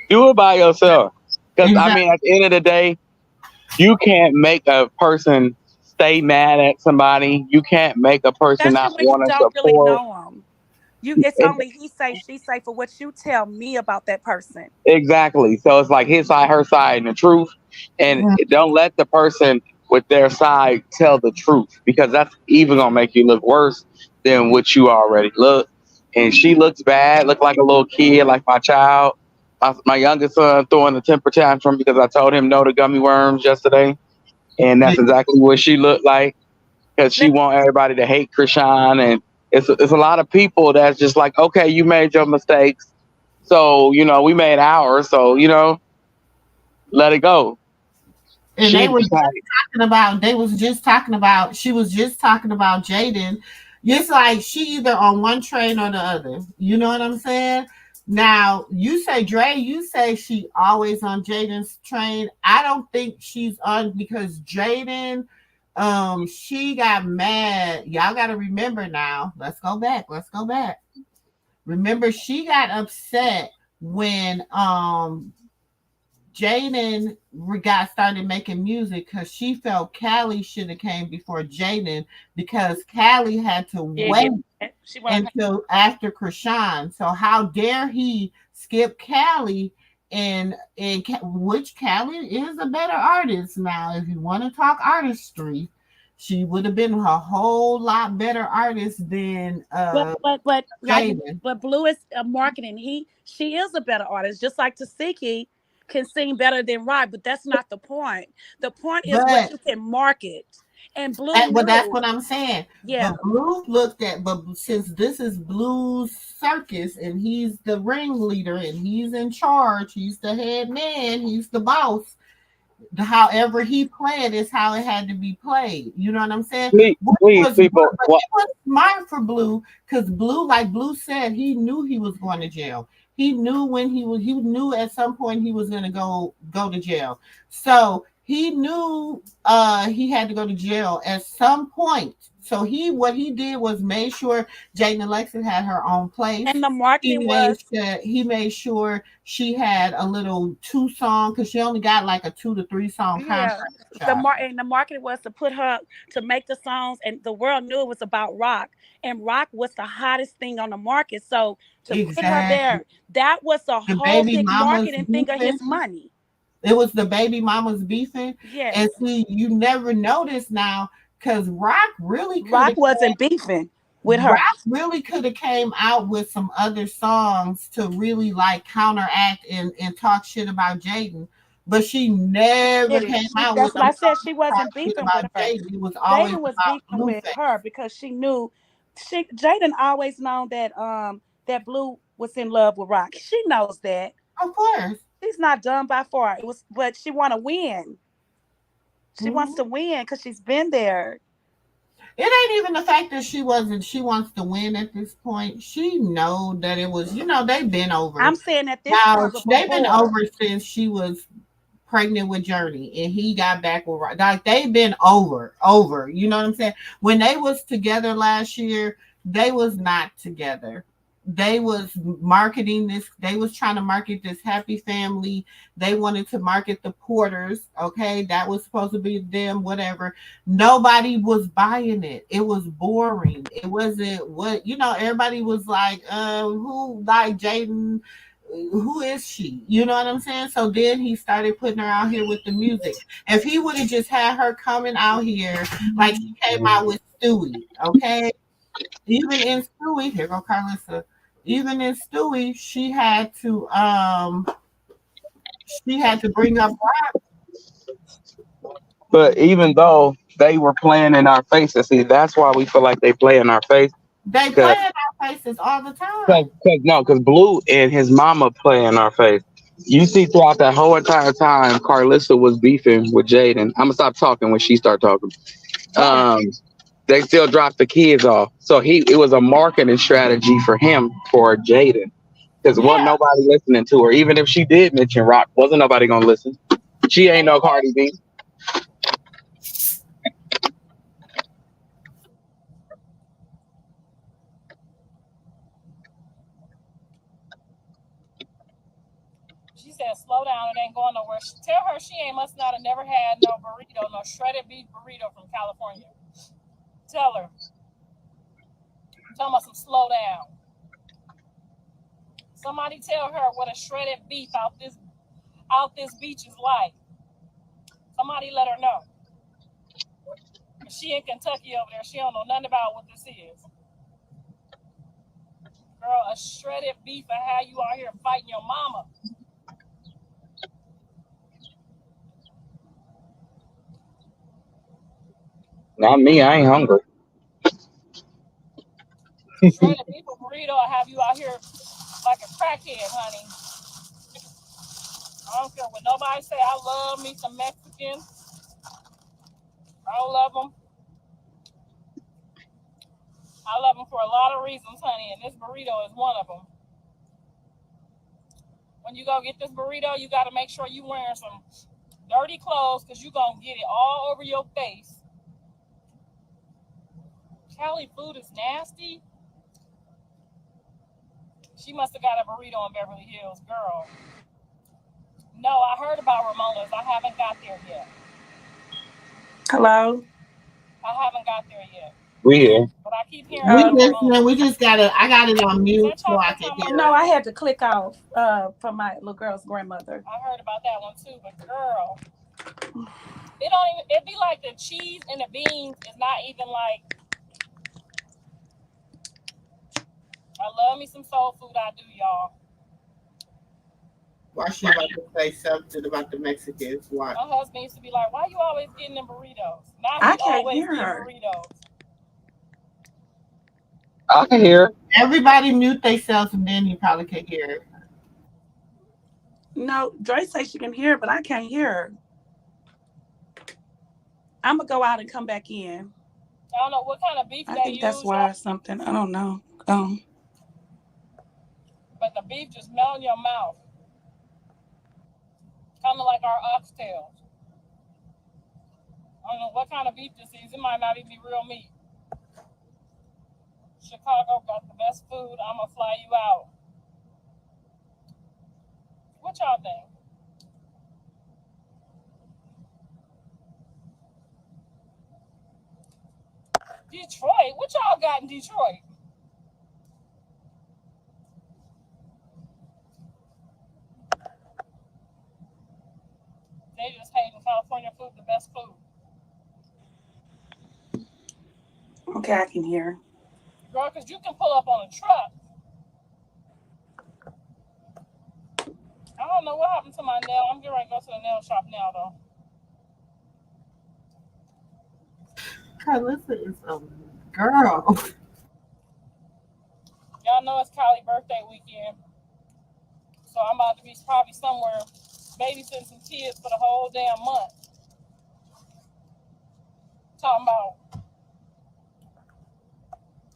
Do it by yourself. Because I Exactly. mean, at the end of the day, you can't make a person stay mad at somebody. You can't make a person Especially not when you want to don't really support. know them. It's only he say, she say for what you tell me about that person. Exactly. So it's like his side, her side, and the truth. And Mhm. don't let the person with their side tell the truth because that's even gonna make you look worse than what you already look. And she looks bad, look like a little kid, like my child. My youngest son throwing a temper tantrum because I told him no to gummy worms yesterday, and Yeah. that's exactly what she looked like because she Let, want everybody to hate Chrisean, and it's a lot of people that's just like, okay, you made your mistakes, so we made ours, so let it go. And She the type. they was just talking about she was just talking about Jaden. It's like she either on one train or the other. You know what I'm saying? Now you say Dre, you say she always on Jaden's train. I don't think she's on because Jaden, she got mad. Y'all gotta remember now. Let's go back. Let's go back. Remember, she got upset when Jaden got started making music because she felt Callie should have came before Jaden because Callie had to yeah, wait she wanted until after Krishan. So how dare he skip Callie which Callie is a better artist now. If you want to talk artistry, she would have been a whole lot better artist than but like Jaden. but Blue is marketing. She is a better artist, just like Tasiki can sing better than Rock, but that's not the point. The point is what But you can market. And Blue But that's knew. what I'm saying. Yeah. But Blue looked at, but since this is Blue's circus and he's the ringleader and he's in charge, he's the head man, he's the boss. However he played is how it had to be played. You know what I'm saying? Please, people. But What? it was smart for Blue because Blue, like Blue said, he knew he was going to jail. He knew he knew at some point he was gonna go to jail. So he knew he had to go to jail at some point. So what he did was made sure Jane Alexis had her own place. And the marketing was He made sure she had a little 2 song because she only got like a 2 to 3 song yeah. contract. The marketing was to put her to make the songs, and the world knew it was about Rock, and Rock was the hottest thing on the market. So to put her Exactly. there, that was a The whole baby big mamas marketing thing of his beefing. money. It was the baby mamas beefing. Yes. And see, you never notice now because Rock really could Rock have wasn't beefing with her. came out with some other songs to really like counteract and talk shit about Jaden. But she never Did it. came out with That's what them I said. songs She to talk wasn't shit beefing with about her. Jaden. It was always Jaden was about beefing with Blueface. her because she knew Jaden always known that that Blue was in love with Rock. She knows that. Of course. She's not done by far. It was, but she want to win. She wants Mhm. to win because she's been there. It ain't even the fact that she wants to win at this point. She know that it was, they've been I'm over. saying at this Now point, but they've been before. over since she was pregnant with Journey and he got back with like they've been over. You know what I'm saying? When they was together last year, they was not together. They was marketing this, they was trying to market this happy family. They wanted to market the Porters. Okay, that was supposed to be them, whatever. Nobody was buying it. It was boring. It wasn't what everybody was like, who like Jaden, who is she? You know what I'm saying? So then he started putting her out here with the music. If he would have just had her coming out here like she came out with Stewie, okay? Even in Stewie, here go Karlissa. Even in Stewie, she had to bring up Rock. But even though they were playing in our faces, see, that's why we feel like they play in our face. They play Cause, in our faces all the cause, time. 'cause- no, because Blue and his mama play in our face. You see, throughout that whole entire time, Carlissa was beefing with Jaden. I'm gonna stop talking when she start talking. Right. Um, they still dropped the kids off, so it was a marketing strategy for him for Jaden. Because wasn't Yeah. nobody listening to her. Even if she did mention Rock, wasn't nobody gonna listen. She ain't no Cardi B. ain't going nowhere. Tell her she must not have never had no burrito, no shredded beef burrito from California. Tell her. Tell her some slow down. Somebody tell her what a shredded beef out this beach is like. Somebody let her know. She in Kentucky over there. She don't know nothing about what this is. Girl, a shredded beef and how you out here fighting your mama. Not me. I ain't hungry. Shredded beef burrito will have you out here like a crackhead, honey. I don't care what nobody say. I love me some Mexican. I don't love them. I love them for a lot of reasons, honey, and this burrito is one of them. When you go get this burrito, you got to make sure you wearing some dirty clothes because you're going to get it all over your face. Cali food is nasty. She must have got a burrito in Beverly Hills, girl. No, I heard about Ramona's. I haven't got there yet. Hello? I haven't got there yet. We here. But I keep hearing about Ramona's. We just got it. I got it on mute so I can hear. No, I had to click off for my little girl's grandmother. I heard about that one too, but girl, it be like the cheese and the beans is not even like. I love me some soul food. I do, y'all. Why she about to say something about the Mexicans? Why? My husband used to be like, "Why you always getting them burritos?" Now I he can't always hear getting her. burritos. I can hear. Everybody mute themselves and then you probably can hear it. No, Dre says she can hear, but I can't hear her. I'm gonna go out and come back in. I don't know what kind of beef I they think use. that's why or something. I don't know. But the beef just melt in your mouth. Kind of like our oxtails. I don't know what kind of beef this is. It might not even be real meat. Chicago got the best food. I'm going to fly you out. What y'all think? Detroit? What y'all got in Detroit? They just hating California food, the best food. Okay, I can hear. Girl, because you can pull up on a truck. I don't know what happened to my nail. I'm getting ready to go to the nail shop now, though. Karlissa is a girl. Y'all know it's Kylie's birthday weekend. So I'm about to be probably somewhere babysitting some kids for the whole damn month. Talking about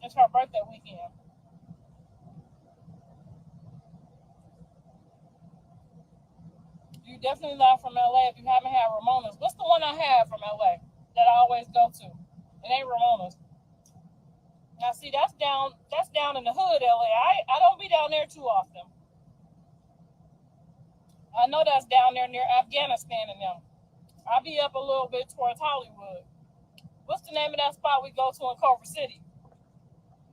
it's her birthday weekend. You definitely not from LA if you haven't had Ramona's. What's the one I have from LA that I always go to? It ain't Ramona's. Now see, that's down in the hood, LA. I don't be down there too often. I know that's down there near Afghanistan and them. I'll be up a little bit towards Hollywood. What's the name of that spot we go to in Culver City?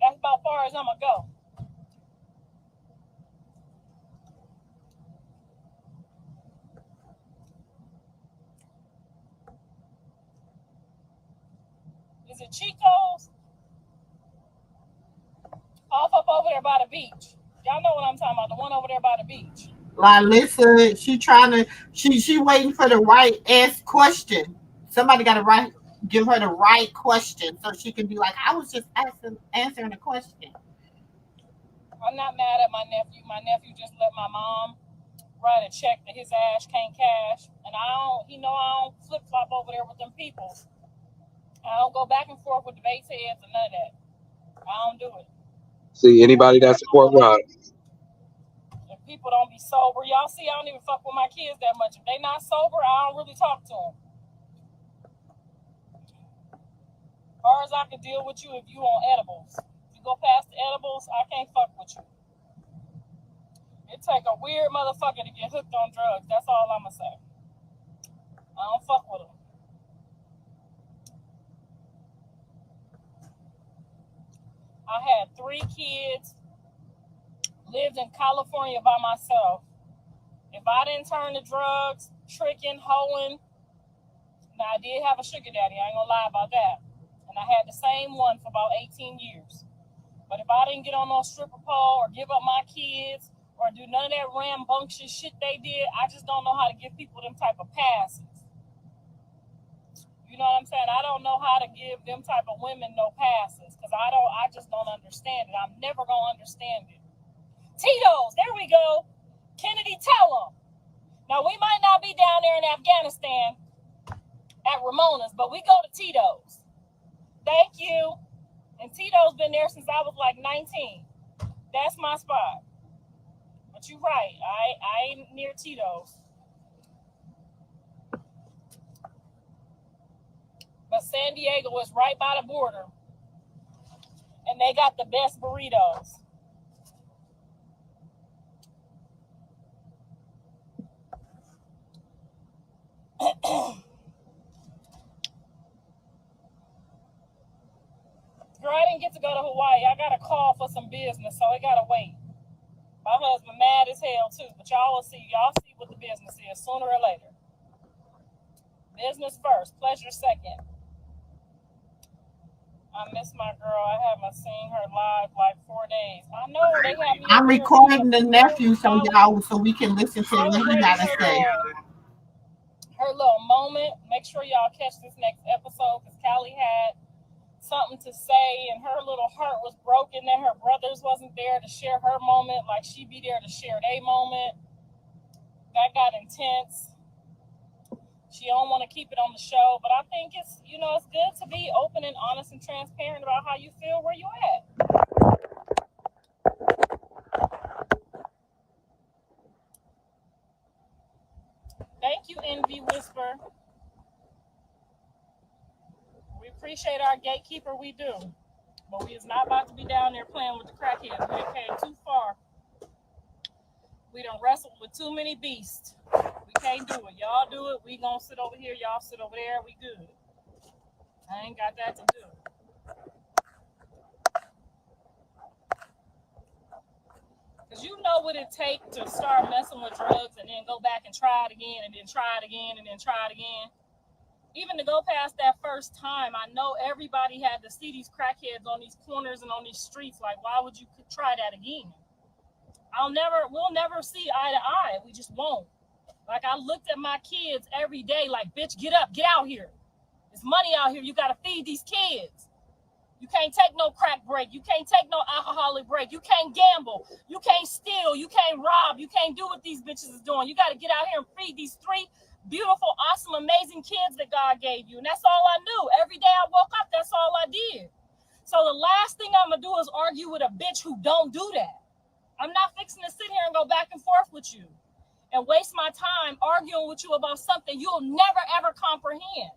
That's about far as I'm gonna go. Is it Chico's? Off up over there by the beach. Y'all know what I'm talking about. The one over there by the beach. Karlissa, she waiting for the right ass question. Somebody got to give her the right question so she can be like, I was just answering the question. I'm not mad at my nephew. My nephew just let my mom write a check that his ass can't cash, and I don't flip flop over there with them people. I don't go back and forth with the base heads and none of that. I don't do it. See, anybody that support Rob. If people don't be sober, y'all see, I don't even fuck with my kids that much. If they not sober, I don't really talk to them. As far as I can deal with you if you on edibles. If you go past the edibles, I can't fuck with you. It take a weird motherfucker to get hooked on drugs. That's all I'm gonna say. I don't fuck with them. I had 3 kids, lived in California by myself. If I didn't turn to drugs, tricking, hoeing, now I did have a sugar daddy, I ain't gonna lie about that. And I had the same one for about 18 years. But if I didn't get on no stripper pole or give up my kids or do none of that rambunctious shit they did, I just don't know how to give people them type of passes. You know what I'm saying? I don't know how to give them type of women no passes because I just don't understand it. I'm never gonna understand it. Tito's, there we go. Kennedy, tell them. Now we might not be down there in Afghanistan at Ramona's, but we go to Tito's. Thank you. And Tito's been there since I was like 19. That's my spot. But you're right. I ain't near Tito's. But San Diego is right by the border. And they got the best burritos. Girl, I didn't get to go to Hawaii. I got a call for some business, so I gotta wait. My husband mad as hell too, but y'all will see. Y'all see what the business is sooner or later. Business first, pleasure second. I miss my girl. I haven't seen her live like 4 days. I know they have me. I'm recording the nephew so we can listen to what he got to say. Her little moment. Make sure y'all catch this next episode because Callie had something to say and her little heart was broken that her brothers wasn't there to share her moment like she be there to share their moment. That got intense. She don't want to keep it on the show, but I think it's, it's good to be open and honest and transparent about how you feel where you at. Thank you, Envy Whisper. We appreciate our gatekeeper, we do. But we is not about to be down there playing with the crackheads. We came too far. We done wrestled with too many beasts. We can't do it. Y'all do it. We gonna sit over here. Y'all sit over there. We good. I ain't got that to do. Because you know what it takes to start messing with drugs and then go back and try it again and then try it again and then try it again. Even to go past that first time, I know everybody had to see these crackheads on these corners and on these streets. Like, why would you try that again? We'll never see eye to eye. We just won't. Like, I looked at my kids every day like, bitch, get up, get out here. There's money out here. You got to feed these kids. You can't take no crack break. You can't take no alcoholic break. You can't gamble. You can't steal. You can't rob. You can't do what these bitches is doing. You got to get out here and feed these 3 beautiful, awesome, amazing kids that God gave you. And that's all I knew. Every day I woke up, that's all I did. So the last thing I'm going to do is argue with a bitch who don't do that. I'm not fixing to sit here and go back and forth with you and waste my time arguing with you about something you'll never, ever comprehend.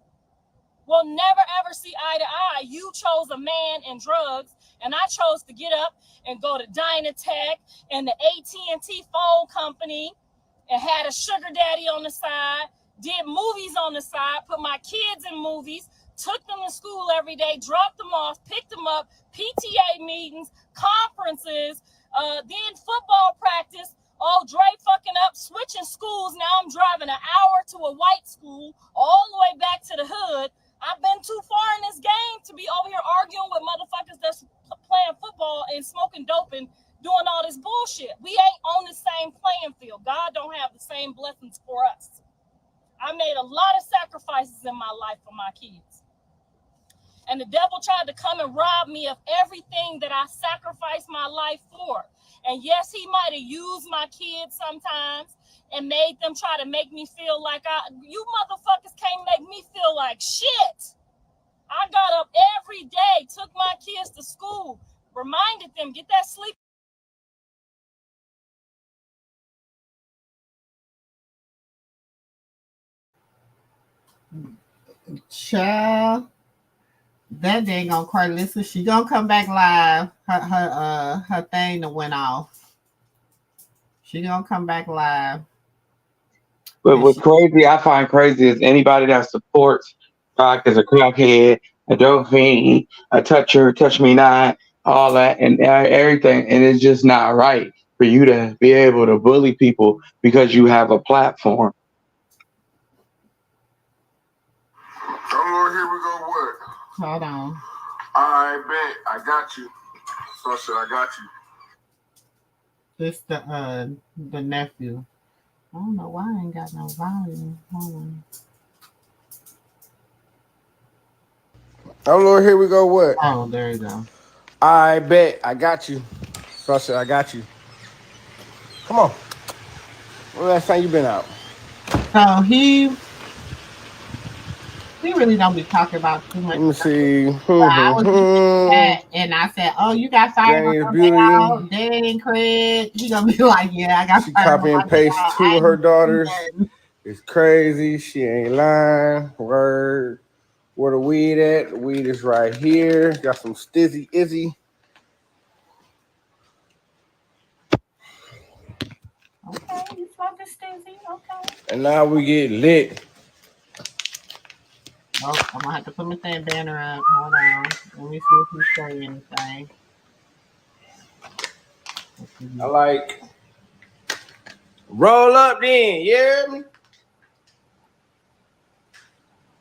We'll never, ever see eye to eye. You chose a man and drugs, and I chose to get up and go to Dynatech and the AT&T phone company and had a sugar daddy on the side, did movies on the side, put my kids in movies, took them to school every day, dropped them off, picked them up, PTA meetings, conferences, then football practice. Oh, Dre fucking up, switching schools. Now I'm driving an hour to a white school, all the way back to the hood. I've been too far in this game to be over here arguing with motherfuckers that's playing football and smoking dope and doing all this bullshit. We ain't on the same playing field. God don't have the same blessings for us. I made a lot of sacrifices in my life for my kids. And the devil tried to come and rob me of everything that I sacrificed my life for. And yes, he might have used my kids sometimes and made them try to make me feel like you motherfuckers can't make me feel like shit. I got up every day, took my kids to school, reminded them, get that sleep. Child, that dang on Karlissa, she gonna come back live. Her thing that went off. She gonna come back live. But what's crazy, I find crazy is anybody that supports Rock as a crackhead, a dope fiend, a toucher, touch me not, all that, and everything. And it's just not right for you to be able to bully people because you have a platform. Oh, here we go. What? Hold on. I bet. I got you. So I said, I got you. This the nephew. I don't know why I ain't got no volume. Hold on. Oh, Lord, here we go. What? Oh, there you go. I bet. I got you. So I said, I got you. Come on. When last time you been out? So he really don't be talking about too much. Let me see. I was looking at and I said, "Oh, you got fired on your day out, Dang, Craig." He gonna be like, "Yeah, I got she fired copy on and my day paste out. two of her daughters. It's crazy. She ain't lying. Word. Where the weed at? The weed is right here. Got some stizzy izzy. Okay, you smoking stizzy? Okay. And now we get lit. Oh, I'm gonna have to put my thing banner up. Hold on. Let me see if he say anything. I like roll up then, you hear me?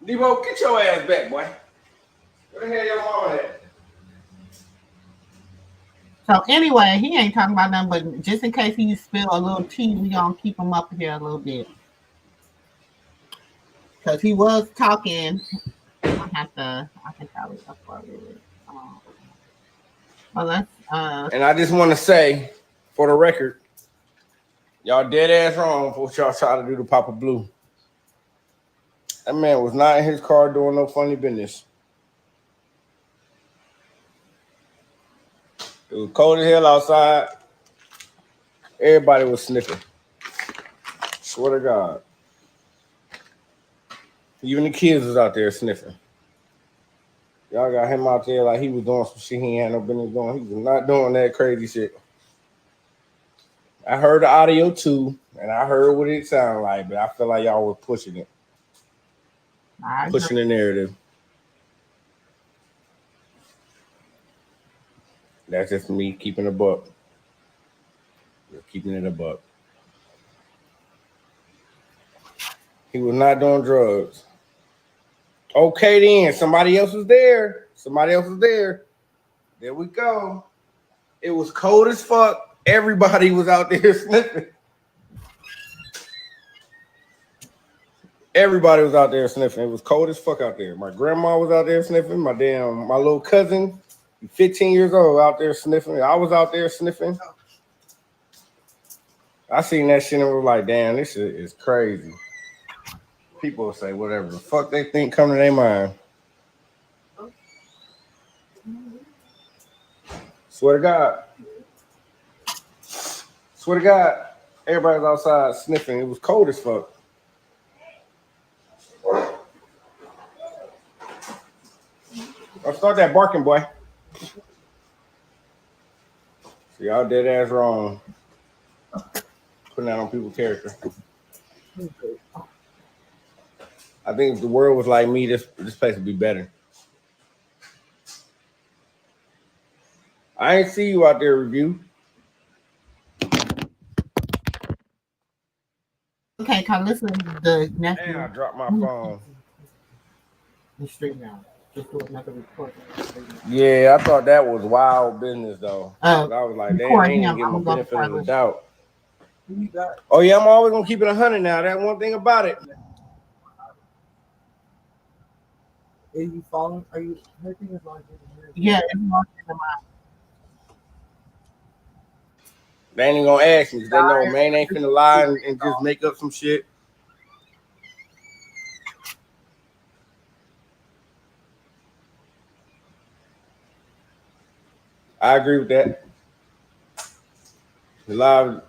Debo, get your ass back, boy. Where the hell your mama at? So anyway, he ain't talking about nothing, but just in case he spill a little tea, we gonna keep him up here a little bit. Cause he was talking. I can probably upload it. Well, let's And I just want to say, for the record, y'all dead ass wrong for what y'all try to do to Papa Blue. That man was not in his car doing no funny business. It was cold as hell outside. Everybody was sniffing. Swear to God. Even the kids was out there sniffing. Y'all got him out there like he was doing some shit he ain't had no business doing. He was not doing that crazy shit. I heard the audio too, and I heard what it sounded like, but I feel like y'all were pushing it. Pushing the narrative. That's just me keeping a buck. Just keeping it a buck. He was not doing drugs. Okay then, somebody else was there. Somebody else was there. There we go. It was cold as fuck. Everybody was out there sniffing. Everybody was out there sniffing. It was cold as fuck out there. My grandma was out there sniffing. My little cousin, 15 years old, out there sniffing. I was out there sniffing. I seen that shit and was like, damn, this shit is crazy. People will say whatever the fuck they think come to their mind. Swear to God. Swear to God. Everybody was outside sniffing. It was cold as fuck. I'll start that barking, boy. See, y'all dead ass wrong. Putting that on people's character. I think if the world was like me, this place would be better. I ain't see you out there review. okay, Karlissa, the nephew. Damn, I dropped my phone. The street now. Just do another report. Yeah, I thought that was wild business though. I was like, damn, they ain't give him benefit of the doubt. Oh yeah, I'm always gonna keep it 100 now. That's one thing about it. Are you following? Are you? Her thing is like, yeah, it's more than They ain't even gonna ask me. They know man ain't finna lie and just make up some shit. I agree with that. The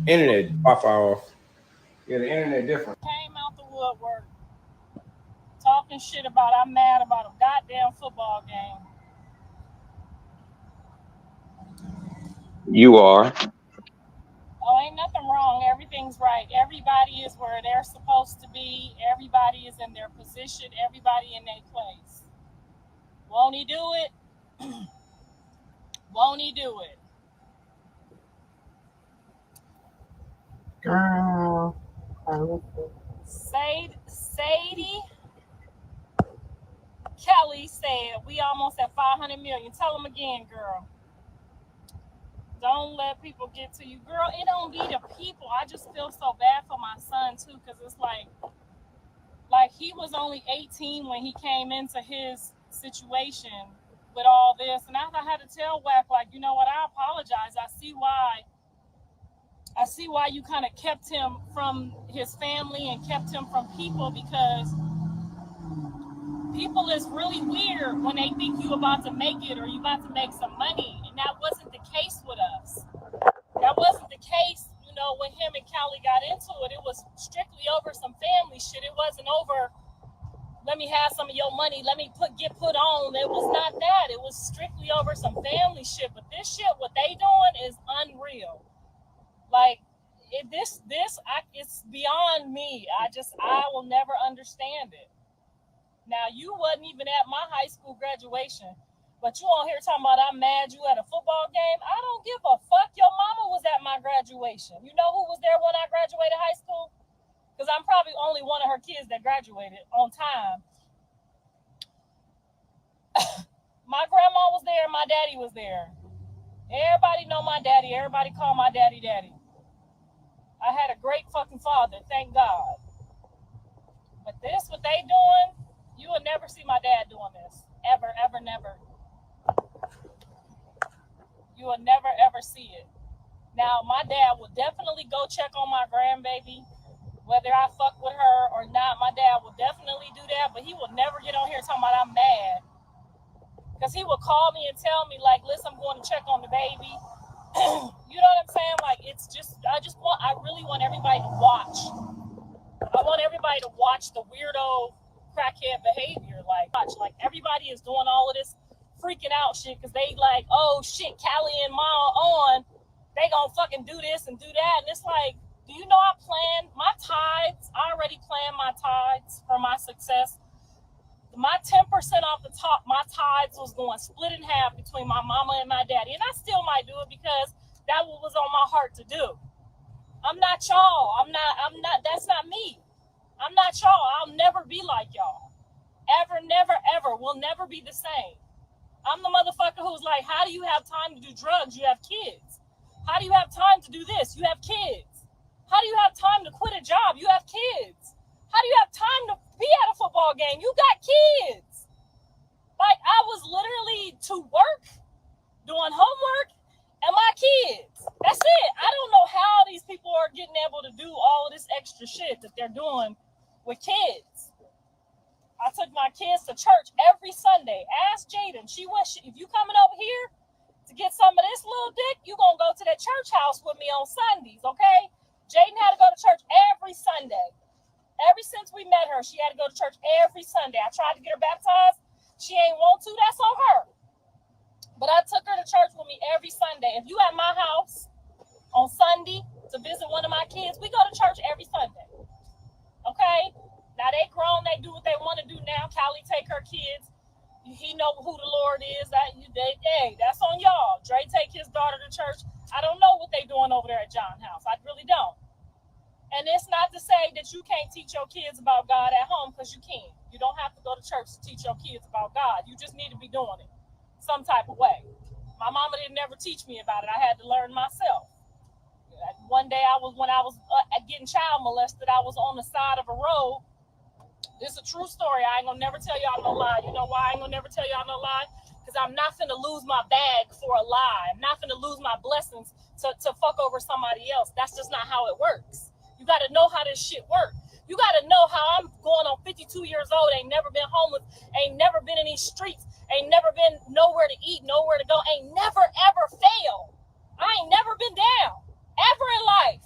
internet pop off. Yeah, the internet different. Came out the woodwork, talking shit about I'm mad about a goddamn football game. You are. things right. Everybody is where they're supposed to be. Everybody is in their position. Everybody in their place. Won't he do it? Won't he do it? Girl. Sadie Kelly said, we almost at 500 million. Tell them again, girl. Don't let people get to you. Girl, it don't be the people. I just feel so bad for my son, too, because it's like he was only 18 when he came into his situation with all this. And I had to tell Wack, like, you know what, I apologize. I see why you kind of kept him from his family and kept him from people, because people is really weird when they think you about to make it or you about to make some money. And that wasn't the case with us. That wasn't the case, you know, when him and Callie got into it. It was strictly over some family shit. It wasn't over, let me have some of your money, let me get put on. It was not that. It was strictly over some family shit. But this shit, what they doing is unreal. Like, it's beyond me. I will never understand it. Now, you wasn't even at my high school graduation, but you on here talking about I'm mad you at a football game. I don't give a fuck. Your mama was at my graduation. You know who was there when I graduated high school? Because I'm probably only one of her kids that graduated on time. My grandma was there. My daddy was there. Everybody know my daddy. Everybody call my daddy daddy. I had a great fucking father, thank God. But this, what they doing, you will never see my dad doing this. Ever, ever, never. You will never, ever see it. Now, my dad will definitely go check on my grandbaby, whether I fuck with her or not. My dad will definitely do that, but he will never get on here talking about I'm mad. Because he will call me and tell me, like, listen, I'm going to check on the baby. You know what I'm saying? Like, it's just, I really want everybody to watch. I want everybody to watch the weirdo crackhead behavior. Like everybody is doing all of this freaking out shit because they like, oh shit, Callie and Ma on, they gonna fucking do this and do that. And it's like, do you know I planned my tithes? I already planned my tithes for my success. My 10% off the top, my tithes was going split in half between my mama and my daddy. And I still might do it because that was on my heart to do. I'm not y'all. I'm not, that's not me. I'm not y'all. I'll never be like y'all. Ever, never, ever. We'll never be the same. I'm the motherfucker who's like, how do you have time to do drugs? You have kids. How do you have time to do this? You have kids. How do you have time to quit a job? You have kids. How do you have time to be at a football game? You got kids. Like, I was literally to work, doing homework, and my kids. That's it. I don't know how these people are getting able to do all of this extra shit that they're doing with kids. I took my kids to church every Sunday. Ask Jaden. If you coming over here to get some of this little dick, you gonna go to that church house with me on Sundays, okay? Jaden had to go to church every Sunday. Ever since we met her, she had to go to church every Sunday. I tried to get her baptized. She ain't want to. That's on her. But I took her to church with me every Sunday. If you at my house on Sunday to visit one of my kids, we go to church every Sunday. Okay? Now they grown. They do what they want to do now. Callie take her kids. He know who the Lord is. Hey, that's on y'all. Dre take his daughter to church. I don't know what they doing over there at John's house. I really don't. And it's not to say that you can't teach your kids about God at home, because you can. You don't have to go to church to teach your kids about God. You just need to be doing it some type of way. My mama didn't never teach me about it. I had to learn myself. One day when I was getting child molested, I was on the side of a road. This is a true story. I ain't gonna never tell y'all no lie. You know why I ain't gonna never tell y'all no lie? Because I'm not finna lose my bag for a lie. I'm not finna lose my blessings to fuck over somebody else. That's just not how it works. You got to know how this shit works. You got to know how I'm going on 52 years old, ain't never been homeless, ain't never been in these streets, ain't never been nowhere to eat, nowhere to go, ain't never, ever failed. I ain't never been down, ever in life.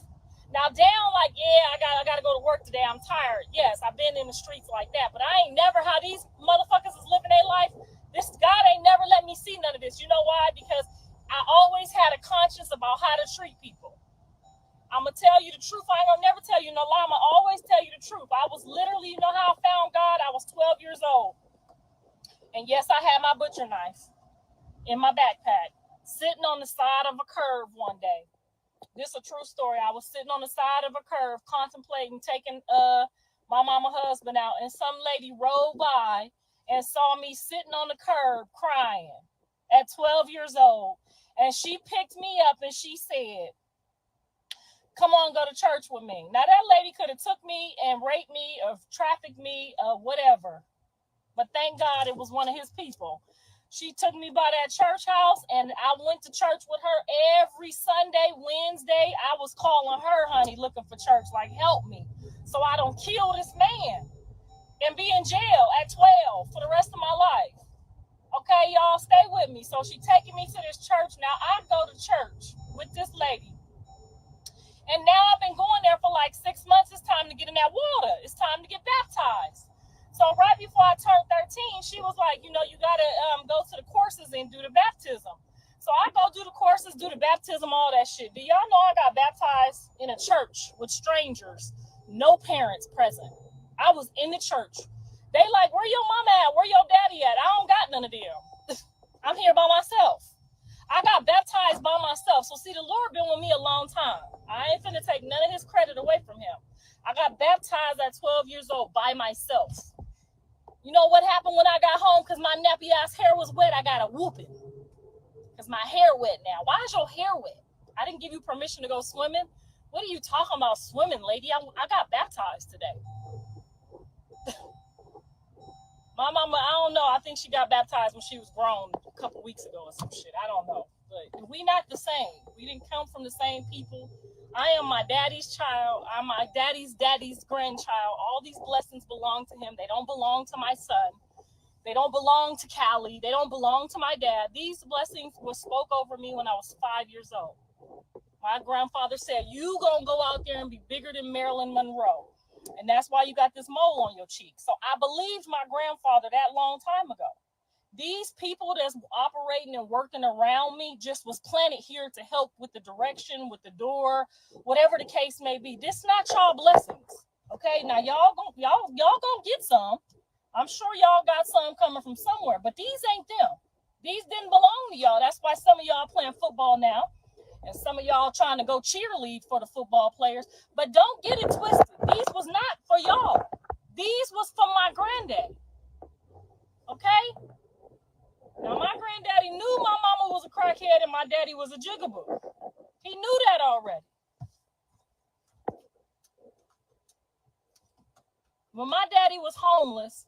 Now down like, yeah, I got to go to work today, I'm tired. Yes, I've been in the streets like that, but I ain't never how these motherfuckers is living their life. This God ain't never let me see none of this. You know why? Because I always had a conscience about how to treat people. I'm going to tell you the truth. I And yes, I had my butcher knife in my backpack, sitting on the side of a curve one day. This is a true story. I was sitting on the side of a curve contemplating taking my mama husband out, and some lady rolled by and saw me sitting on the curb crying at 12 years old. And she picked me up and she said, come on, go to church with me. Now, that lady could have took me and raped me or trafficked me or whatever. But thank God it was one of his people. She took me by that church house, and I went to church with her every Sunday, Wednesday. I was calling her, honey, looking for church, like, help me so I don't kill this man and be in jail at 12 for the rest of my life. Okay, y'all, stay with me. So she taking me to this church. Now, I go to church with this lady. And now I've been going there for like 6 months. It's time to get in that water. It's time to get baptized. So right before I turned 13, she was like, you know, you got to go to the courses and do the baptism. So I go do the courses, do the baptism, all that shit. Do y'all know I got baptized in a church with strangers, no parents present? I was in the church. They like, where your mama at? Where your daddy at? I don't got none of them. I'm here by myself. I got baptized by myself. So see, the Lord been with me a long time. I ain't finna take none of his credit away from him. I got baptized at 12 years old by myself. You know what happened when I got home? Because my nappy ass hair was wet, I got a whooping. Because my hair wet now. Why is your hair wet? I didn't give you permission to go swimming. What are you talking about swimming, lady? I got baptized today. My mama, I don't know. I think she got baptized when she was grown a couple weeks ago or some shit. I don't know. But we not the same. We didn't come from the same people. I am my daddy's child. I'm my daddy's grandchild. All these blessings belong to him. They don't belong to my son. They don't belong to Callie. They don't belong to my dad. These blessings were spoke over me when I was 5 years old. My grandfather said, you gonna go out there and be bigger than Marilyn Monroe. And that's why you got this mole on your cheek. So I believed my grandfather that long time ago. These people that's operating and working around me just was planted here to help with the direction, with the door, whatever the case may be. This not y'all blessings. Okay, now y'all gonna get some. I'm sure y'all got some coming from somewhere, but these ain't them. These didn't belong to y'all. That's why some of y'all playing football now. And some of y'all trying to go cheerlead for the football players. But don't get it twisted. These was not for y'all. These was for my granddaddy. Okay? Now, my granddaddy knew my mama was a crackhead and my daddy was a jigaboo. He knew that already. When my daddy was homeless,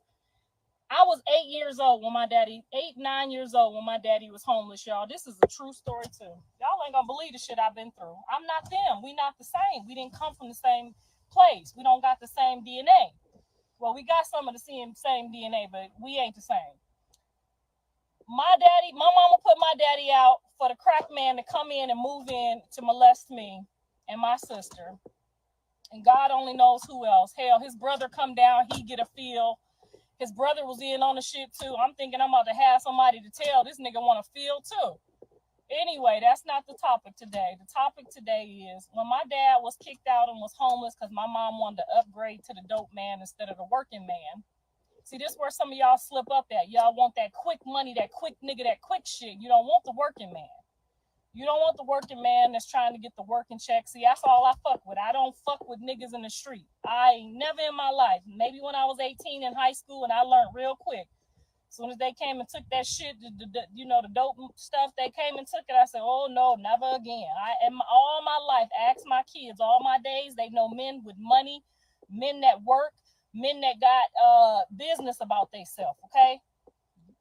I was 8 years old when 9 years old when my daddy was homeless, y'all. This is a true story, too. Y'all ain't gonna believe the shit I've been through. I'm not them. We not the same. We didn't come from the same place. We don't got the same DNA. Well, we got some of the same DNA, but we ain't the same. My mama put my daddy out for the crack man to come in and move in to molest me and my sister. And God only knows who else. Hell, his brother come down, he get a feel. His brother was in on the shit too. I'm thinking I'm about to have somebody to tell. This nigga want to feel too. Anyway, that's not the topic today. The topic today is when my dad was kicked out and was homeless because my mom wanted to upgrade to the dope man instead of the working man. See, this is where some of y'all slip up at. Y'all want that quick money, that quick nigga, that quick shit. You don't want the working man. You don't want the working man that's trying to get the working check. See, that's all I fuck with. I don't fuck with niggas in the street. I ain't never in my life. Maybe when I was 18 in high school and I learned real quick. As soon as they came and took that shit, the dope stuff, they came and took it. I said, oh no, never again. All my life, ask my kids, all my days, they know men with money, men that work, men that got business about themselves, okay?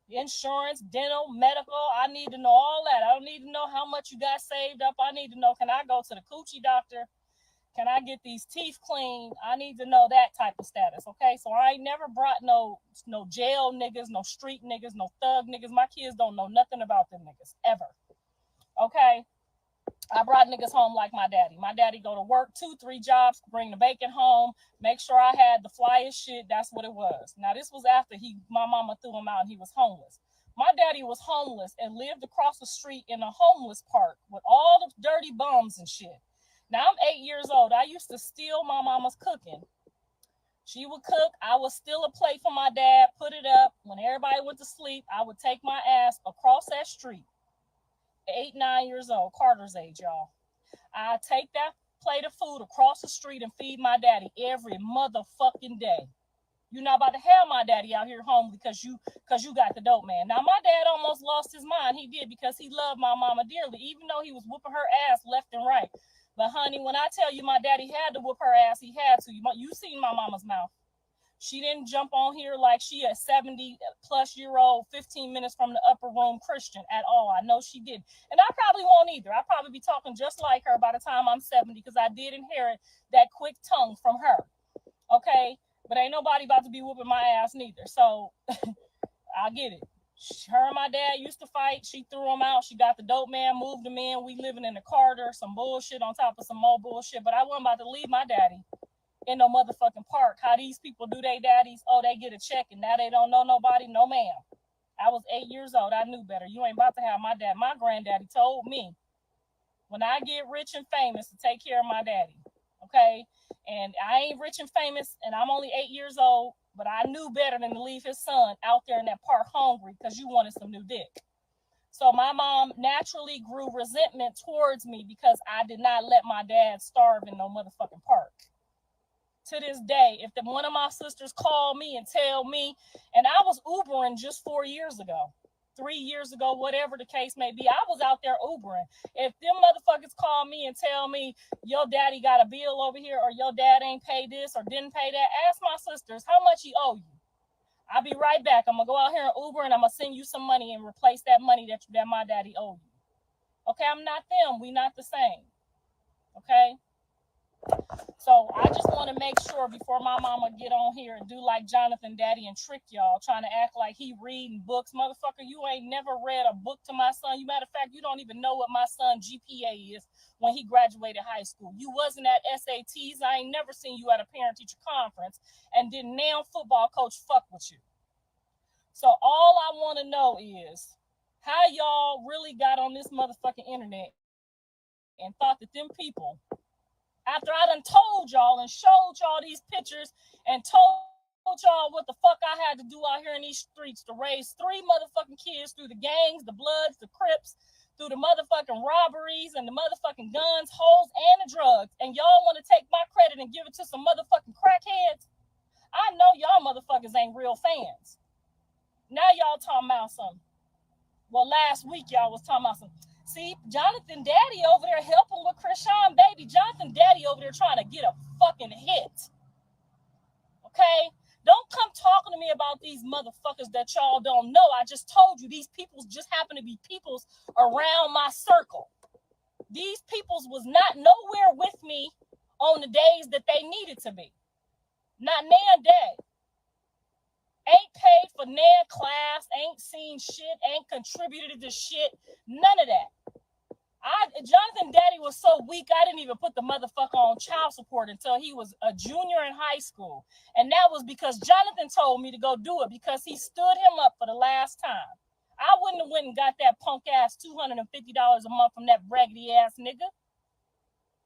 Insurance, dental, medical. I need to know all that. I don't need to know how much you got saved up. I need to know, can I go to the coochie doctor? Can I get these teeth cleaned? I need to know that type of status, okay? So I ain't never brought no jail niggas, no street niggas, no thug niggas. My kids don't know nothing about them niggas, ever, okay? I brought niggas home like my daddy. My daddy go to work 2-3 jobs, bring the bacon home, make sure I had the flyest shit. That's what it was. Now, this was after my mama threw him out and he was homeless. My daddy was homeless and lived across the street in a homeless park with all the dirty bums and shit. Now, I'm 8 years old. I used to steal my mama's cooking. She would cook. I would steal a plate from my dad, put it up. When everybody went to sleep, I would take my ass across that street. 8, 9 years old, Carter's age, y'all. I'd take that plate of food across the street and feed my daddy every motherfucking day. You're not about to have my daddy out here home because you got the dope man. Now, my dad almost lost his mind. He did, because he loved my mama dearly, even though he was whooping her ass left and right. But, honey, when I tell you my daddy had to whoop her ass, he had to. You seen my mama's mouth. She didn't jump on here like she a 70-plus-year-old, 15 minutes from the upper room Christian at all. I know she did. And I probably won't either. I'll probably be talking just like her by the time I'm 70, because I did inherit that quick tongue from her. Okay? But ain't nobody about to be whooping my ass neither. So I get it. Her and my dad used to fight. She threw him out. She got the dope man, moved him in. We living in the Carter, some bullshit on top of some more bullshit. But I wasn't about to leave my daddy in no motherfucking park. How these people do they daddies? Oh, they get a check and now they don't know nobody? No, ma'am. I was 8 years old. I knew better. You ain't about to have my dad. My granddaddy told me, when I get rich and famous, to take care of my daddy. Okay? And I ain't rich and famous, and I'm only 8 years old, but I knew better than to leave his son out there in that park hungry because you wanted some new dick. So my mom naturally grew resentment towards me because I did not let my dad starve in no motherfucking park. To this day, if one of my sisters called me and tell me, and I was Ubering just 4 years ago, 3 years ago, whatever the case may be, I was out there Ubering. If them motherfuckers call me and tell me your daddy got a bill over here, or your dad ain't paid this or didn't pay that, ask my sisters how much he owe you. I'll be right back. I'm gonna go out here and Uber, and I'm gonna send you some money and replace that money that my daddy owe you. Okay, I'm not them. We not the same. Okay. So I just want to make sure before my mama get on here and do like Jonathan Daddy and trick y'all, trying to act like he reading books. Motherfucker, you ain't never read a book to my son. Matter of fact, you don't even know what my son GPA is when he graduated high school. You wasn't at SATs. I ain't never seen you at a parent-teacher conference, and didn't now football coach fuck with you. So all I want to know is how y'all really got on this motherfucking internet and thought that them people, after I done told y'all and showed y'all these pictures and told y'all what the fuck I had to do out here in these streets to raise 3 motherfucking kids through the gangs, the Bloods, the Crips, through the motherfucking robberies and the motherfucking guns, holes, and the drugs, and y'all want to take my credit and give it to some motherfucking crackheads? I know y'all motherfuckers ain't real fans. Now y'all talking about something. Well, last week y'all was talking about something. See, Jonathan Daddy over there helping with Chrisean, baby. Jonathan Daddy over there trying to get a fucking hit. Okay? Don't come talking to me about these motherfuckers that y'all don't know. I just told you these peoples just happen to be peoples around my circle. These peoples was not nowhere with me on the days that they needed to be. Not nan day. Ain't paid for nan class, ain't seen shit, ain't contributed to shit, none of that. Jonathan Daddy was so weak, I didn't even put the motherfucker on child support until he was a junior in high school. And that was because Jonathan told me to go do it, because he stood him up for the last time. I wouldn't have went and got that punk ass $250 a month from that raggedy ass nigga.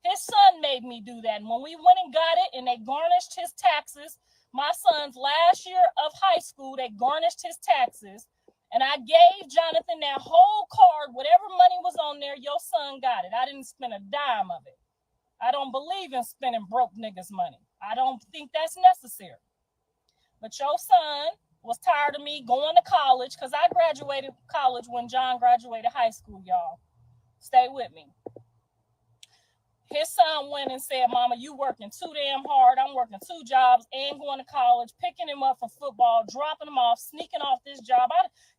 His son made me do that. And when we went and got it and they garnished his taxes, my son's last year of high school, they garnished his taxes. And I gave Jonathan that whole card, whatever money was on there, your son got it. I didn't spend a dime of it. I don't believe in spending broke niggas' money. I don't think that's necessary. But your son was tired of me going to college, because I graduated college when John graduated high school, y'all. Stay with me. His son went and said, Mama, you working too damn hard. I'm working 2 jobs and going to college, picking him up for football, dropping him off, sneaking off this job.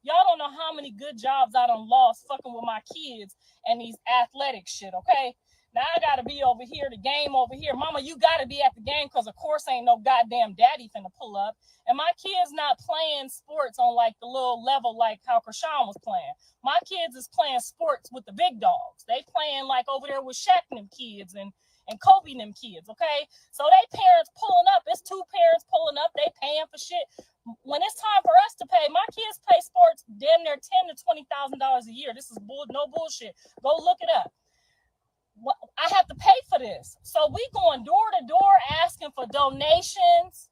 Y'all don't know how many good jobs I done lost fucking with my kids and these athletic shit, okay? Now I got to be over here, the game over here. Mama, you got to be at the game, because of course ain't no goddamn daddy finna pull up. And my kids not playing sports on like the little level like how Chrisean was playing. My kids is playing sports with the big dogs. They playing like over there with Shaq and them kids and Kobe and them kids, okay? So they parents pulling up. It's 2 parents pulling up. They paying for shit. When it's time for us to pay, my kids pay sports damn near $10,000 to $20,000 a year. This is no bullshit. Go look it up. I have to pay for this. So we going door to door asking for donations.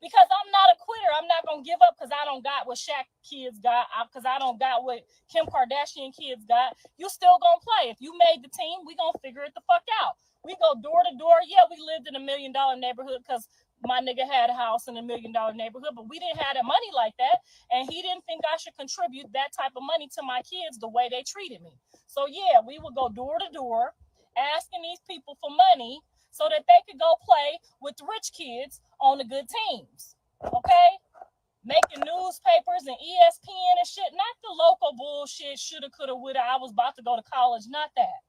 Because I'm not a quitter. I'm not going to give up because I don't got what Shaq kids got, because I don't got what Kim Kardashian kids got. You still going to play. If you made the team, we going to figure it the fuck out. We go door to door. Yeah, we lived in $1 million neighborhood because my nigga had a house in $1 million neighborhood, but we didn't have that money like that. And he didn't think I should contribute that type of money to my kids the way they treated me. So yeah, we would go door to door asking these people for money so that they could go play with the rich kids on the good teams, okay? Making newspapers and ESPN and shit, not the local bullshit, shoulda, coulda, woulda, I was about to go to college, not that.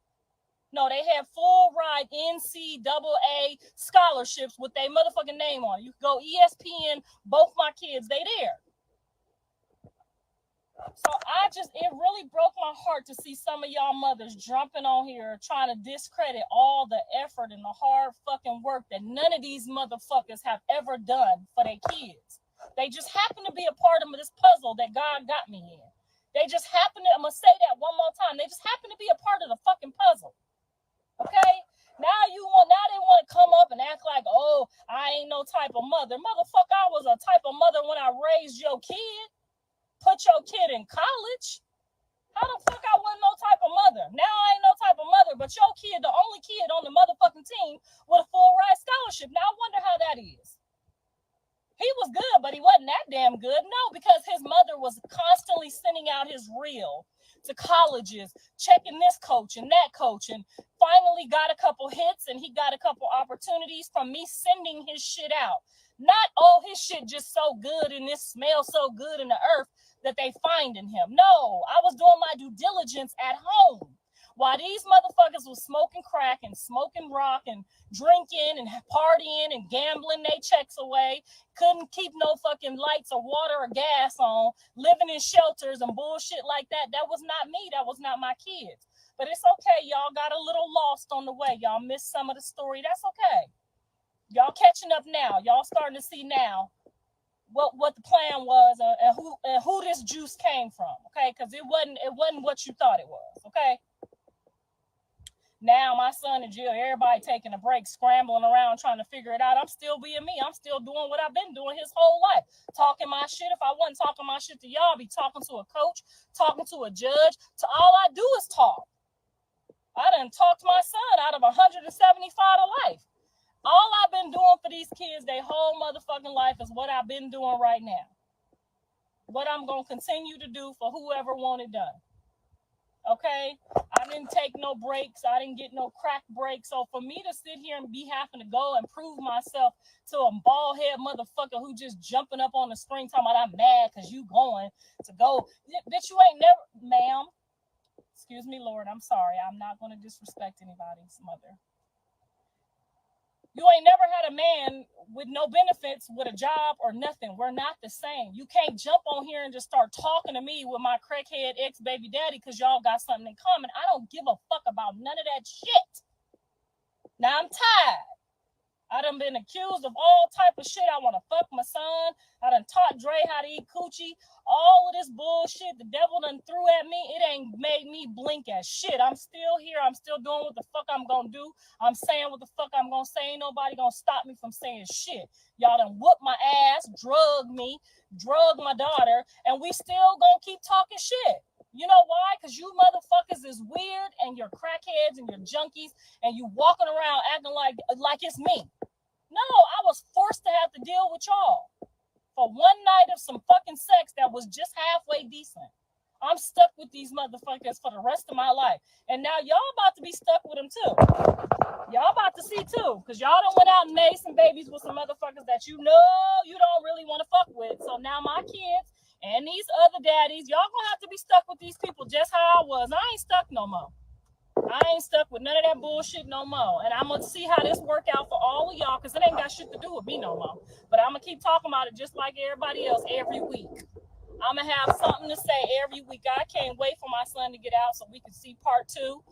No, they had full ride NCAA scholarships with their motherfucking name on it. You could go ESPN, both my kids, they there. So it really broke my heart to see some of y'all mothers jumping on here trying to discredit all the effort and the hard fucking work that none of these motherfuckers have ever done for their kids. They just happen to be a part of this puzzle that God got me in. They just happen to, I'm going to say that one more time, they just happen to be a part of the fucking puzzle. Okay? Now they want to come up and act like, oh, I ain't no type of mother. Motherfucker, I was a type of mother when I raised your kid. Put your kid in college. How the fuck I wasn't no type of mother? Now I ain't no type of mother, but your kid, the only kid on the motherfucking team with a full ride scholarship. Now I wonder how that is. He was good, but he wasn't that damn good. No, because his mother was constantly sending out his reel to colleges, checking this coach and that coach, and finally got a couple hits and he got a couple opportunities from me sending his shit out. Not, oh, his shit just so good and this smells so good in the earth that they find in him. No, I was doing my due diligence at home. While these motherfuckers was smoking crack and smoking rock and drinking and partying and gambling their checks away, couldn't keep no fucking lights or water or gas on, living in shelters and bullshit like that. That was not me. That was not my kids. But it's okay. Y'all got a little lost on the way. Y'all missed some of the story. That's okay. Y'all catching up now. Y'all starting to see now what the plan was and who this juice came from. Okay, because it wasn't what you thought it was. Okay. Now my son in jail, everybody taking a break, scrambling around trying to figure it out. I'm still being me. I'm still doing what I've been doing his whole life. Talking my shit. If I wasn't talking my shit to y'all, I'd be talking to a coach, talking to a judge. To all I do is talk. I done talked my son out of 175 to life. All I've been doing for these kids their whole motherfucking life is what I've been doing right now. What I'm going to continue to do for whoever want it done. Okay? I didn't take no breaks. I didn't get no crack breaks. So for me to sit here and be having to go and prove myself to a bald head motherfucker who just jumping up on the screen talking about I'm mad because you going to go. Bitch, you ain't never, ma'am. Excuse me, Lord. I'm sorry. I'm not going to disrespect anybody's mother. You ain't never had a man with no benefits, with a job or nothing. We're not the same. You can't jump on here and just start talking to me with my crackhead ex-baby daddy because y'all got something in common. I don't give a fuck about none of that shit. Now I'm tired. I done been accused of all type of shit. I want to fuck my son. I done taught Dre how to eat coochie. All of this bullshit the devil done threw at me, it ain't made me blink at shit. I'm still here. I'm still doing what the fuck I'm gonna do. I'm saying what the fuck I'm gonna say. Ain't nobody gonna stop me from saying shit. Y'all done whooped my ass, drug me, drug my daughter, and we still gonna keep talking shit. You know why? Because you motherfuckers is weird and you're crackheads and you're junkies and you walking around acting like it's me. No, I was forced to have to deal with y'all for one night of some fucking sex that was just halfway decent. I'm stuck with these motherfuckers for the rest of my life. And now y'all about to be stuck with them too. Y'all about to see too. Because y'all done went out and made some babies with some motherfuckers that you know you don't really want to fuck with. So now my kids and these other daddies, y'all gonna have to be stuck with these people just how I was. I ain't stuck no more. I ain't stuck with none of that bullshit no more. And I'm going to see how this work out for all of y'all because it ain't got shit to do with me no more. But I'm going to keep talking about it just like everybody else every week. I'm going to have something to say every week. I can't wait for my son to get out so we can see part 2.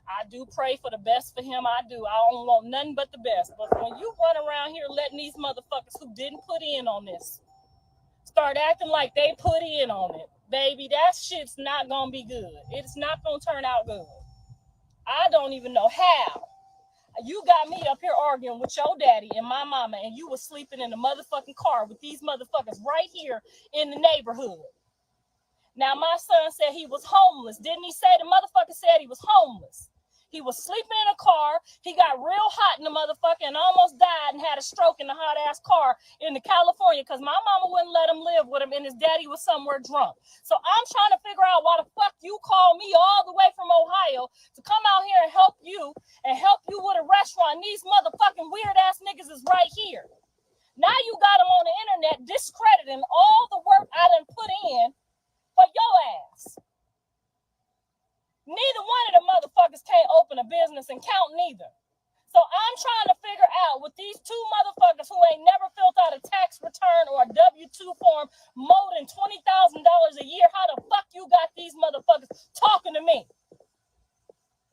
I do pray for the best for him. I do. I don't want nothing but the best. But when you run around here letting these motherfuckers who didn't put in on this start acting like they put in on it, baby, that shit's not going to be good. It's not going to turn out good. I don't even know how. You got me up here arguing with your daddy and my mama, and you was sleeping in the motherfucking car with these motherfuckers right here in the neighborhood. Now, my son said he was homeless. Didn't he say the motherfucker said he was homeless? He was sleeping in a car. He got real hot in the motherfucker and almost died and had a stroke in the hot-ass car in the California because my mama wouldn't let him live with him and his daddy was somewhere drunk. So I'm trying to figure out why the fuck you call me all the way from Ohio to come out here and help you with a restaurant. And these motherfucking weird-ass niggas is right here. Now you got them on the internet discrediting all the work I done put in for your ass. Neither one of the motherfuckers can't open a business and count neither. So I'm trying to figure out with these two motherfuckers who ain't never filled out a tax return or a W-2 form more than $20,000 a year, how the fuck you got these motherfuckers talking to me?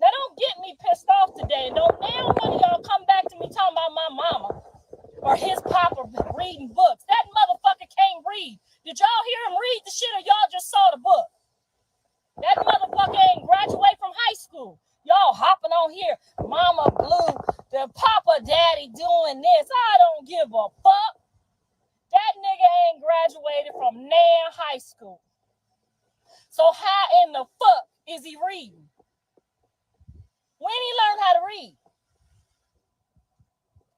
Now don't get me pissed off today. Don't now one of y'all come back to me talking about my mama or his papa reading books. That motherfucker can't read. Did y'all hear him read the shit or y'all just saw the book? That motherfucker ain't graduate from high school. Y'all hopping on here. Mama blue, the papa daddy doing this. I don't give a fuck. That nigga ain't graduated from Nan High School. So how in the fuck is he reading? When he learned how to read?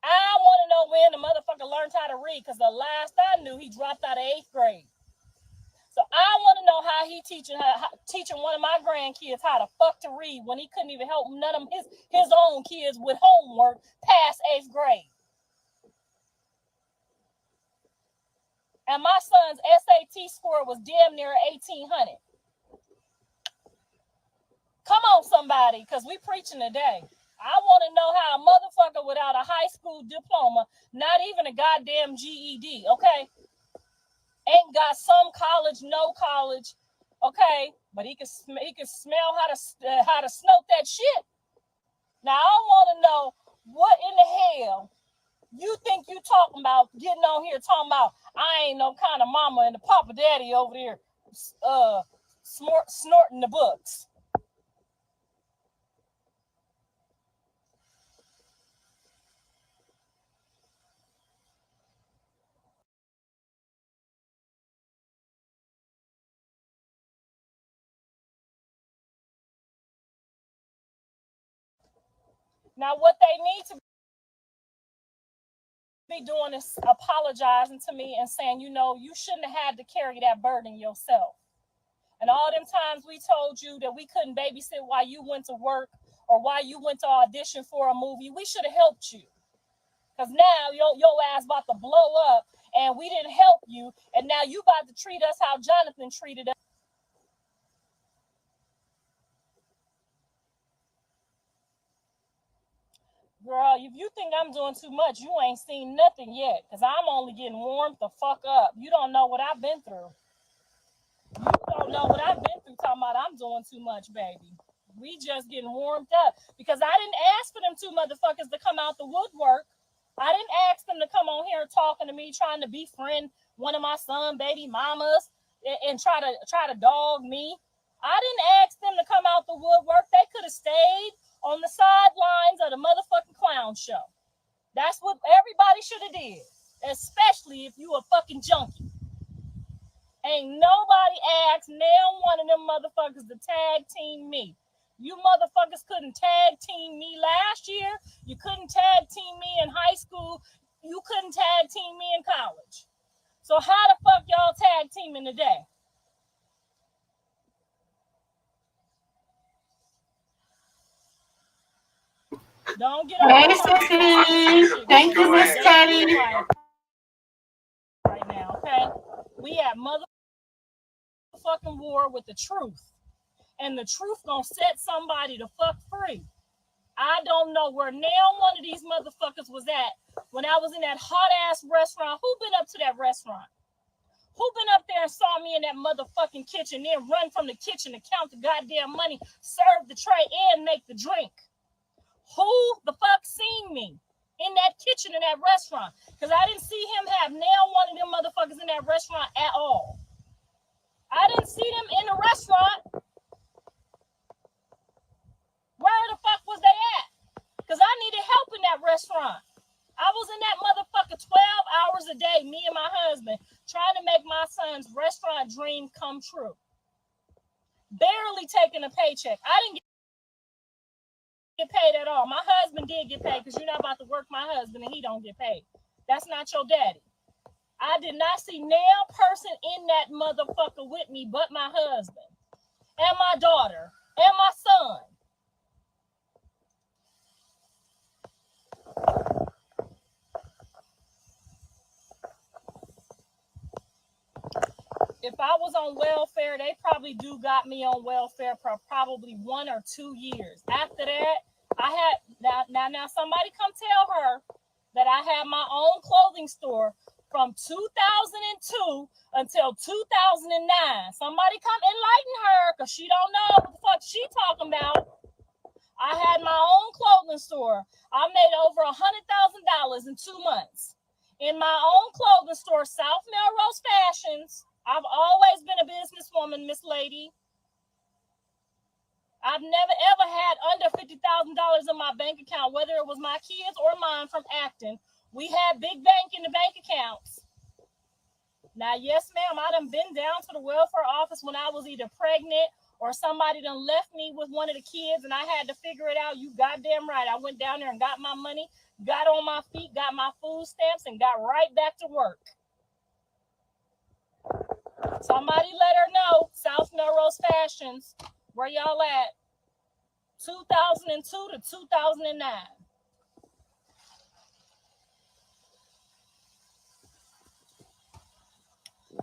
I want to know when the motherfucker learned how to read because the last I knew, he dropped out of 8th grade. So I want to know how he teaching one of my grandkids how to fuck to read when he couldn't even help none of his own kids with homework past 8th grade. And my son's SAT score was damn near 1,800. Come on, somebody, because we preaching today. I want to know how a motherfucker without a high school diploma, not even a goddamn GED, okay? Ain't got some college, no college, okay? But he can smell how to smoke that shit. Now I want to know what in the hell you think you talking about getting on here talking about I ain't no kind of mama and the papa daddy over there snorting the books. Now, what they need to be doing is apologizing to me and saying, you know, you shouldn't have had to carry that burden yourself. And all them times we told you that we couldn't babysit while you went to work or while you went to audition for a movie, we should have helped you. Because now your ass about to blow up and we didn't help you. And now you about to treat us how Jonathan treated us. Girl, if you think I'm doing too much, you ain't seen nothing yet. Because I'm only getting warmed the fuck up. You don't know what I've been through. You don't know what I've been through talking about I'm doing too much, baby. We just getting warmed up. Because I didn't ask for them two motherfuckers to come out the woodwork. I didn't ask them to come on here talking to me, trying to befriend one of my son baby mamas and try to dog me. I didn't ask them to come out the woodwork. They could have stayed on the sidelines of the motherfucking clown show. That's what everybody should have did, especially if you a fucking junkie. Ain't nobody asked now one of them motherfuckers to tag team me. You motherfuckers couldn't tag team me last year. You couldn't tag team me in high school. You couldn't tag team me in college. So how the fuck y'all tag teaming today? Don't get on Sissy. Thank you, Miss Teddy. Right now, okay? We at motherfucking war with the truth. And the truth gonna set somebody the fuck free. I don't know where now one of these motherfuckers was at when I was in that hot-ass restaurant. Who been up to that restaurant? Who been up there and saw me in that motherfucking kitchen, then run from the kitchen to count the goddamn money, serve the tray, and make the drink? Who the fuck seen me in that kitchen in that restaurant? Because I didn't see him have nail one of them motherfuckers in that restaurant at all. I didn't see them in the restaurant. Where the fuck was they at? Because I needed help that restaurant. I was in that motherfucker 12 hours a day, me and my husband, trying to make my son's restaurant dream come true. Barely taking a paycheck. I didn't get paid at all. My husband did get paid because you're not about to work my husband and he don't get paid. That's not your daddy. I did not see nail person in that motherfucker with me but my husband and my daughter and my son. If I was on welfare, they probably do got me on welfare for probably 1 or 2 years. After that, I had now somebody come tell her that I had my own clothing store from 2002 until 2009. Somebody come enlighten her because she don't know what the fuck she talking about. I had my own clothing store. I made over $100,000 in 2 months. In my own clothing store, South Melrose Fashions. I've always been a businesswoman, Miss Lady. I've never ever had under $50,000 in my bank account, whether it was my kids or mine from acting. We had big bank in the bank accounts. Now, yes, ma'am, I done been down to the welfare office when I was either pregnant or somebody done left me with one of the kids and I had to figure it out. You goddamn right. I went down there and got my money, got on my feet, got my food stamps, and got right back to work. Somebody let her know, South Melrose Fashions, where y'all at? 2002 to 2009.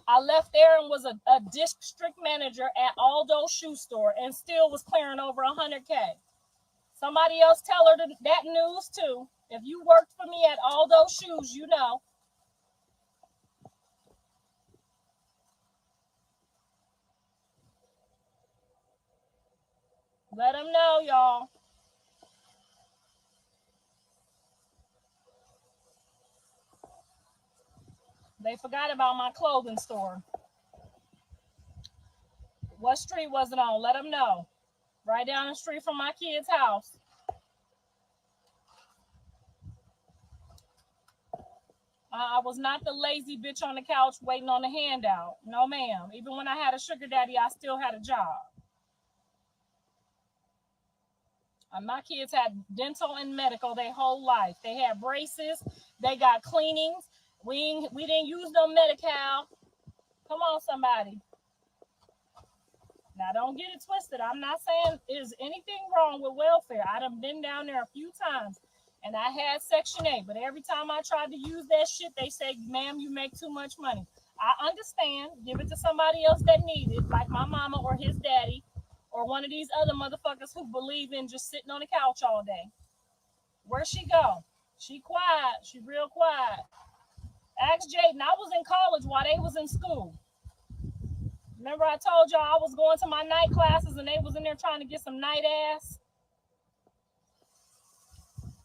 I left there and was a district manager at Aldo Shoe Store and still was clearing over $100K. Somebody else tell her that news too. If you worked for me at Aldo Shoes, you know. Let them know, y'all. They forgot about my clothing store. What street was it on? Let them know. Right down the street from my kid's house. I was not the lazy bitch on the couch waiting on the handout. No, ma'am. Even when I had a sugar daddy, I still had a job. My kids had dental and medical their whole life. They had braces. They got cleanings. We didn't use no Medi-Cal. Come on, somebody. Now, don't get it twisted. I'm not saying there's anything wrong with welfare. I done been down there a few times, and I had Section 8. But every time I tried to use that shit, they say, ma'am, you make too much money. I understand. Give it to somebody else that need it, like my mama or his daddy, or one of these other motherfuckers who believe in just sitting on the couch all day. Where'd she go? She quiet. She real quiet. Ask Jaden. I was in college while they was in school. Remember I told y'all I was going to my night classes and they was in there trying to get some night ass?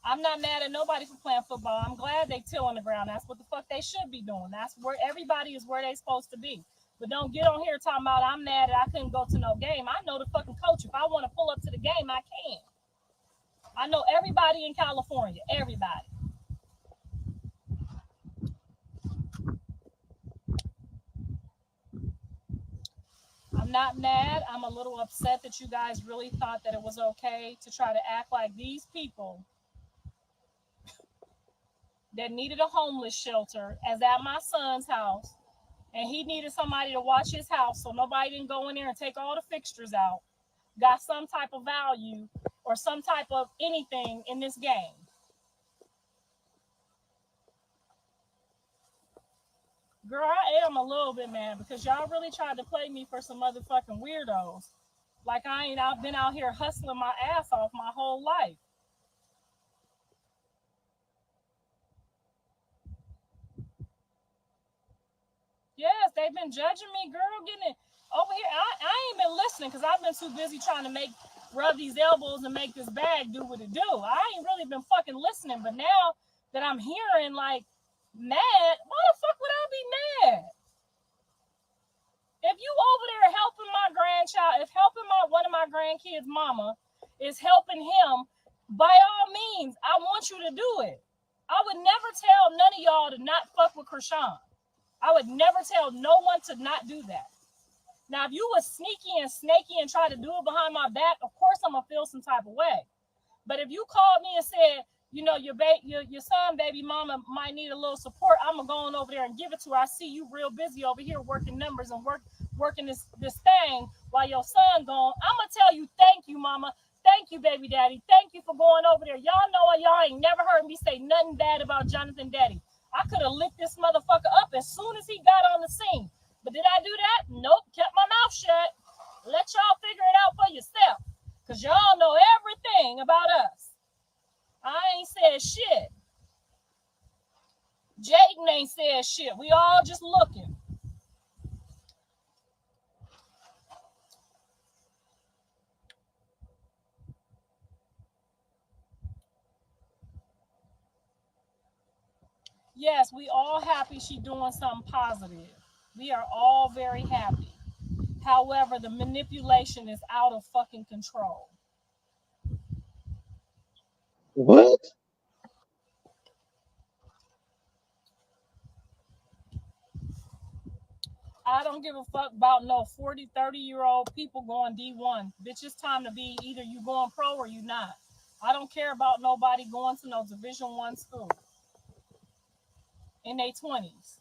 I'm not mad at nobody for playing football. I'm glad they till on the ground. That's what the fuck they should be doing. That's where everybody is where they supposed to be. But don't get on here talking about I'm mad that I couldn't go to no game. I know the fucking coach. If I want to pull up to the game, I can. I know everybody in California. Everybody. I'm not mad. I'm a little upset that you guys really thought that it was okay to try to act like these people that needed a homeless shelter as at my son's house, and he needed somebody to watch his house so nobody didn't go in there and take all the fixtures out, got some type of value or some type of anything in this game. Girl, I am a little bit mad because y'all really tried to play me for some motherfucking weirdos. Like I've been out here hustling my ass off my whole life. Yes, they've been judging me, girl, getting it over here. I ain't been listening because I've been too busy trying to rub these elbows and make this bag do what it do. I ain't really been fucking listening, but now that I'm hearing like mad, why the fuck would I be mad? If you over there helping my grandchild, if helping one of my grandkids' mama is helping him, by all means, I want you to do Chrisean. I would never tell no one to not do that. Now, if you was sneaky and snaky and try to do it behind my back, of course I'm gonna feel some type of way. But if you called me and said, you know, your son, baby mama might need a little support, I'm gonna go on over there and give it to her. I see you real busy over here working numbers and working this thing while your son gone. I'm gonna tell you, thank you, mama. Thank you, baby daddy. Thank you for going over there. Y'all know y'all ain't never heard me say nothing bad about Jonathan Daddy. I could have lit this motherfucker up as soon as he got on the scene. But did I do that? Nope. Kept my mouth shut. Let y'all figure it out for yourself. Because y'all know everything about us. I ain't said shit. Jaden ain't said shit. We all just looking. Yes, we all happy she doing something positive. We are all very happy. However, the manipulation is out of fucking control. What? I don't give a fuck about no 40, 30-year-old people going D1. Bitch, it's time to be either you going pro or you not. I don't care about nobody going to no Division I school in their 20s.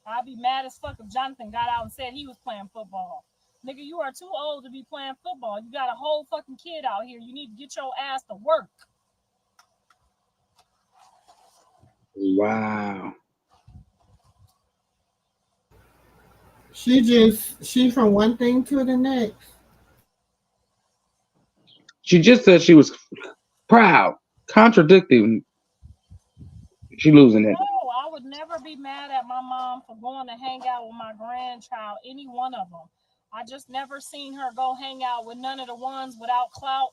I'd be mad as fuck if Jonathan got out and said he was playing football. Nigga, you are too old to be playing football. You got a whole fucking kid out here. You need to get your ass to work. Wow. She from one thing to the next. She just said she was proud, contradicting. She losing it. No, I would never be mad at my mom for going to hang out with my grandchild, any one of them. I just never seen her go hang out with none of the ones without clout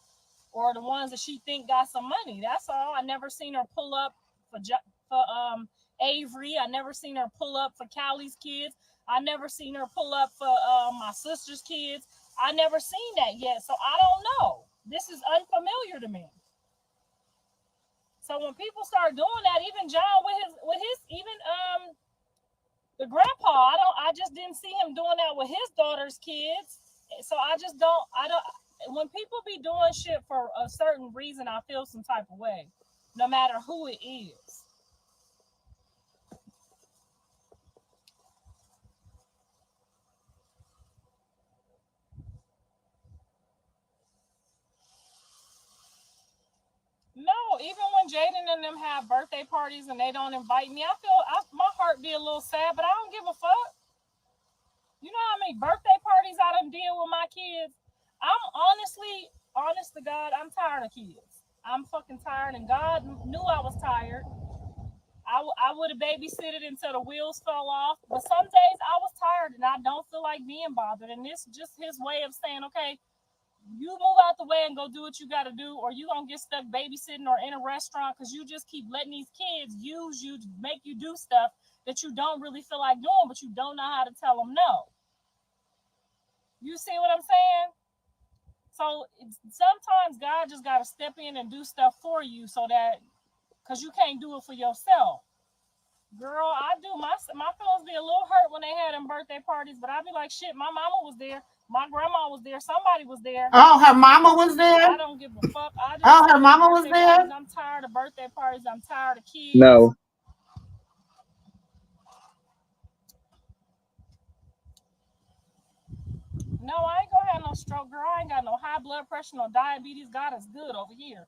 or the ones that she think got some money. That's all. I never seen her pull up for Avery. I never seen her pull up for Callie's kids. I never seen her pull up for my sister's kids. I never seen that yet, so I don't know. This is unfamiliar to me. So when people start doing that, even John with his even the grandpa, I just didn't see him doing that with his daughter's kids. So I don't. When people be doing shit for a certain reason, I feel some type of way, no matter who it is. No, even when Jaden and them have birthday parties and they don't invite me, my heart be a little sad, but I don't give a fuck. You know how many birthday parties I done deal with my kids? I'm honest to God, I'm tired of kids. I'm fucking tired, and God knew I was tired. I would have babysitted until the wheels fell off, but some days I was tired and I don't feel like being bothered. And this is just his way of saying, okay, you move out the way and go do what you got to do, or you gonna get stuck babysitting or in a restaurant because you just keep letting these kids use you to make you do stuff that you don't really feel like doing, but you don't know how to tell them no. You see what I'm saying? So sometimes God just got to step in and do stuff for you so that, because you can't do it for yourself. Girl, I do. My feelings be a little hurt when they had them birthday parties, but I be like, shit, my mama was there. My grandma was there. Somebody was there. Oh, her mama was there? I don't give a fuck. Her mama was there? Parties. I'm tired of birthday parties. I'm tired of kids. No. No, I ain't gonna have no stroke, girl. I ain't got no high blood pressure, no diabetes. God is good over here.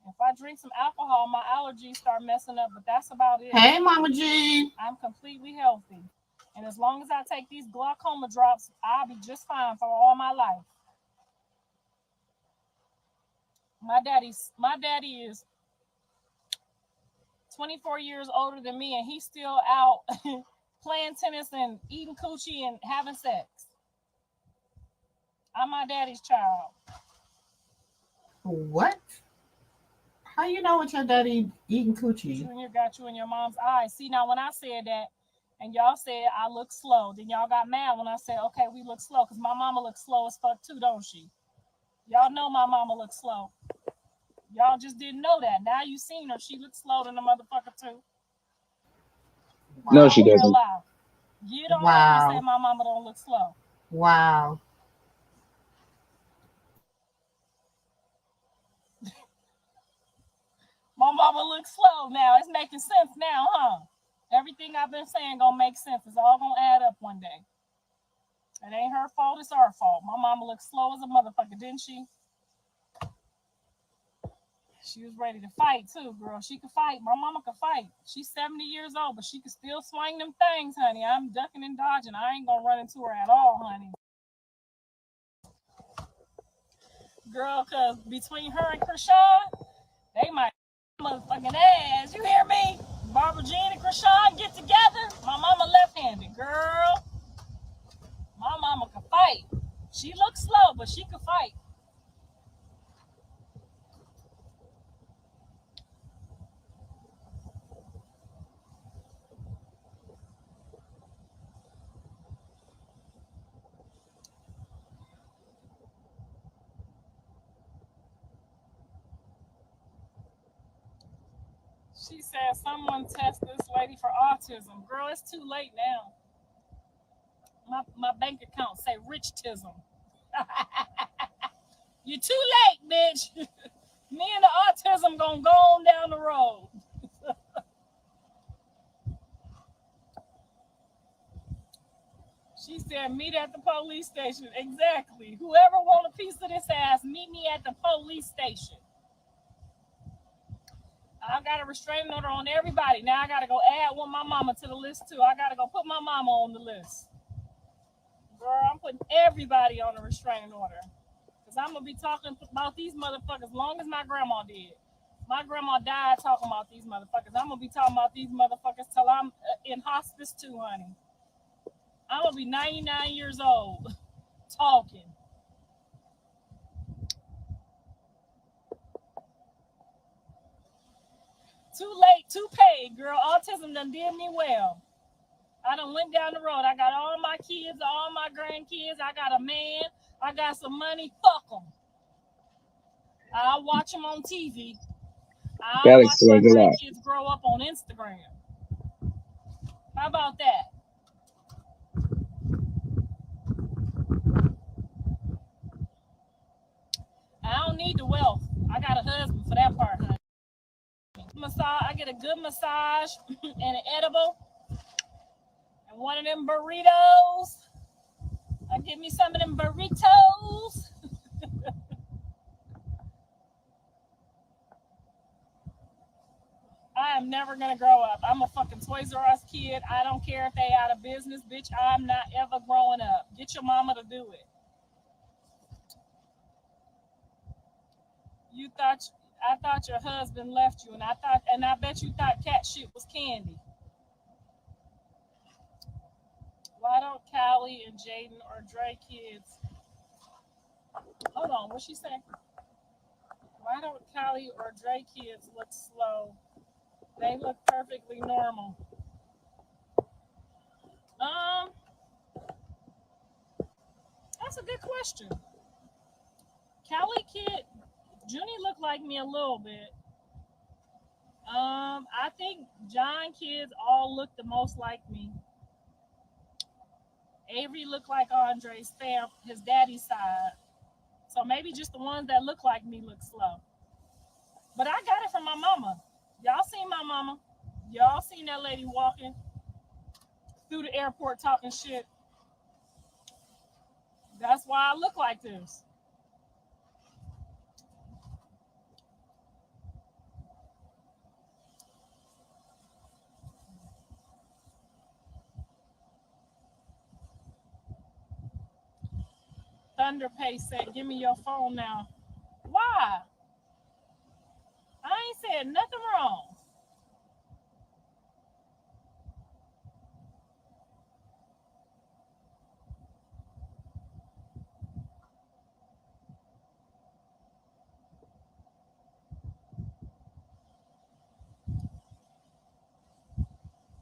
If I drink some alcohol, my allergies start messing up, but that's about it. Hey, Mama G. I'm completely healthy. And as long as I take these glaucoma drops, I'll be just fine for all my life. My daddy is 24 years older than me, and he's still out playing tennis and eating coochie and having sex. I'm my daddy's child. What? How you know what your daddy eating coochie? Junior got you in your mom's eyes. See, now when I said that, and y'all said I look slow, then y'all got mad when I said, okay, we look slow, because my mama looks slow as fuck too, don't she? Y'all know my mama looks slow. Y'all just didn't know that. Now you seen her. She looks slow than the motherfucker too. No, she Real doesn't. loud. Get on here and say Wow. my mama don't look slow. Wow. My mama looks slow now. It's making sense now, huh? Everything I've been saying gonna make sense. It's all gonna add up one day. It ain't her fault, it's our fault. My mama looked slow as a motherfucker, didn't she? She was ready to fight too, girl. She could fight. My mama could fight. She's 70 years old, but she could still swing them things, honey. I'm ducking and dodging. I ain't gonna run into her at all, honey. Girl, cause between her and Chrisean, they might motherfucking ass. You hear me? Barbara Jean and Chrisean get together. My mama left-handed, girl. My mama could fight. She looks slow, but she could fight. She said someone test this lady for autism. Girl, it's too late now. My bank account say richtism. You're too late, bitch. Me and the autism gonna go on down the road. She said, meet at the police station. Exactly. Whoever want a piece of this ass, meet me at the police station. I got a restraining order on everybody. Now I gotta go add one my mama to the list too. I gotta go put my mama on the list. Girl, I'm putting everybody on a restraining order. Because I'm going to be talking about these motherfuckers long as my grandma did. My grandma died talking about these motherfuckers. I'm going to be talking about these motherfuckers till I'm in hospice too, honey. I'm going to be 99 years old talking. Too late, too paid, girl. Autism done did me well. I done went down the road. I got all my kids, all my grandkids. I got a man. I got some money. Fuck them. I'll watch them on TV. I'll That watch my explains a lot. grandkids grow up on Instagram. How about that? I don't need the wealth. I got a husband for that part, honey. Massage. I get a good massage and an edible and one of them burritos. I give me some of them burritos. I am never gonna grow up. I'm a fucking Toys R Us kid. I don't care if they out of business, bitch. I'm not ever growing up. Get your mama to do it. I thought your husband left you, and I bet you thought cat shit was candy. Why don't Callie and Jaden or Dre kids? Hold on, what she say? Why don't Callie or Dre kids look slow? They look perfectly normal. That's a good question. Callie kid, Junie looked like me a little bit. I think John kids all look the most like me. Avery looked like Andre's fam, his daddy's side. So maybe just the ones that look like me look slow. But I got it from my mama. Y'all seen my mama. Y'all seen that lady walking through the airport talking shit. That's why I look like this. Thunderpace said, give me your phone now. Why? I ain't said nothing wrong.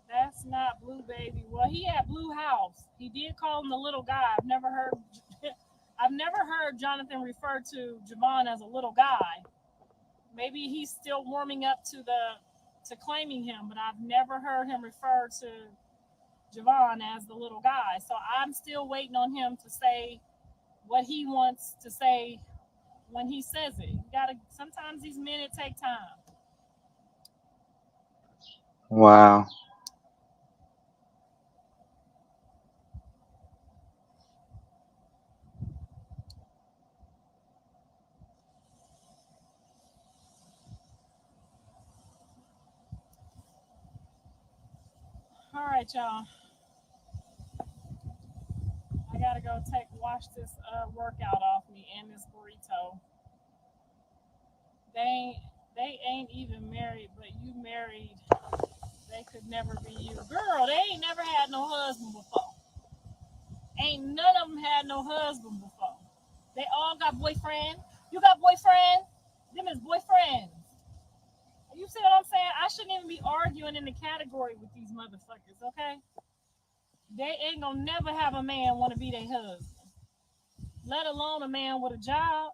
That's not Blue Baby. Well, he had Blue House. He did call him the little guy. I've never heard Jonathan refer to Javon as a little guy. Maybe he's still warming up to claiming him, but I've never heard him refer to Javon as the little guy. So I'm still waiting on him to say what he wants to say when he says it. You gotta, sometimes these men, it take time. Wow. All right, y'all. I gotta go wash this workout off me and this burrito. They ain't even married, but you married. They could never be you. Girl, they ain't never had no husband before. Ain't none of them had no husband before. They all got boyfriend. You got boyfriend? Them is boyfriends. You see what I'm saying? I shouldn't even be arguing in the category with these motherfuckers, okay? They ain't gonna never have a man want to be their husband, let alone a man with a job.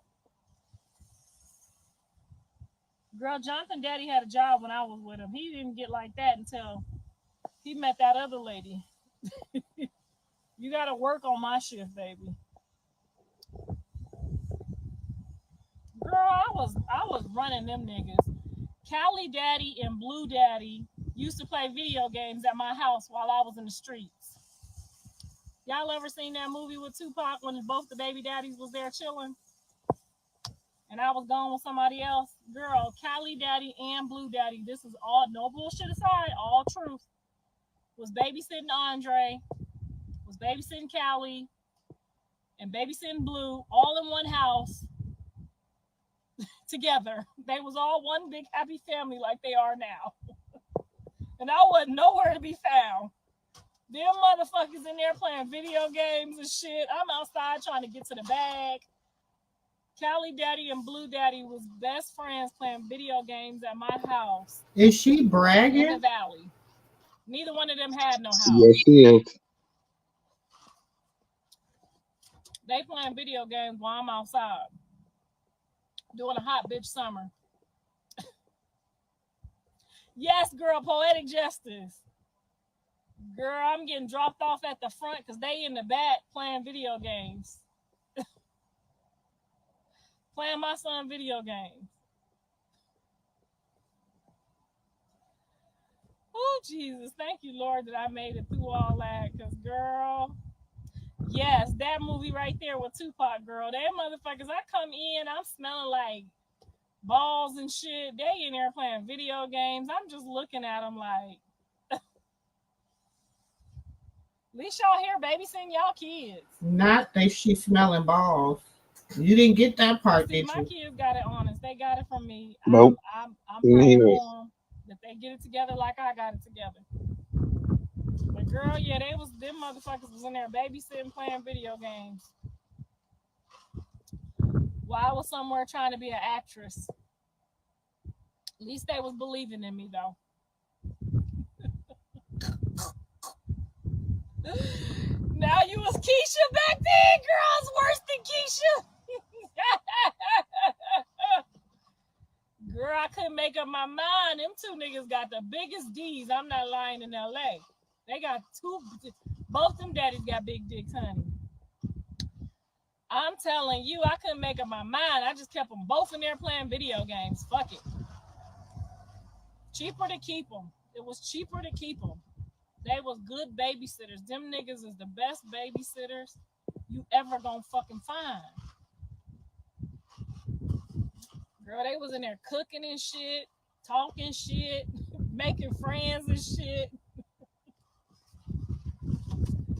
Girl, Jonathan Daddy had a job when I was with him. He didn't get like that until he met that other lady. You gotta work on my shift, baby. Girl, I was running them niggas. Callie Daddy and Blue Daddy used to play video games at my house while I was in the streets. Y'all ever seen that movie with Tupac when both the baby daddies was there chilling? And I was gone with somebody else? Girl, Callie Daddy and Blue Daddy, this is all, no bullshit aside, all truth. Was babysitting Andre, was babysitting Callie, and babysitting Blue, all in one house together. They was all one big happy family like they are now. And I wasn't nowhere to be found. Them motherfuckers in there playing video games and shit. I'm outside trying to get to the bag. Callie Daddy and Blue Daddy was best friends playing video games at my house. Is she bragging? In the valley. Neither one of them had no house. Yes, she is. They playing video games while I'm outside doing a hot bitch summer. Yes, girl, poetic justice. Girl, I'm getting dropped off at the front because they in the back playing video games. Playing my son video games. Oh, Jesus. Thank you, Lord, that I made it through all that. Because, girl, yes, that movie right there with Tupac, girl. They motherfuckers, I come in, I'm smelling like balls and shit. They in there playing video games. I'm just looking at them like, at least y'all here babysitting y'all kids. Not that she's smelling balls. You didn't get that part, See, did my you? kids got it honest. They got it from me. Nope. I'm praying for them that they get it together like I got it together. But girl, yeah, them motherfuckers was in there babysitting, playing video games. While I was somewhere trying to be an actress. At least they was believing in me, though. Now you was Keisha back then, girl. It's worse than Keisha. Girl, I couldn't make up my mind. Them two niggas got the biggest D's. I'm not lying, in LA. They got both them daddies got big dicks, honey. I'm telling you, I couldn't make up my mind. I just kept them both in there playing video games. Fuck it. Cheaper to keep them. It was cheaper to keep them. They was good babysitters. Them niggas is the best babysitters you ever gonna fucking find. Girl, they was in there cooking and shit, talking shit, making friends and shit.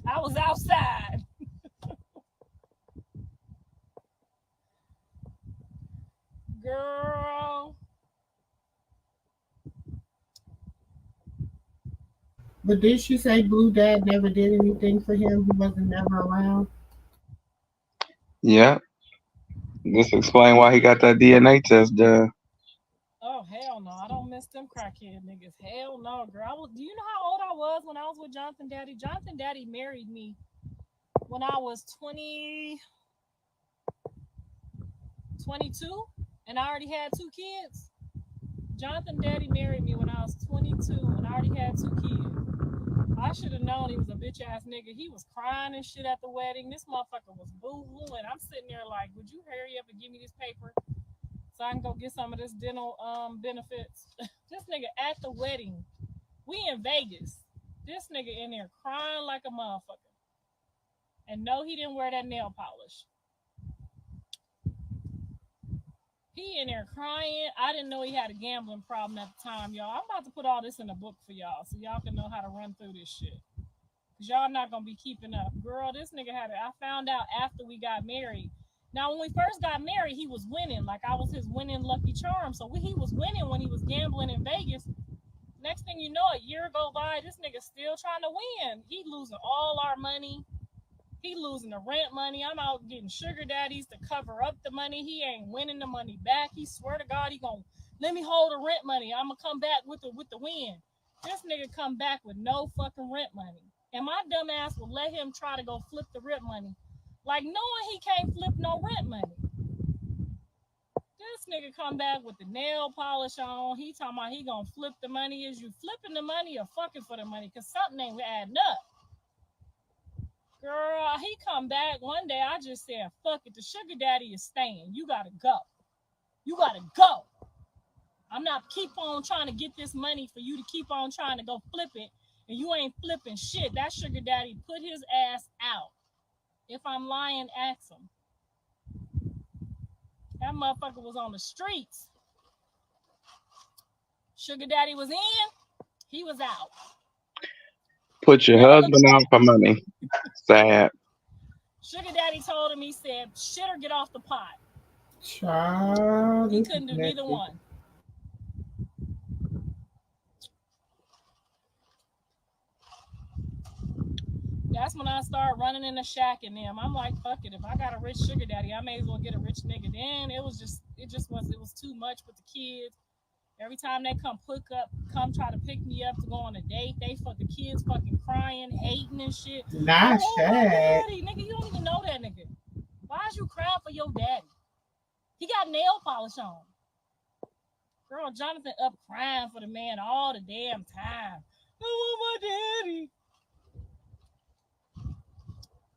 I was outside. Girl. But did she say Blue Dad never did anything for him? He wasn't never around? Yeah. This explain why he got that DNA test done. Oh, hell no. I don't miss them crackhead niggas. Hell no, girl. Do you know how old I was when I was with Jonathan Daddy? Jonathan Daddy married me when I was 22, and I already had 2 kids. Jonathan daddy married me when I was 22 and I already had 2 kids. I should have known he was a bitch ass nigga. He was crying and shit at the wedding. This motherfucker was boo-hooing. I'm sitting there like, would you hurry up and give me this paper so I can go get some of this dental benefits? This nigga at the wedding. We in Vegas. This nigga in there crying like a motherfucker. And no, he didn't wear that nail polish. He in there crying. I didn't know he had a gambling problem at the time, y'all. I'm about to put all this in a book for y'all so y'all can know how to run through this shit. Because y'all not going to be keeping up. Girl, this nigga had it. I found out after we got married. Now, when we first got married, he was winning. Like, I was his winning lucky charm. So he was winning when he was gambling in Vegas. Next thing you know, a year go by, this nigga still trying to win. He losing all our money. He losing the rent money. I'm out getting sugar daddies to cover up the money. He ain't winning the money back. He swear to God, he gonna let me hold the rent money. I'm gonna come back with the win. This nigga come back with no fucking rent money. And my dumb ass will let him try to go flip the rent money. Like knowing he can't flip no rent money. This nigga come back with the nail polish on. He talking about he gonna flip the money. Is you flipping the money or fucking for the money? Cause something ain't adding up. Girl, he come back one day. I just said, fuck it. The sugar daddy is staying. You gotta go. You gotta go. I'm not keep on trying to get this money for you to keep on trying to go flip it. And you ain't flipping shit. That sugar daddy put his ass out. If I'm lying, ask him. That motherfucker was on the streets. Sugar daddy was in. He was out. Put your husband out for money. Sad. Sugar daddy told him, he said, shit or get off the pot. Child, he couldn't do neither one. That's when I started running in the shack and them. I'm like, fuck it. If I got a rich sugar daddy, I may as well get a rich nigga. Then it was too much with the kids. Every time they come try to pick me up to go on a date, the kids fucking crying, hating and shit. Not sad. Nigga, you don't even know that nigga. Why is you crying for your daddy? He got nail polish on. Girl, Jonathan up crying for the man all the damn time. I want my daddy.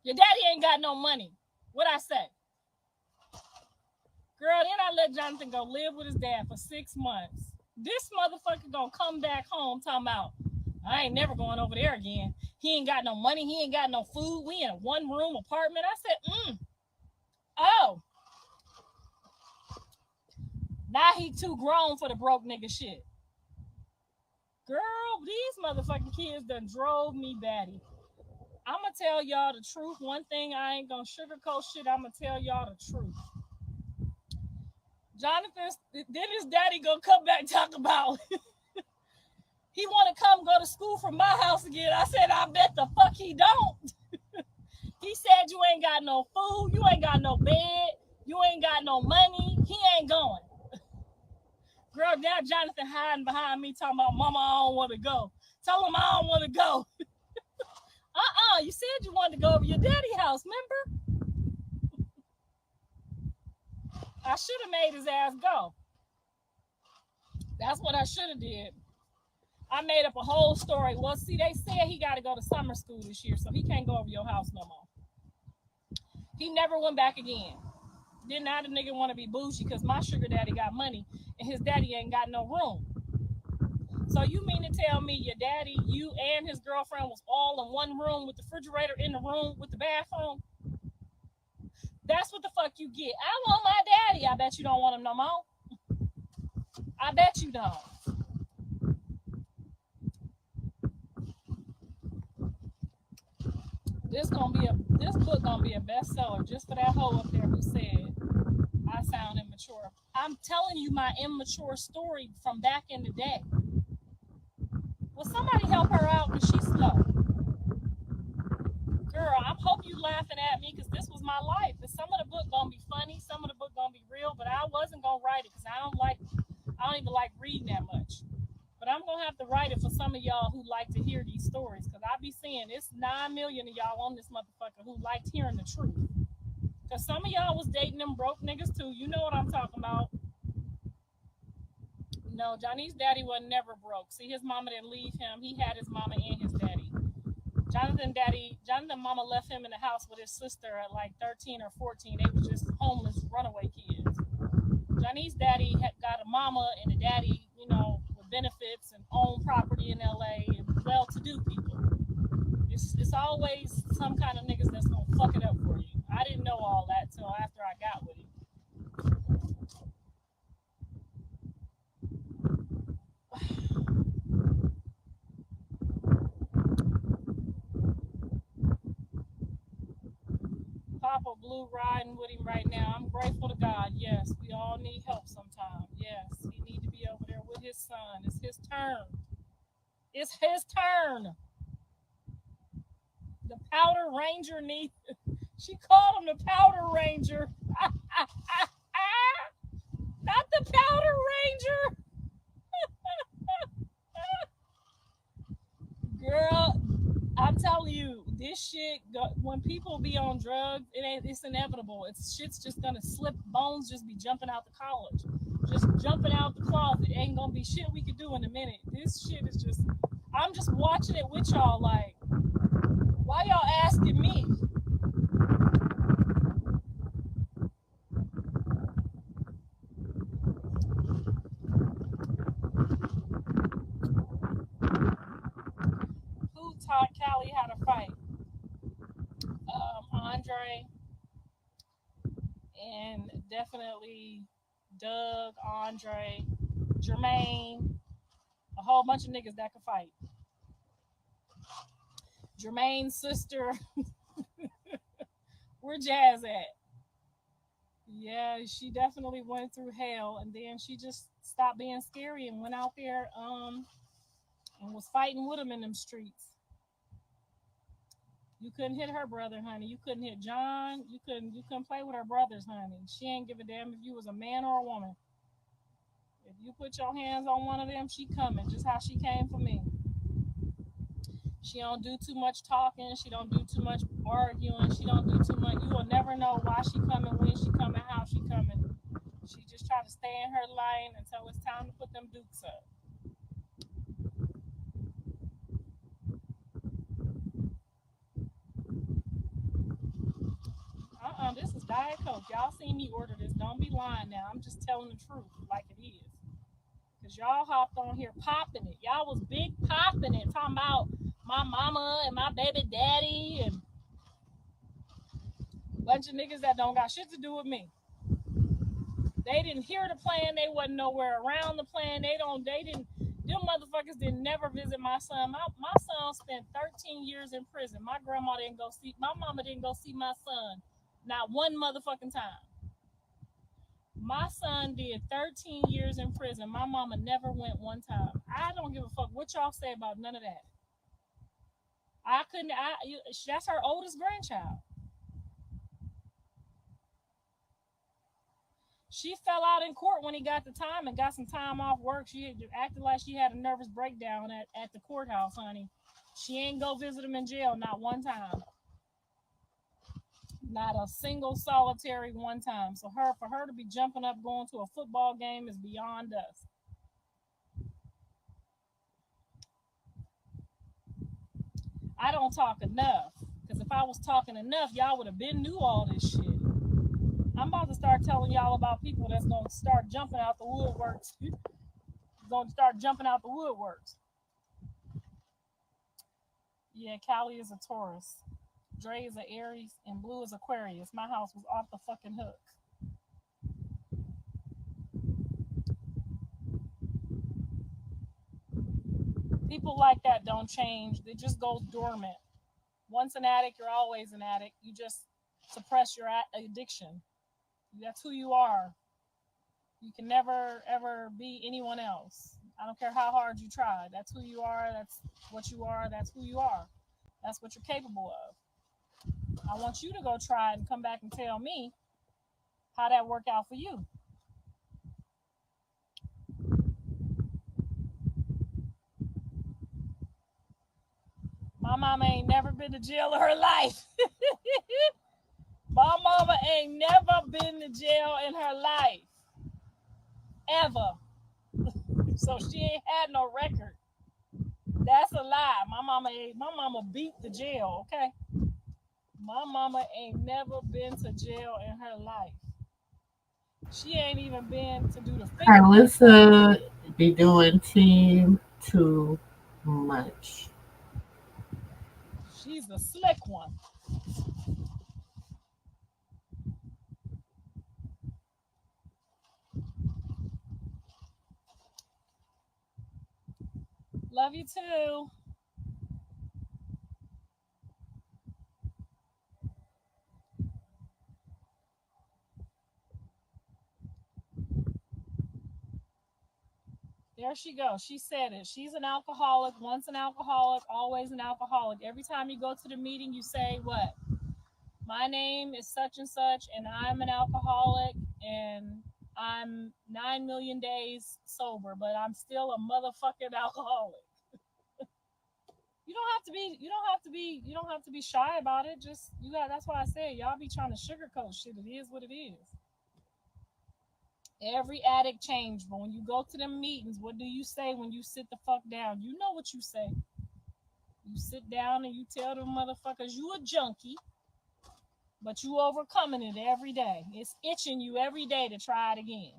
Your daddy ain't got no money. What'd I say? Girl, then I let Jonathan go live with his dad for 6 months. This motherfucker gonna come back home talking about, I ain't never going over there again. He ain't got no money. He ain't got no food. We in a 1-room apartment. I said, oh. Now he too grown for the broke nigga shit. Girl, these motherfucking kids done drove me batty. I'm going to tell y'all the truth. One thing I ain't going to sugarcoat shit. I'm going to tell y'all the truth. Jonathan, then his daddy going to come back and talk about he want to come go to school from my house again. I said, I bet the fuck he don't. He said, you ain't got no food. You ain't got no bed. You ain't got no money. He ain't going. Girl, now Jonathan hiding behind me talking about, Mama, I don't want to go. Tell him I don't want to go. You said you wanted to go over your daddy's house, remember? I should have made his ass go. That's what I should have did. I made up a whole story. Well, see, they said he got to go to summer school this year, so he can't go over your house no more. He never went back again. Then now the nigga want to be bougie because my sugar daddy got money and his daddy ain't got no room. So you mean to tell me your daddy, you and his girlfriend was all in one room with the refrigerator in the room with the bathroom? That's what the fuck you get. I want my daddy. I bet you don't want him no more. I bet you don't. This book gonna be a bestseller just for that hoe up there who said I sound immature. I'm telling you my immature story from back in the day. Will somebody help her out because she's slow? Girl, I hope you laughing at me because this was my life. And some of the book gonna be funny, some of the book gonna be real, but I wasn't gonna write it because I don't even like reading that much. But I'm gonna have to write it for some of y'all who like to hear these stories because I be seeing it's 9 million of y'all on this motherfucker who liked hearing the truth. Because some of y'all was dating them broke niggas too. You know what I'm talking about. No, Johnny's daddy was never broke. See, his mama didn't leave him. He had his mama and his daddy. Jonathan mama left him in the house with his sister at like 13 or 14. They was just homeless runaway kids. Johnny's daddy had got a mama and a daddy, you know, with benefits and own property in LA and well-to-do people. It's always some kind of niggas that's gonna fuck it up for you. I didn't know all that till after I got with him. Papa Blue riding with him right now. I'm grateful to God. Yes, we all need help sometime. Yes, he need to be over there with his son. It's his turn. It's his turn. The Powder Ranger needs. She called him the Powder Ranger. Not the Powder Ranger. Girl, I'm telling you, this shit, when people be on drugs, it's inevitable. Shit's just gonna slip. Bones just be jumping out the college. Just jumping out the closet. Ain't gonna be shit we could do in a minute. This shit is just, I'm just watching it with y'all like, why y'all asking me? Who taught Callie how to fight? Andre, and definitely Doug, Andre, Jermaine, a whole bunch of niggas that could fight. Jermaine's sister, where Jazz at? Yeah, she definitely went through hell, and then she just stopped being scary and went out there and was fighting with him in them streets. You couldn't hit her brother, honey. You couldn't hit John. You couldn't play with her brothers, honey. She ain't give a damn if you was a man or a woman. If you put your hands on one of them, she coming, just how she came for me. She don't do too much talking. She don't do too much arguing. She don't do too much. You will never know why she coming, when she coming, how she coming. She just try to stay in her lane until it's time to put them dukes up. This is Diet Coke. Y'all seen me order this. Don't be lying now. I'm just telling the truth like it is. Because y'all hopped on here popping it. Y'all was big popping it. Talking about my mama and my baby daddy and a bunch of niggas that don't got shit to do with me. They didn't hear the plan. They wasn't nowhere around the plan. Them motherfuckers didn't never visit my son. My son spent 13 years in prison. My mama didn't go see my son. Not one motherfucking time. My son did 13 years in prison. My mama never went one time. I don't give a fuck what y'all say about none of that. That's her oldest grandchild. She fell out in court when he got the time and got some time off work. She acted like she had a nervous breakdown at the courthouse, honey. She ain't go visit him in jail not one time. Not a single solitary one time. So for her to be jumping up going to a football game is beyond us. I don't talk enough. Because if I was talking enough, y'all would have been knew all this shit. I'm about to start telling y'all about people that's going to start jumping out the woodworks. Yeah, Callie is a Taurus. Dre is an Aries, and Blue is Aquarius. My house was off the fucking hook. People like that don't change. They just go dormant. Once an addict, you're always an addict. You just suppress your addiction. That's who you are. You can never, ever be anyone else. I don't care how hard you try. That's who you are. That's what you are. That's who you are. That's what you're capable of. I want you to go try it and come back and tell me how that worked out for you. My mama ain't never been to jail in her life. My mama ain't never been to jail in her life. Ever. So she ain't had no record. That's a lie. My mama beat the jail, okay? My mama ain't never been to jail in her life. She ain't even been to do the fingerprint. Karlissa be doing team too much. She's the slick one. Love you too. There she goes. She said it. She's an alcoholic, once an alcoholic, always an alcoholic. Every time you go to the meeting, you say what? My name is such and such, and I'm an alcoholic, and I'm 9 million days sober, but I'm still a motherfucking alcoholic. You don't have to be shy about it. Just that's why I said y'all be trying to sugarcoat shit. It is what it is. Every addict changed, but when you go to them meetings, what do you say when you sit the fuck down? You know what you say. You sit down and you tell them motherfuckers you a junkie, but you overcoming it every day. It's itching you every day to try it again.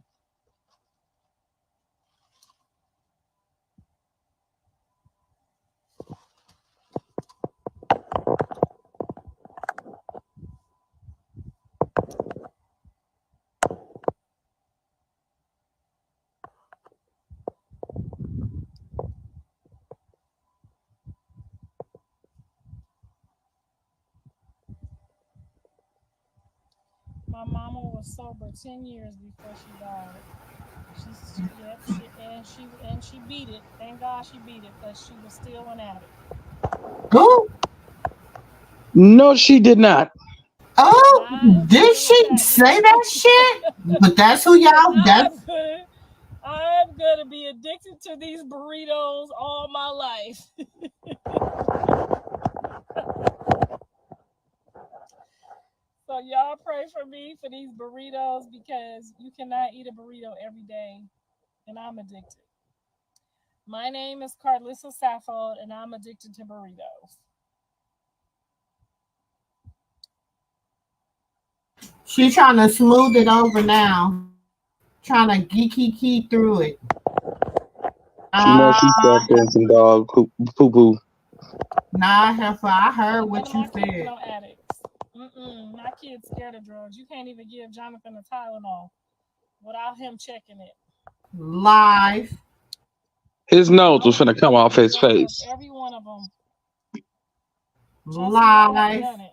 My mama was sober 10 years before she died. She beat it. Thank God she beat it because she was still an addict. Who? No, she did not. Oh, did she say that shit? But that's who y'all. That's I'm gonna be addicted to these burritos all my life. So y'all pray for me for these burritos because you cannot eat a burrito every day, and I'm addicted. My name is Karlissa Saffold, and I'm addicted to burritos. she trying to smooth it over now. Trying to geeky key through it. She knows she stepped in some dog poo poo. Nah, heifer, I heard None what of you my kids said. no addicts. My kid's scared of drugs. You can't even give Jonathan a Tylenol without him checking it. Live. His nose was finna come off his Took face. every one of them. Trust me, I have Live. done it.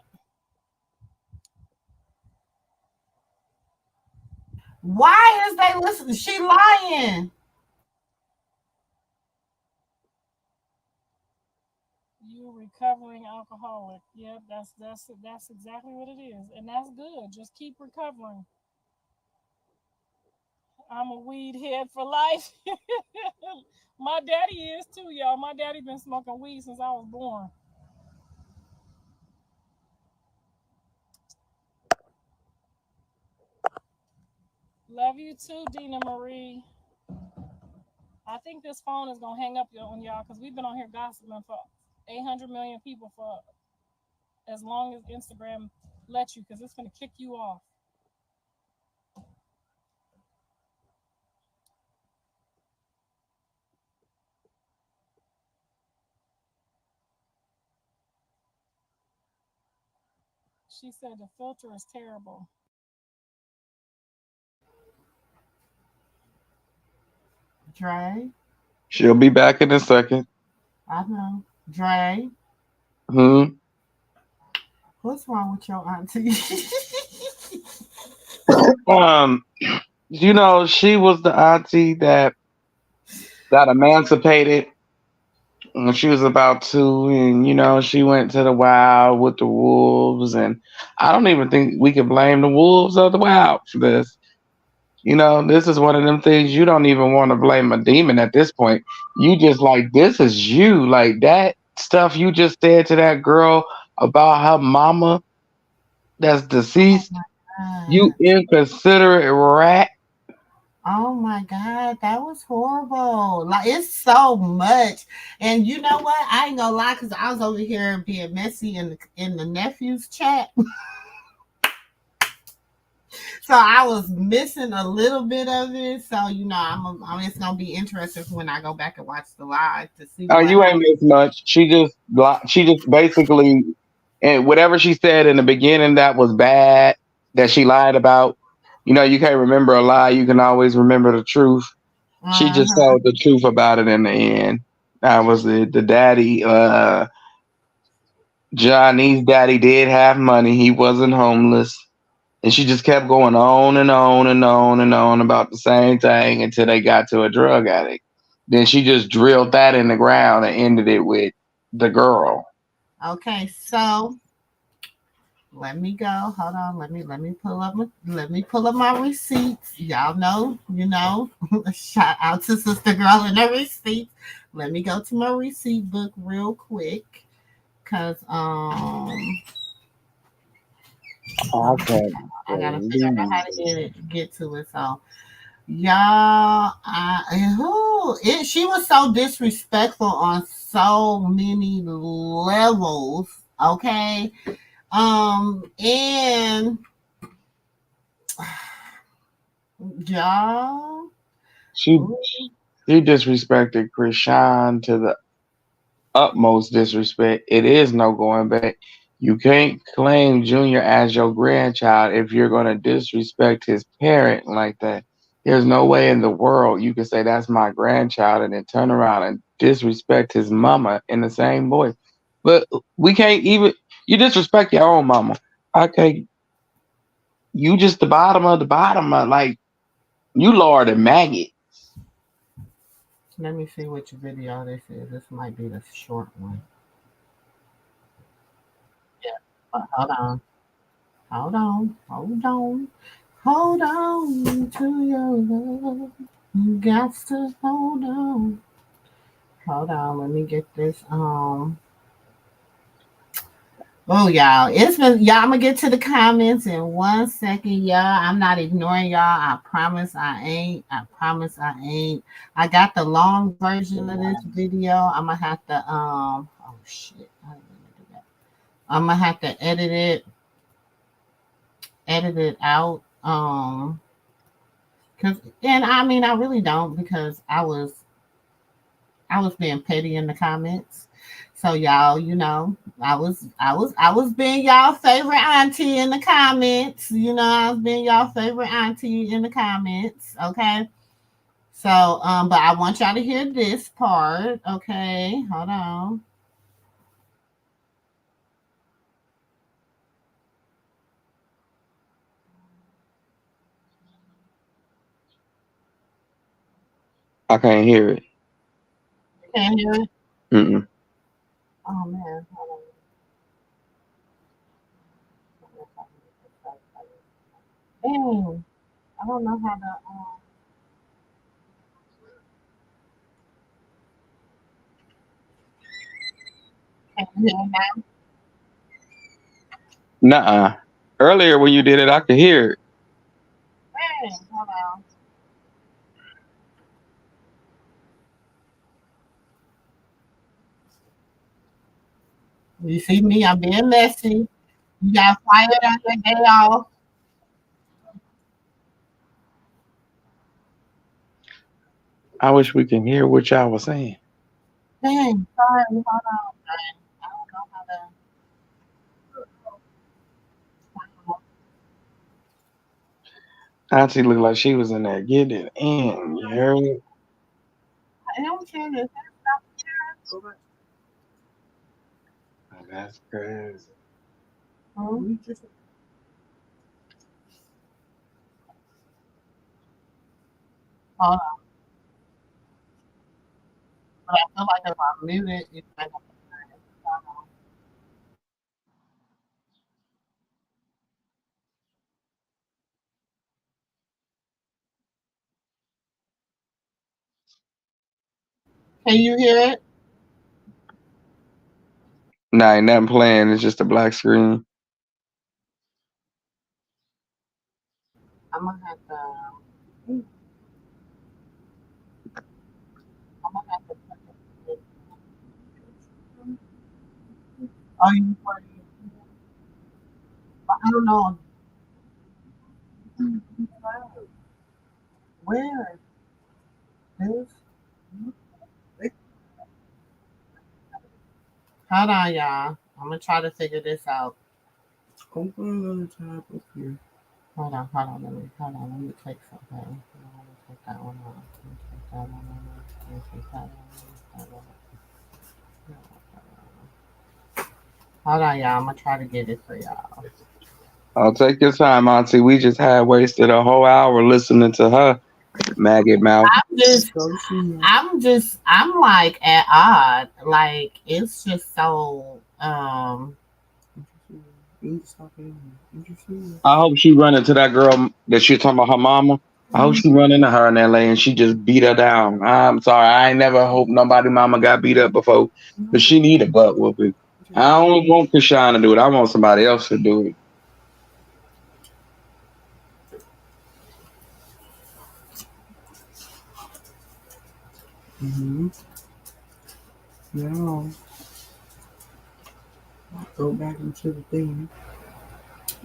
Why is they listening? She lying. You recovering alcoholic. Yep, that's exactly what it is. And that's good. Just keep recovering. I'm a weed head for life. My daddy is too, y'all. My daddy been smoking weed since I was born. Love you too, Dina Marie. I think this phone is gonna hang up on y'all because we've been on here gossiping for 800 million people for as long as Instagram lets you, because it's gonna kick you off. She said the filter is terrible. Dre. She'll be back in a second. I know. Dre. What's wrong with your auntie? You know, she was the auntie that got emancipated when she was about 2, and you know, she went to the wild with the wolves, and I don't even think we can blame the wolves or the wild for this. You know, this is one of them things you don't even want to blame a demon at this point. You just like, this is you. Like that stuff you just said to that girl about her mama that's deceased. You inconsiderate rat. Oh my God, that was horrible. Like it's so much. And you know what? I ain't gonna lie, because I was over here being messy in the nephew's chat. So I was missing a little bit of it. So it's gonna be interesting when I go back and watch the live to see Oh, what you ain't missed much. She just basically, and whatever she said in the beginning that was bad, that she lied about. You can't remember a lie. You can always remember the truth. She just happened. told the truth about it in the end. That was it. The daddy, Johnny's daddy did have money. He wasn't homeless. And she just kept going on and on and on and on about the same thing until they got to a drug addict. Then she just drilled that in the ground and ended it with the girl. Okay, so let me go. Hold on. Let me pull up my receipts. Y'all know, shout out to Sister Girl and her receipts. Let me go to my receipt book real quick. Cause Okay. I gotta figure out how to get to it. So y'all, she was so disrespectful on so many levels. Okay. And y'all, She she disrespected Chrisean to the utmost disrespect. It is no going back. You can't claim Junior as your grandchild if you're going to disrespect his parent like that. There's no way in the world you can say that's my grandchild and then turn around and disrespect his mama in the same voice. But we can't even, you disrespect your own mama. Okay, you just the bottom of the bottom of, like, you Lord and Maggot. let me see which video this is. This might be the short one. Yeah. Hold on. Hold on. Hold on. Hold on to your love. You got to hold on. Hold on. Let me get this. Oh, y'all. It's been, y'all. I'm gonna get to the comments in 1 second, y'all. I'm not ignoring y'all. I promise I ain't. I promise I ain't. I got the long version of this video. I'm gonna have to oh shit. I didn't mean to do that. I'm gonna have to edit it out. Cause and I mean I really don't, because I was being petty in the comments. So y'all, I was being y'all favorite auntie in the comments. I was being y'all favorite auntie in the comments. Okay. So but I want y'all to hear this part. Okay, hold on. I can't hear it. Can't hear it? Mm-mm. Oh man, hold on. Dang, I don't know how to can you hear it now? Nuh-uh. Earlier when you did it, I could hear it. Dang, hold on. You see me, I'm being messy. You got fired on your day off. I wish we can hear what y'all was saying. Dang, sorry, hold on. Dang. I don't know how to. Auntie looked like she was in there getting it in. You heard it? I don't care. Is that stuff Oh, that's crazy. hmm? Hold on. But I feel like if I mute it, it's like, can you hear it? Nah, ain't nothing playing. It's just a black screen. I'm gonna have to. Oh, I don't know. Where? This? Hold on, y'all. I'm gonna try to figure this out. Open another tab up here. Hold on, let me click something. Let me take that one off. Let me take that one off. Let me take that one off. Hold on, y'all. I'm gonna try to get it for y'all. I'll take your time, Auntie. We just had wasted a whole hour listening to her maggot mouth. I'm like at odd. Like it's just so I hope she run into that girl that she talking about her mama. I hope she run into her in LA and she just beat her down. I'm sorry, I ain't never hope nobody mama got beat up before, but she need a butt whooping. I don't want Chrisean to do it. I want somebody else to do it. Now, go back into the thing.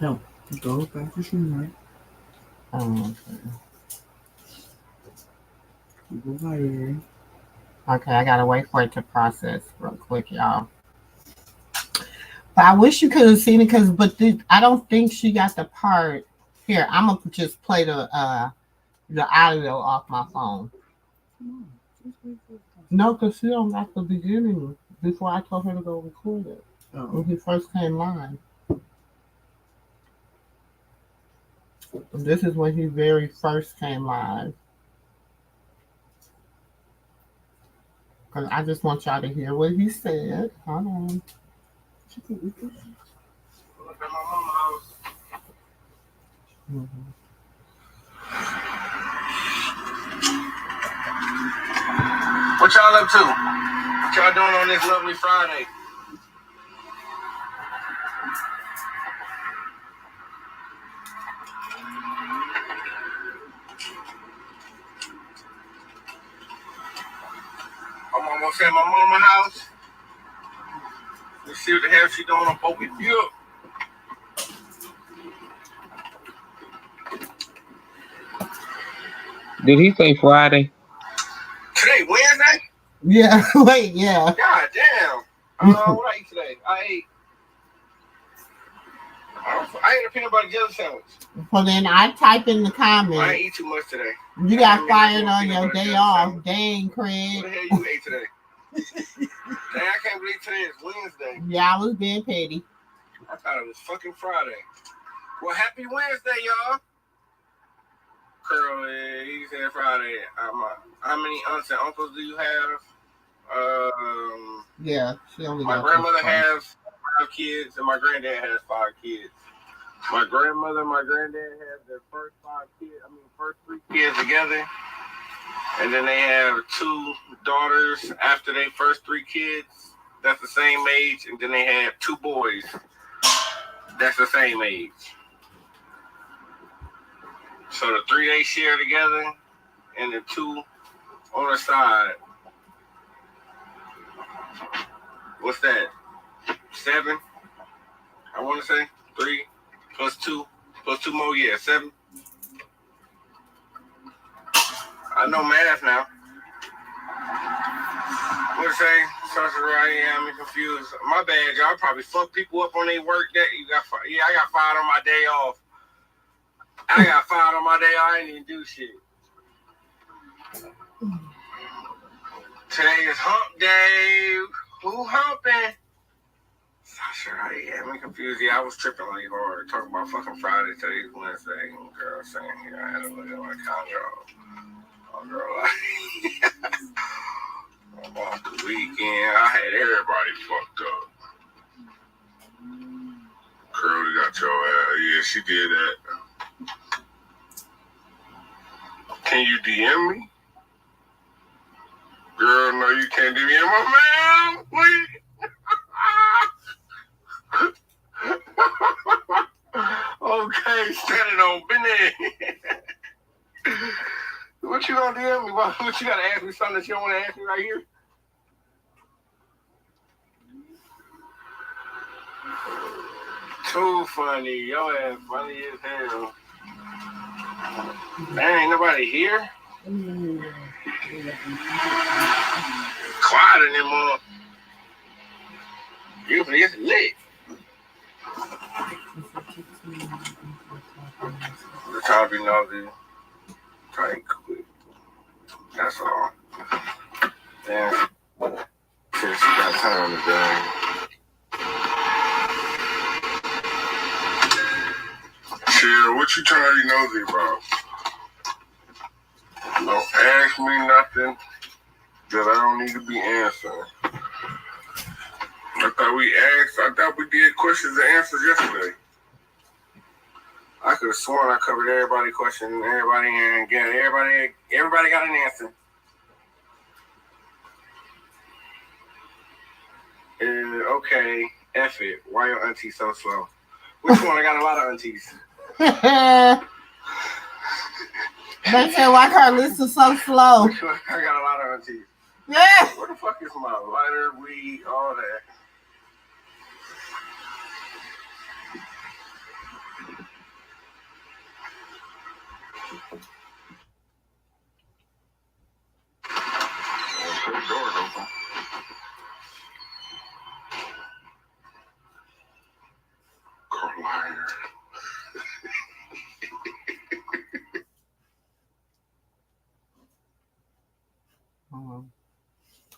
No, go back to stream, right? Go right here. okay, I gotta wait for it to process real quick, y'all. But I wish you could have seen it I don't think she got the part. Here, I'm gonna just play the audio off my phone. No, because she don't got the beginning before I told her to go record it. When he first came live. This is when he very first came live. Because I just want y'all to hear what he said. Hold on. What y'all up to? What y'all doing on this lovely Friday? I'm almost at my mama's house. Let's see what the hell she doing on both of you. Did he say Friday? Today, Wednesday? Yeah, wait, yeah. God damn. What I eat today? I ate a peanut butter jelly sandwich. So then I type in the comments. I ain't eat too much today. You got fired on your day off. Dang, Craig. What the hell you ate today? Dang, I can't believe today is Wednesday. Yeah, I was being petty. I thought it was fucking Friday. Well, happy Wednesday, y'all. Curly, he said Friday. How many aunts and uncles do you have? Yeah, she only my got grandmother has 5 kids, and my granddad has 5 kids. My grandmother and my granddad have their first 3 kids together. And then they have 2 daughters after their first 3 kids. That's the same age. And then they have 2 boys. That's the same age. So the 3 they share together, and the 2 on the side. What's that? 7? I want to say 3 plus 2 more. Yeah, 7. I know math now. What to say? Sorry, right? I'm confused. My bad, y'all. Probably fuck people up on their work day. I got fired on my day off. I ain't even do shit. Today is hump day. Who humping? Sasha, I'm confused. Yeah, I was tripping like hard. Talking about fucking Friday. Today's Wednesday. Girl saying here, I had to look at my calendar. Oh, girl, I'm off the weekend. I had everybody fucked up. Curly got your ass. Yeah, she did that. Can you DM me? Girl, no, you can't DM my man. Please. Okay, standing on business. What you gonna DM me? What you gotta ask me something that you don't want to ask me right here? Too funny. Yo ass funny as hell. Man, ain't nobody here. Quiet in them up. Usually it's lit. The time be nosy. Try and quit. That's all. Damn. Since you got time today. Chill, what you trying to be nosy about? Don't ask me nothing that I don't need to be answering. I thought we did questions and answers yesterday. I could have sworn I covered everybody's question and everybody got an answer. Okay, F it. Why your auntie so slow? Which one? I got a lot of aunties. They said, why Karlissa so slow? I got a lot of aunties. Yeah. Where the fuck is my lighter, weed, all that? The door's open. Carlisle.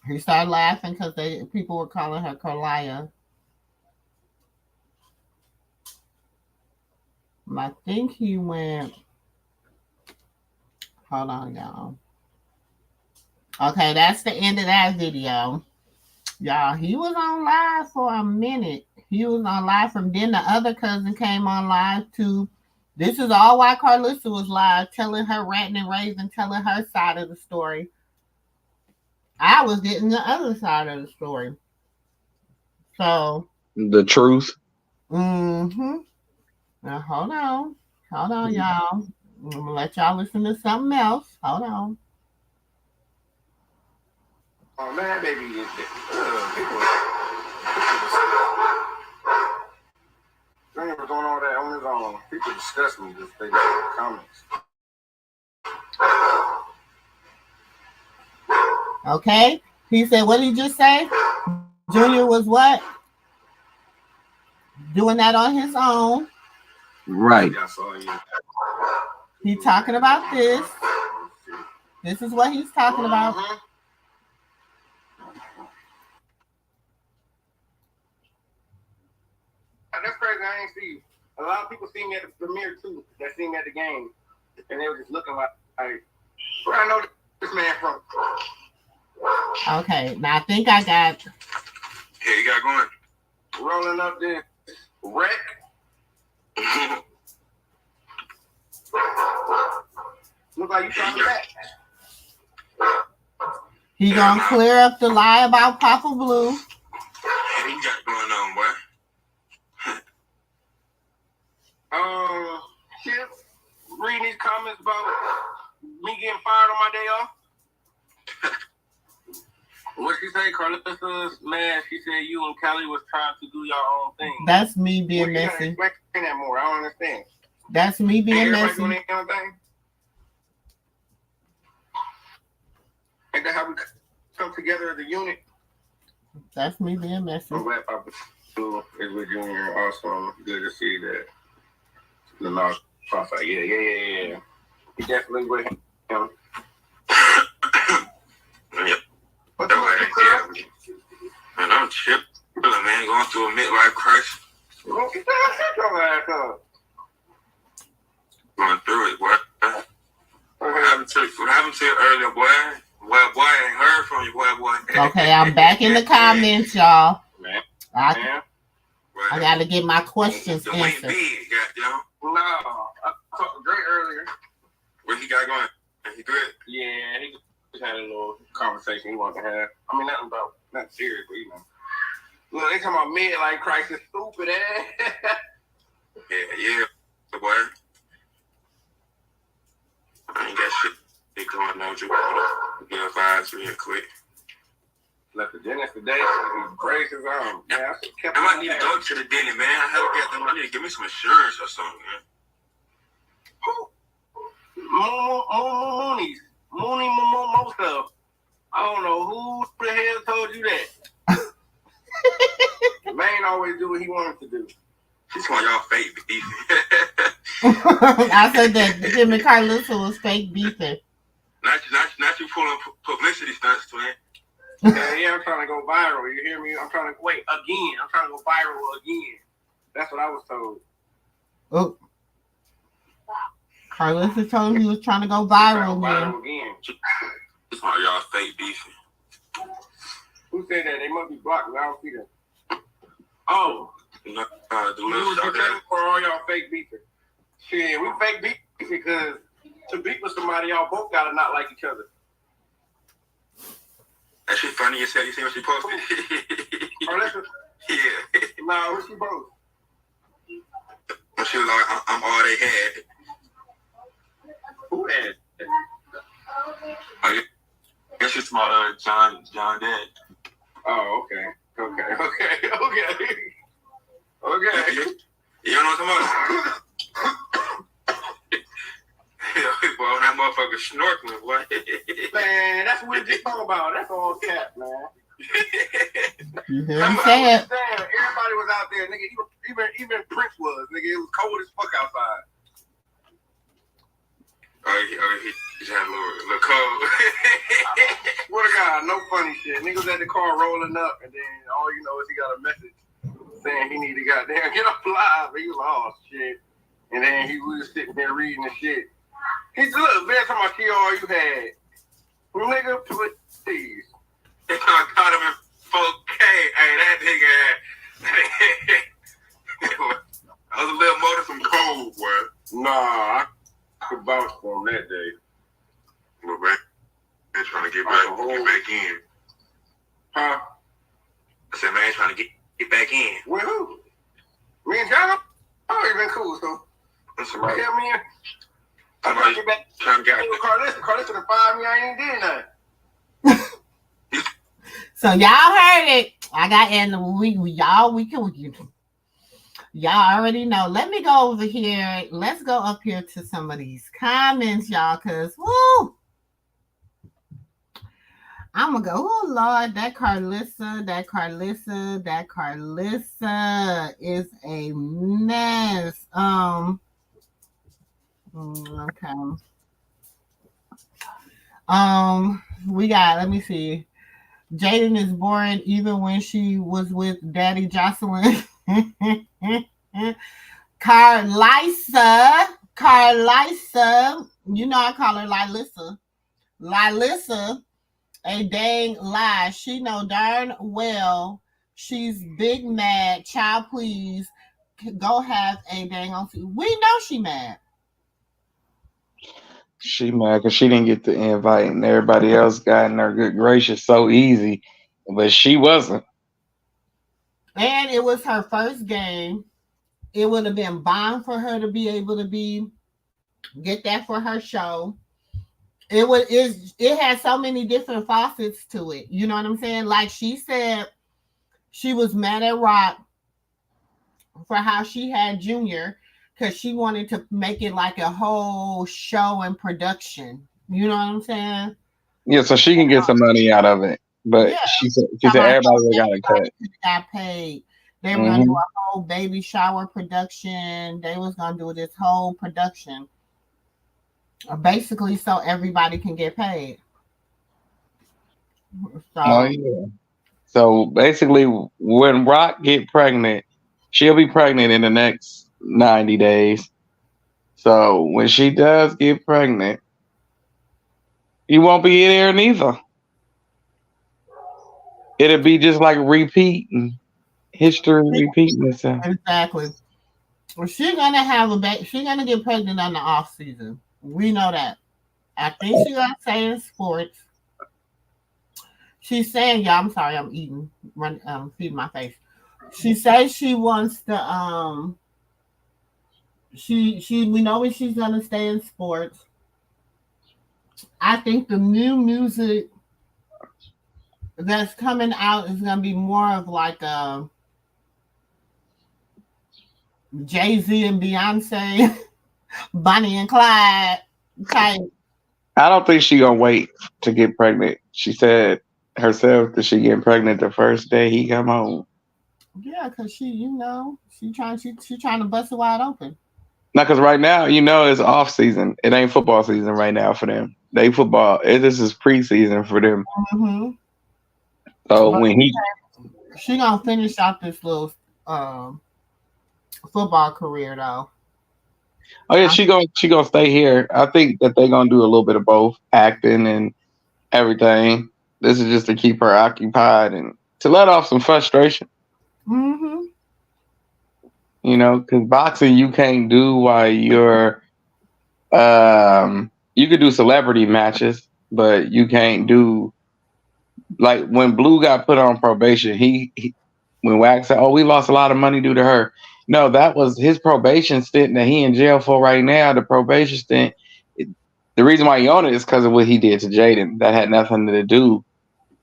He started laughing because people were calling her Karlissa. I think he went. Hold on, y'all. Okay, that's the end of that video. Y'all, he was on live for a minute. He was on live from then. The other cousin came on live too. This is all why Karlissa was live, telling her ranting and raving, telling her side of the story. I was getting the other side of the story. So the truth. Mm-hmm. Now hold on, y'all. I'm gonna let y'all listen to something else. Hold on. Oh man, baby, people was doing all that on his own. People discuss me just in the comments. Okay. He said, what did he just say? Junior was what? Doing that on his own. Right. He's talking about this. This is what he's talking about. That's crazy. I ain't see you. A lot of people see me at the premiere too. That see me at the game, and they were just looking like where I know this man from. Okay, now I think I got. Yeah, you got going. Rolling up this wreck. Look like you talking back. He gonna clear up the lie about Papa Blue. What you got going on, boy? Chip, reading these comments about me getting fired on my day off. What she say? Karlissa's mad. She said you and Kelly was trying to do your own thing. That's me being messy. Explain that more. I don't understand. That's me being messy. Doing their own thing? Ain't that how we come together as a unit? That's me being messy. I'm glad Papa Blue is with Junior. Also, good to see that. The North Papa, yeah. He definitely with him. Yep. What's up, man? I'm chipping, man. Going through a midlife crisis. Well, get your ass up. Going through it, boy. What happened to you earlier, boy? Boy, I ain't heard from you, boy. Okay, I'm back in the comments, y'all. Man. I gotta get my questions answered. Big, goddamn. No, I talked to Drake earlier. What he got going? He good? Yeah, he just had a little conversation he wanted to have. I mean, nothing serious, but you know. Look, they talking about midlife crisis, stupid ass. yeah, boy. I ain't got shit going on. Just give vibes real quick. Left the dentist today. He breaks his arm. Man, I might need to go to the dentist, man. I need to give me some insurance or something, man. Mooney stuff. I don't know who the hell told you that. Man always do what he wanted to do. She's one of y'all fake beefing. I said that him and Karlissa was fake beefing. Not you pulling publicity stunts, twin. Yeah, I'm trying to go viral. You hear me? I'm trying to wait again. I'm trying to go viral again. That's what I was told. Oh. Karlissa told him he was trying to go viral again. It's one of y'all fake beefing. Who said that? They must be blocked. I don't see them. Oh. The little shot for all y'all fake beefing. Shit, we fake beefing because to beef with somebody, y'all both gotta not like each other. That shit funny as hell. You see what she posted? Karlissa? Yeah. Nah, what she posted? When she was like, I'm all they had. Who had? I guess it's my John Dad. Oh, okay. Okay. You know what I'm talking about? Boy, that motherfucker snorkeling, boy. Man, that's what we just talking about. That's all cap, man. You hear him say it. Everybody was out there, nigga. Even Prince was, nigga. It was cold as fuck outside. He just had a little cold. What a guy, no funny shit. Niggas at the car rolling up, and then all you know is he got a message saying he need to goddamn get up live. He was like, oh shit. And then he was sitting there reading the shit. He said, look, man, talking about kill all you had. Nigga, please. I got him in 4K. Hey, that nigga. I was a little more than some cold, boy. Nah, I could vouch for him that day. Well, man, they're trying to get back in. Huh? I said, man, trying to get back in. With who? Me and John? Oh, you been cool, so. That's right. Tell me. I'm Somebody trying to get back. Karlissa to find me. I ain't did nothing. So y'all heard it. I got and y'all already know. Let me go over here. Let's go up here to some of these comments, y'all, because woo. I'm gonna go, oh Lord, that Karlissa is a mess. Okay. We got, let me see. Jaden is boring even when she was with Daddy Jocelyn. Karlissa, you know I call her Lylissa, a dang lie. She know darn well she's big mad. Child, please go have a dang on. We know she mad. She mad because she didn't get the invite and everybody else got in her good gracious so easy, but she wasn't. And it was her first game. It would have been bomb for her to be able to get that for her show. It had so many different facets to it. You know what I'm saying? Like she said, she was mad at Rock for how she had Junior because she wanted to make it like a whole show and production. You know what I'm saying? Yeah, so she can get some money out of it. But she said everybody got a cut. Got paid. They were gonna do a whole baby shower production. They was gonna do this whole production. Basically so everybody can get paid. So basically when Rock get pregnant, she'll be pregnant in the next 90 days. So when she does get pregnant, you won't be there neither. It'll be just like repeating. History repeating itself. Exactly. Well, she's gonna have a baby. She's gonna get pregnant in the off season. We know that. I think she's gonna stay in sports. She's saying, "Yeah, I'm sorry, I'm eating, feeding my face." She says she wants to. We know when she's gonna stay in sports. I think the new music that's coming out is gonna be more of like a Jay-Z and Beyonce, Bonnie and Clyde type. I don't think she gonna wait to get pregnant. She said herself that she getting pregnant the first day he come home. Yeah, cause she trying to bust it wide open. Now, because right now, it's off season. It ain't football season right now for them. They football. This is preseason for them. Mm-hmm. So But when she gonna finish out this little football career though. oh yeah, she gonna stay here. I think that they gonna do a little bit of both acting and everything. This is just to keep her occupied and to let off some frustration. Mm-hmm. Because boxing you can't do while you're you could do celebrity matches, but you can't do like when Blue got put on probation. He when Wax said, "Oh, we lost a lot of money due to her." No, that was his probation stint that he in jail for right now. The probation stint. The reason why he on it is because of what he did to Jaden. That had nothing to do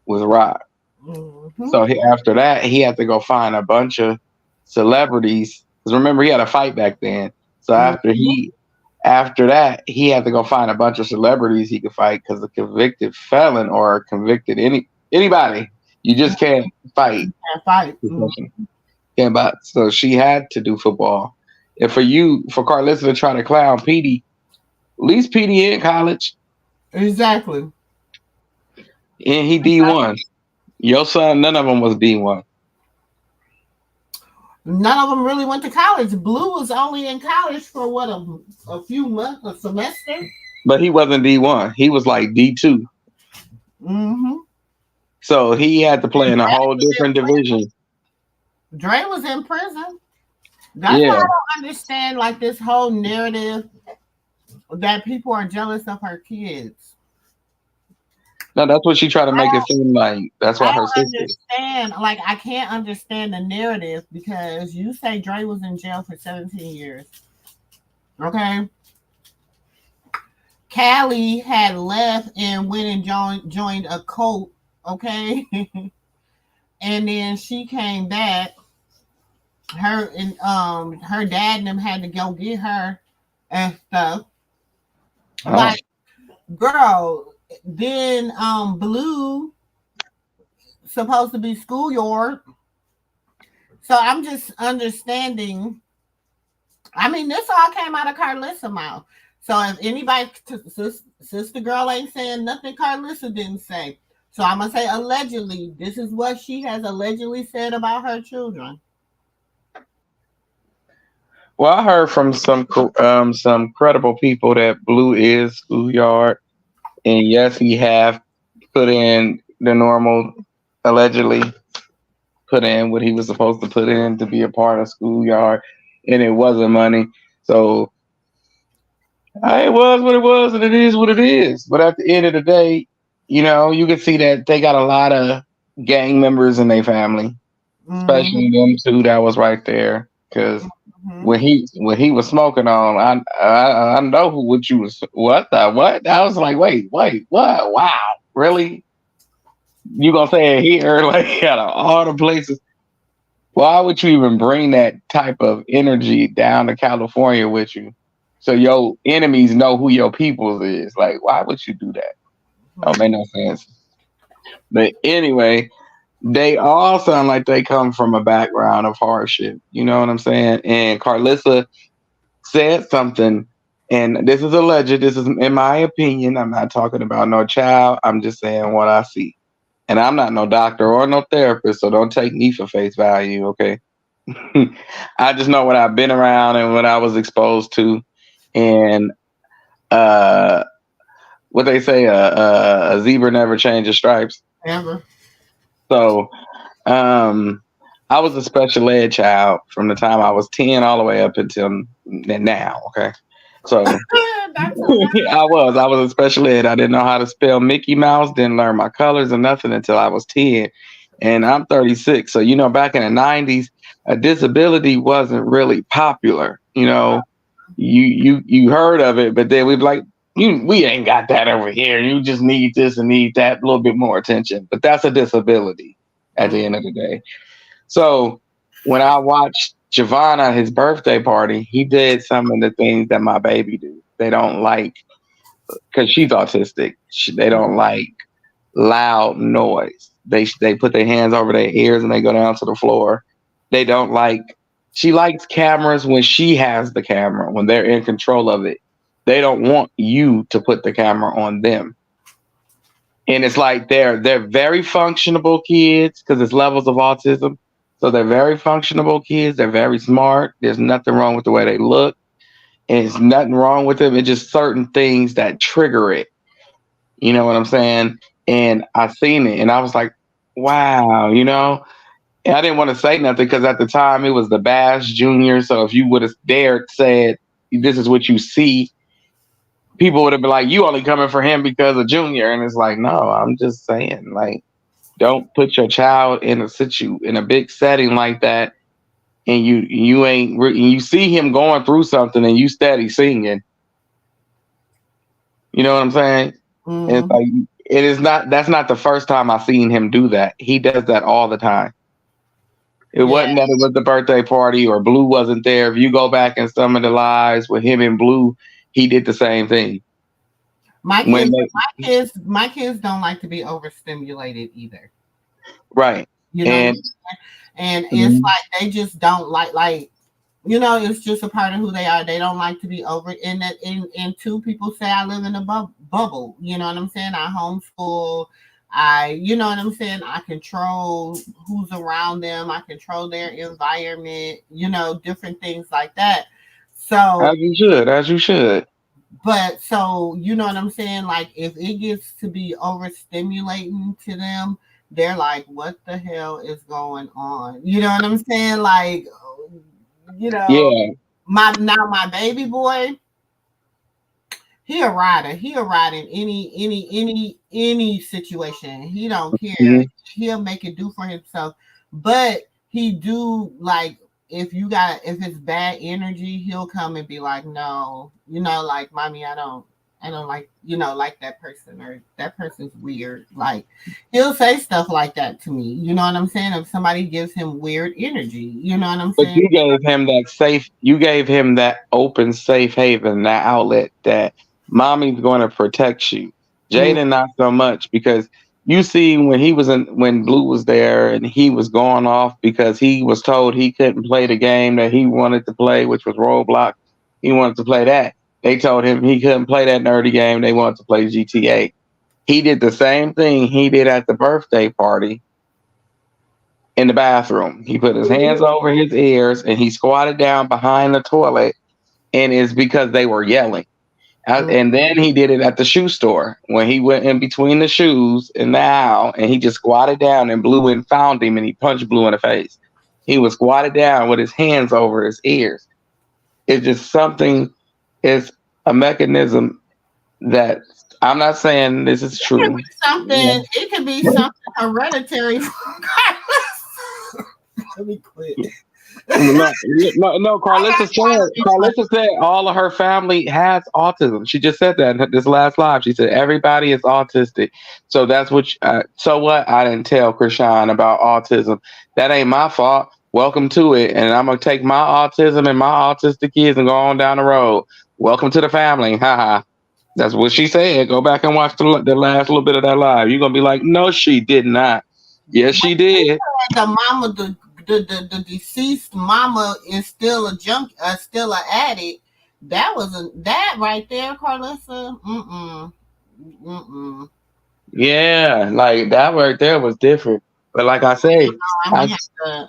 with Rock. Mm-hmm. So after that, he had to go find a bunch of celebrities. Because remember, he had a fight back then. So after that, he had to go find a bunch of celebrities he could fight because a convicted felon or convicted anybody, you just can't fight. Can't fight. Mm-hmm. Can't fight. So she had to do football. And for Karlissa to try to clown Petey, at least Petey in college. Exactly. And he D1. Your son, none of them was D1. None of them really went to college. Blue was only in college for what, a few months, a semester. But he wasn't D1. He was like D2. Mm-hmm. So he had to play in a whole different division. Dre was in prison. That's why I don't understand like this whole narrative that people are jealous of her kids. No, that's what she tried to make it seem like. That's why her sister. I can't understand the narrative because you say Dre was in jail for 17 years. Okay. Callie had left and went and joined a cult. Okay. And then she came back. Her dad and them had to go get her and stuff. Oh. Like, girl. Then Blue supposed to be schoolyard. So I'm just understanding. I mean, this all came out of Karlissa mouth. So if anybody, SistaGirl ain't saying nothing Karlissa didn't say. So I'm gonna say allegedly. This is what she has allegedly said about her children. Well, I heard from some credible people that Blue is schoolyard. And yes, he have put in the normal, allegedly put in what he was supposed to put in to be a part of schoolyard, and it wasn't money. So it was what it was, and it is what it is. But at the end of the day, you can see that they got a lot of gang members in their family, especially them two that was right there. Because when he was smoking on, I know what you was. What? I was like, wait, what? Wow, really? You gonna say it here, like out of all the places? Why would you even bring that type of energy down to California with you? So your enemies know who your peoples is. Like, why would you do that? Don't make no sense. But anyway, they all sound like they come from a background of hardship. You know what I'm saying? And Karlissa said something, and this is alleged. This is in my opinion. I'm not talking about no child. I'm just saying what I see. And I'm not no doctor or no therapist, so don't take me for face value, okay? I just know what I've been around and what I was exposed to. And what they say, a zebra never changes stripes. Ever. So I was a special ed child from the time I was 10 all the way up until now, okay? So I was a special ed. I didn't know how to spell Mickey Mouse, didn't learn my colors or nothing until I was 10. And I'm 36. So, back in the 90s, a disability wasn't really popular. You heard of it, but then we'd be like, we ain't got that over here. You just need this and need that, a little bit more attention. But that's a disability at the end of the day. So when I watched Javon his birthday party, he did some of the things that my baby do. They don't like, because she's autistic. They don't like loud noise. They put their hands over their ears and they go down to the floor. They don't like. She likes cameras when she has the camera, when they're in control of it. They don't want you to put the camera on them. And it's like they're very functionable kids because it's levels of autism. So they're very functionable kids. They're very smart. There's nothing wrong with the way they look. And it's nothing wrong with them. It's just certain things that trigger it. You know what I'm saying? And I seen it and I was like, wow, you know? And I didn't want to say nothing because at the time it was the Bash Junior. So if you would have dared said, this is what you see, people would have been like, you only coming for him because of Junior. And it's like, no, I'm just saying, like, don't put your child in a big setting like that. And you see him going through something and you steady singing. You know what I'm saying? Mm-hmm. It's like, that's not the first time I've seen him do that. He does that all the time. It wasn't that it was the birthday party or Blue wasn't there. If you go back in some of the lives with him and Blue, he did the same thing. My kids don't like to be overstimulated either. Right. You know, and it's like they just don't like you know, it's just a part of who they are. They don't like to be over in that. And two people say I live in a bubble. You know what I'm saying? I homeschool. You know what I'm saying? I control who's around them. I control their environment. You know, different things like that. So as you should. But so you know what I'm saying? Like if it gets to be overstimulating to them, they're like, "What the hell is going on?" You know what I'm saying? Like. You know, my baby boy, he a rider. He'll ride in any situation. He don't care. Mm-hmm. He'll make it do for himself. But he do like if it's bad energy, he'll come and be like, no, you know, like mommy, I don't like, you know, like that person or that person's weird. Like he'll say stuff like that to me. You know what I'm saying? If somebody gives him weird energy, you know what I'm saying? But you gave him that open, safe haven, that outlet that mommy's going to protect you. Jaden, not so much, because you see when Blue was there and he was going off because he was told he couldn't play the game that he wanted to play, which was Roblox. He wanted to play that. They told him he couldn't play that nerdy game. They wanted to play GTA. He did the same thing he did at the birthday party in the bathroom. He put his hands over his ears and he squatted down behind the toilet. And it's because they were yelling. And then he did it at the shoe store when he went in between the shoes and the aisle and he just squatted down and Blue and found him and he punched Blue in the face. He was squatted down with his hands over his ears. It's just something. It's a mechanism that I'm not saying this is true. It could be something hereditary. Let me quit. No, Karlissa said all of her family has autism. She just said that in this last live. She said everybody is autistic. So that's what. So what? I didn't tell Chrisean about autism. That ain't my fault. Welcome to it, and I'm gonna take my autism and my autistic kids and go on down the road. Welcome to the family. Haha. That's what she said. Go back and watch the last little bit of that live. You're gonna be like, no, she did not. Yes, she did. The deceased mama is still still an addict. That right there, Karlissa. Yeah, like that right there was different. But like I say, I'm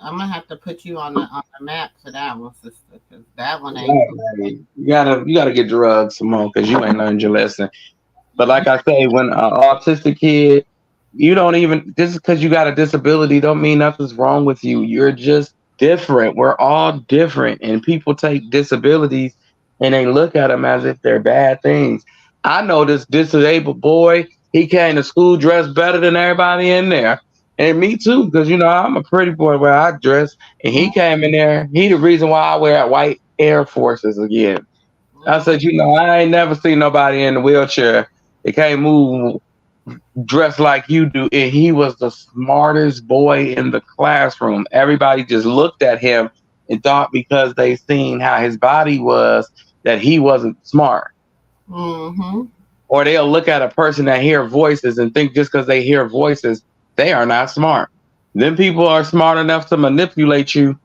gonna have to put you on the map for that one, sister, because that one ain't. You gotta get drugs, Simone, because you ain't learned your lesson. But like I say, when an autistic kid, you don't even, just because you got a disability don't mean nothing's wrong with you. You're just different. We're all different, and people take disabilities and they look at them as if they're bad things. I know this disabled boy. He came to school dressed better than everybody in there. And me too, because, you know, I'm a pretty boy where I dress. And he came in there. He the reason why I wear white Air Forces again. I said, I ain't never seen nobody in a wheelchair. They can't move dressed like you do. And he was the smartest boy in the classroom. Everybody just looked at him and thought because they seen how his body was that he wasn't smart. Mm-hmm. Or they'll look at a person that hear voices and think just because they hear voices, they are not smart. Then people are smart enough to manipulate you.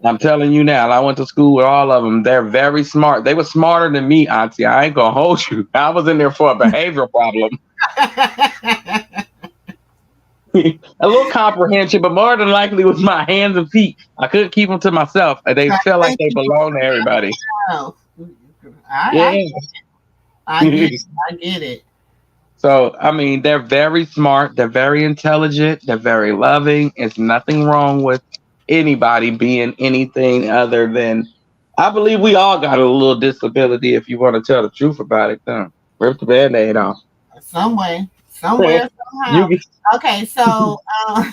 I'm telling you now, I went to school with all of them. They're very smart. They were smarter than me, Auntie. I ain't gonna hold you. I was in there for a behavioral problem. A little comprehension, but more than likely with my hands and feet. I couldn't keep them to myself. They felt like they belonged to everybody. I get it. So, I mean, they're very smart. They're very intelligent. They're very loving. It's nothing wrong with anybody being anything other than, I believe we all got a little disability if you want to tell the truth about it. Rip the Band-Aid off. Somewhere, somehow. Okay, so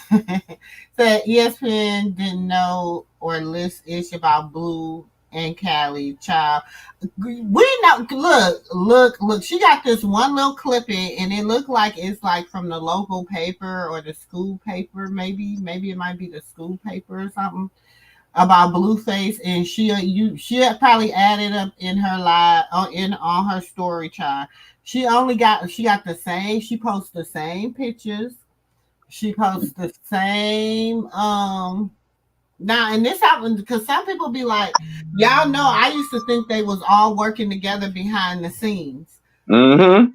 the ESPN didn't know or list ish about Blue and Callie, child. We know. Look. She got this one little clipping, and it looked like it's like from the local paper or the school paper. Maybe it might be the school paper or something about Blueface, and she probably added up in her live on her story, child. She got the same. She posts the same pictures. She posts the same now, and this happened because some people be like, y'all know, I used to think they was all working together behind the scenes. Mm-hmm.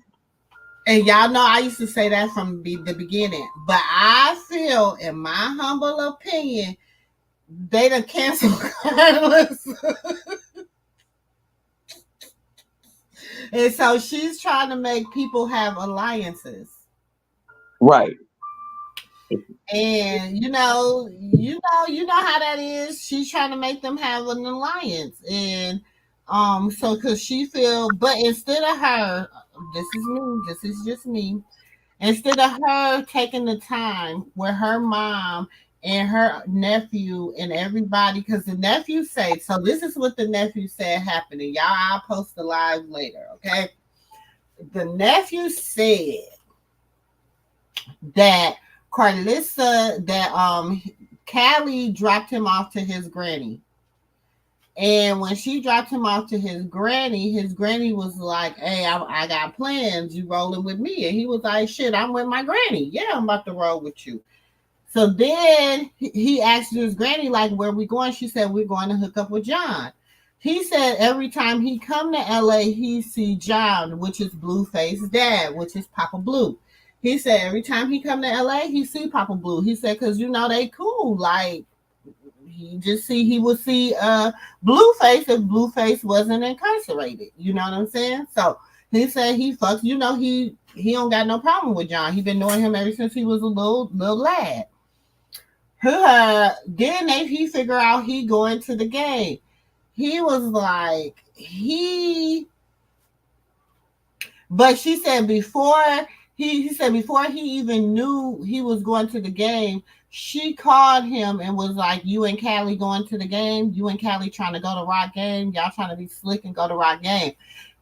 And y'all know I used to say that from the beginning. But I feel, in my humble opinion, they done canceled Karlissa. And so she's trying to make people have alliances. Right. And you know how that is. She's trying to make them have an alliance, and so because she feel, but instead of her, this is just me. Instead of her taking the time where her mom and her nephew and everybody, because the nephew said, so this is what the nephew said happened, and y'all, I'll post the live later. Okay, the nephew said that Karlissa, that Callie dropped him off to his granny. And when she dropped him off to his granny was like, hey, I got plans. You rolling with me? And he was like, shit, I'm with my granny. Yeah, I'm about to roll with you. So then he asked his granny, like, where we going? She said, we're going to hook up with John. He said every time he come to LA, he see John, which is Blueface's dad, which is Papa Blue. He said every time he come to LA, he see Papa Blue. He said, because they cool. Like, he would see Blueface if Blueface wasn't incarcerated. You know what I'm saying? So he said he fucks, he don't got no problem with John. He been knowing him ever since he was a little lad. Then he figure out he going to the game. He was like, but she said before he even knew he was going to the game, she called him and was like, you and Callie going to the game? You and Callie trying to go to Rock game? Y'all trying to be slick and go to Rock game?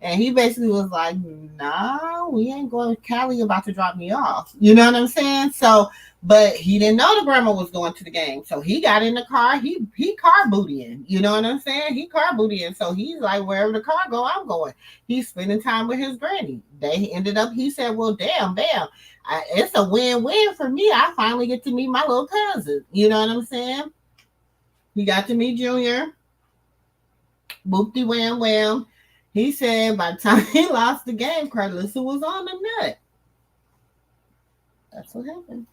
And he basically was like, nah, we ain't going. Callie about to drop me off. You know what I'm saying? So, but he didn't know the grandma was going to the game. So he got in the car. He car bootying. You know what I'm saying? He car bootying. So he's like, wherever the car go, I'm going. He's spending time with his granny. They ended up, he said, well, damn. It's a win-win for me. I finally get to meet my little cousin. You know what I'm saying? He got to meet Junior. Boopty wham wham. He said by the time he lost the game, Karlissa was on the nut. That's what happened.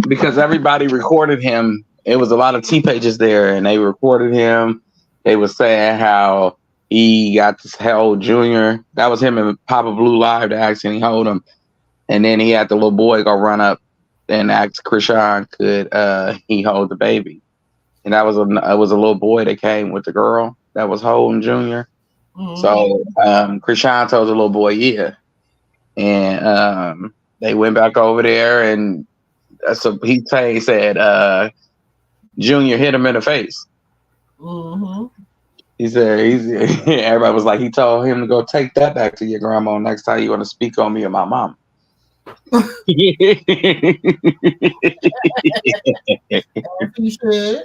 Because everybody recorded him. It was a lot of T pages there, and they recorded him. They were saying how he got to hold Junior. That was him and Papa Blue live to actually hold him. And then he had the little boy go run up and ask Chrisean could he hold the baby. And it was a little boy that came with the girl that was holding Junior. Mm-hmm. So Chrisean told the little boy, yeah. And they went back over there, and so he said Junior hit him in the face. Mm-hmm. He said, everybody was like, he told him to go take that back to your grandma next time you want to speak on me or my mom. As he should.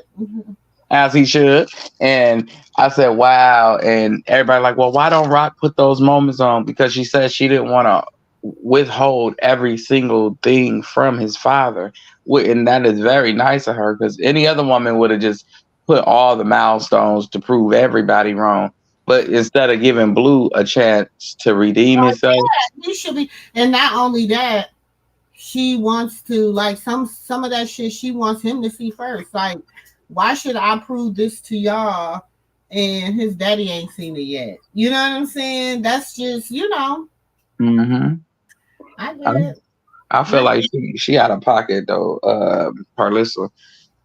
As he should. And I said, wow. And everybody like, well, why don't Rock put those moments on? Because she said she didn't want to withhold every single thing from his father. And that is very nice of her, because any other woman would have just put all the milestones to prove everybody wrong. But instead of giving Blue a chance to redeem himself. Yeah, he should be. And not only that, she wants to, like, some of that shit she wants him to see first. Like, why should I prove this to y'all and his daddy ain't seen it yet? You know what I'm saying? That's just, Mm-hmm. I get it. I feel like she out of pocket though, Karlissa.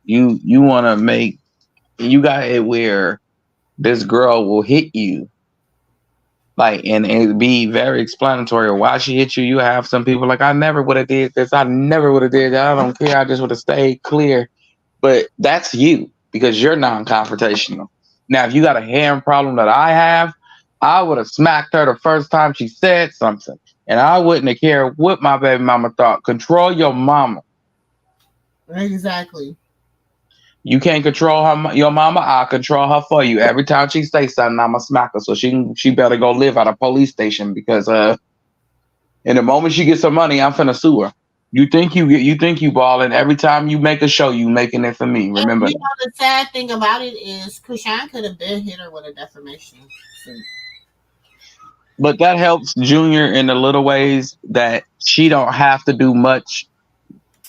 You want to make, you got it where this girl will hit you, like, and it be very explanatory of why she hit you. You have some people like, I never would have did this, I never would have did that, I don't care, I just would have stayed clear. But that's you, because you're non-confrontational. Now, if you got a hand problem that I have, I would have smacked her the first time she said something, and I wouldn't have cared what my baby mama thought. Control your mama. Exactly. You can't control your mama. I'll control her for you. Every time she say something, I'ma smack her. So she better go live at a police station, because in the moment she gets some money, I'm finna sue her. You think you balling. Every time you make a show, you making it for me. Remember. And, the sad thing about it is Chrisean could have been hit her with a defamation suit. But that helps Junior in the little ways that she don't have to do much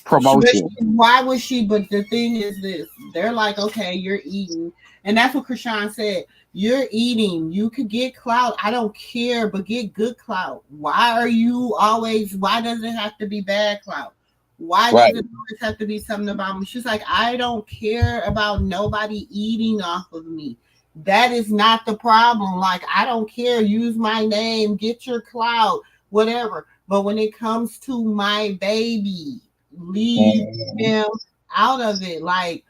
promotion. Why would she? But the thing is this: they're like, okay, you're eating, and that's what Chrisean said. You're eating. You could get clout. I don't care, but get good clout. Why are you always? Why does it have to be bad clout? Why does it always have to be something about me? She's like, I don't care about nobody eating off of me. That is not the problem. Like, I don't care. Use my name. Get your clout. Whatever. But when it comes to my baby, leave him out of it. Like,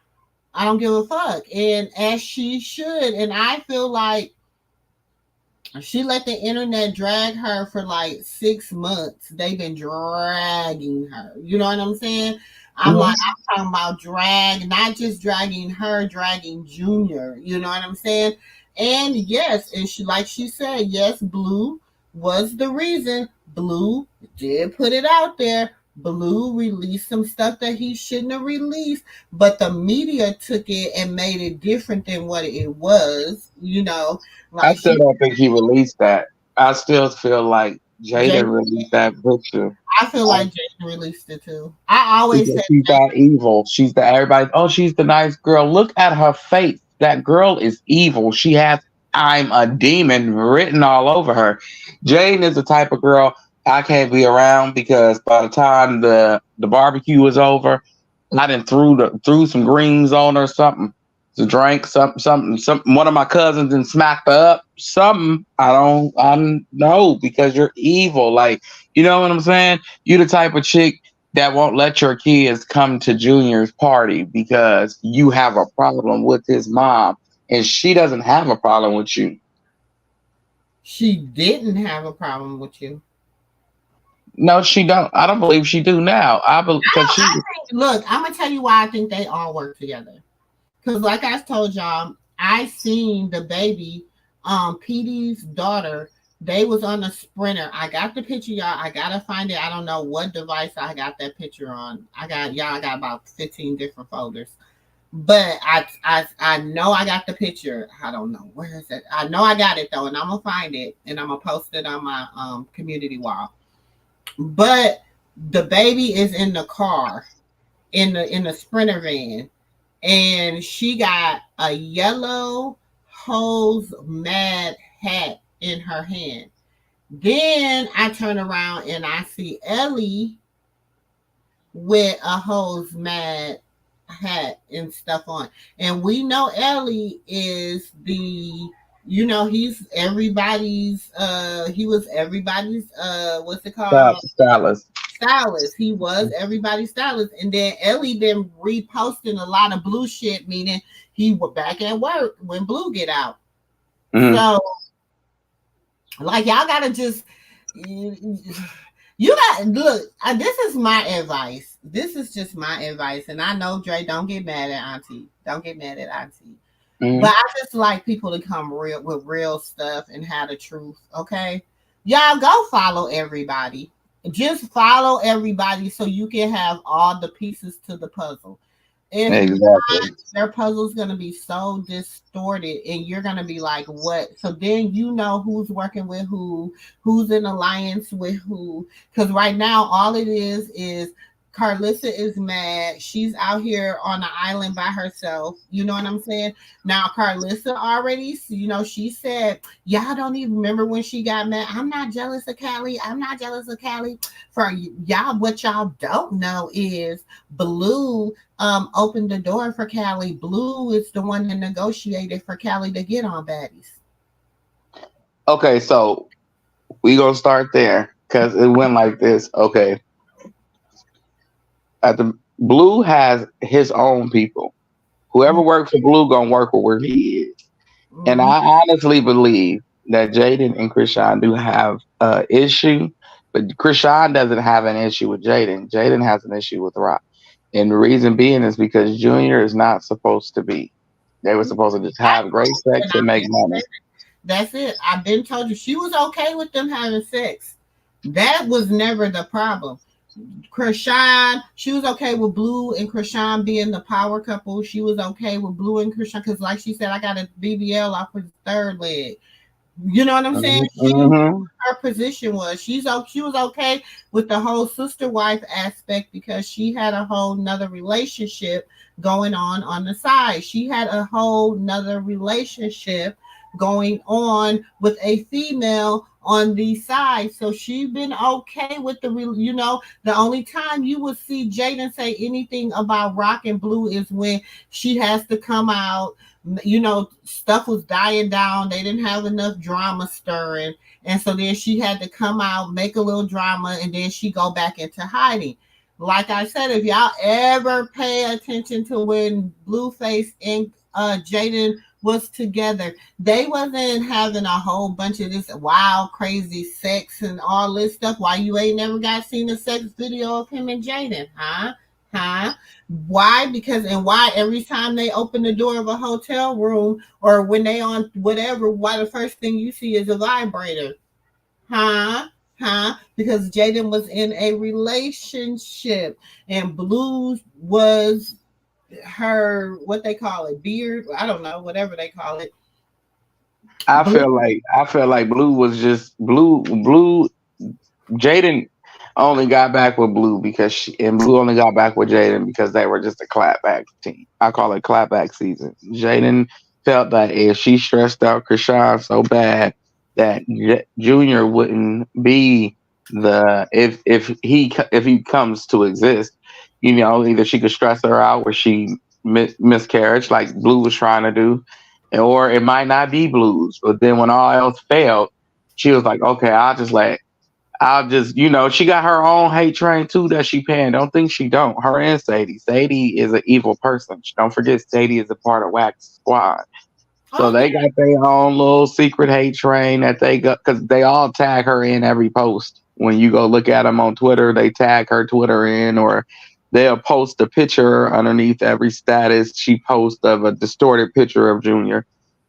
I don't give a fuck. And as she should. And I feel like she let the internet drag her for like 6 months. They've been dragging her. You know what I'm saying? I'm talking about drag, not just dragging her, dragging Junior. You know what I'm saying? And yes, and she said, yes, Blue was the reason. Blue did put it out there. Blue released some stuff that he shouldn't have released, but the media took it and made it different than what it was, Like, I still don't think he released that. I still feel like Jada released that picture. I feel like Jada released it too. I always said she's that evil. She's the everybody. Oh, she's the nice girl. Look at her face. That girl is evil. She has "I'm a demon" written all over her. Jane is the type of girl I can't be around, because by the time the barbecue was over, I done threw some greens on her, something to drink, something. One of my cousins and smacked her up. Something I don't know, because you're evil. Like, you know what I'm saying? You the type of chick that won't let your kids come to Junior's party because you have a problem with his mom, and she doesn't have a problem with you. She didn't have a problem with you. No, she don't. I don't believe she do now. Look, I'm gonna tell you why I think they all work together. Because, like I told y'all, I seen the baby, Petey's daughter. They was on a Sprinter. I got the picture, y'all. I gotta find it. I don't know what device I got that picture on. I got about 15 different folders. But I know I got the picture. I don't know where is it. I know I got it though, and I'm gonna find it and I'm gonna post it on my community wall. But the baby is in the car, in the Sprinter van, and she got a yellow hose mad hat in her hand. Then I turn around and I see Ellie with a hose mad hat and stuff on. And we know Ellie is he's everybody's he was everybody's what's it called? Stylist. He was everybody's stylist. And then Ellie been reposting a lot of Blue shit, meaning he was back at work when Blue get out. So, like, y'all gotta just you got look. This is my advice. This is just my advice, and I know Dre. Don't get mad at Auntie. Don't get mad at Auntie. But I just like people to come real with real stuff and have the truth. Okay, y'all go follow everybody. Just follow everybody so you can have all the pieces to the puzzle. If not, their puzzle's gonna be so distorted, and you're gonna be like, "What?" So then you know who's working with who, who's in alliance with who. Because right now, all it is Karlissa is mad. She's out here on the island by herself. You know what I'm saying? Now, Karlissa already, she said, y'all don't even remember when she got mad. I'm not jealous of Callie. I'm not jealous of Callie. For y'all, what y'all don't know is Blue opened the door for Callie. Blue is the one that negotiated for Callie to get on Baddies. Okay, so we gonna start there because it went like this. Okay. Blue has his own people. Whoever works for Blue gonna work with where he is. And I honestly believe that Jaden and Chrisean do have an issue, but Chrisean doesn't have an issue with Jaden. Jaden has an issue with Rock. And the reason being is because Junior is not supposed to be. They were supposed to just have great sex and make money. That's it. I've been told you she was okay with them having sex. That was never the problem. Chrisean, she was okay with Blue and Chrisean being the power couple. She was okay with Blue and Chrisean because, like she said, I got a BBL off his third leg. You know what I'm saying? Her position was she was okay with the whole sister wife aspect because she had a whole nother relationship going on the side. She had a whole nother relationship going on with a female on the side. So she's been okay with the only time you will see Jaden say anything about Rock and Blue is when she has to come out. Stuff was dying down. They didn't have enough drama stirring. And so then she had to come out, make a little drama, and then she go back into hiding. Like I said, if y'all ever pay attention to when Blueface and Jaden was together, they wasn't having a whole bunch of this wild, crazy sex and all this stuff. Why you ain't never got seen a sex video of him and Jaden, huh? Why? Because why every time they open the door of a hotel room or when they on whatever, why the first thing you see is a vibrator? Because Jaden was in a relationship and Blue was her, what they call it, beard, I don't know, whatever they call it. I feel like Blue was just Blue Jaden only got back with Blue because Blue only got back with Jaden because they were just a clapback team. I call it clapback season. Jaden felt that if she stressed out Chrisean so bad that Junior wouldn't be if he comes to exist, either she could stress her out or she miscarriage like Blue was trying to do, or it might not be Blue's. But then when all else failed, she was like, okay, she got her own hate train too that she paying. Don't think she don't. Her and Sadie. Sadie is an evil person. Don't forget Sadie is a part of Wax Squad. So they got their own little secret hate train that they got because they all tag her in every post. When you go look at them on Twitter, they tag her Twitter in, or they'll post a picture underneath every status she posts of a distorted picture of Junior.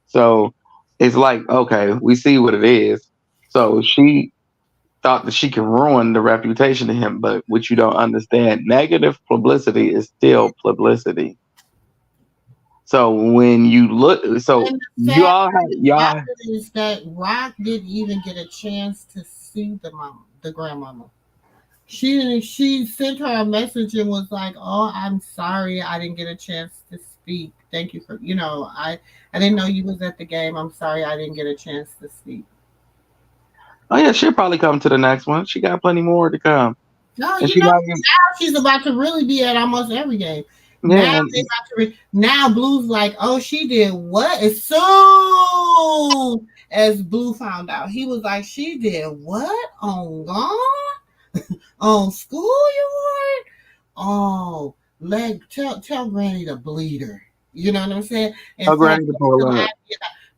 So it's like, okay, we see what it is. So she thought that she can ruin the reputation of him, but what you don't understand, negative publicity is still publicity. So when you look, so y'all is that Rock didn't even get a chance to see the grandmama. She sent her a message and was like, "Oh, I'm sorry, I didn't get a chance to speak. Thank you for I didn't know you was at the game. I'm sorry, I didn't get a chance to speak." Oh yeah, she'll probably come to the next one. She got plenty more to come. No, now she's about to really be at almost every game. Yeah. Now Blue's like, oh, she did what? As soon as Blue found out, he was like, she did what? On God? On schoolyard? Oh, tell Granny to bleed her. You know what I'm saying? And Granny to pull her.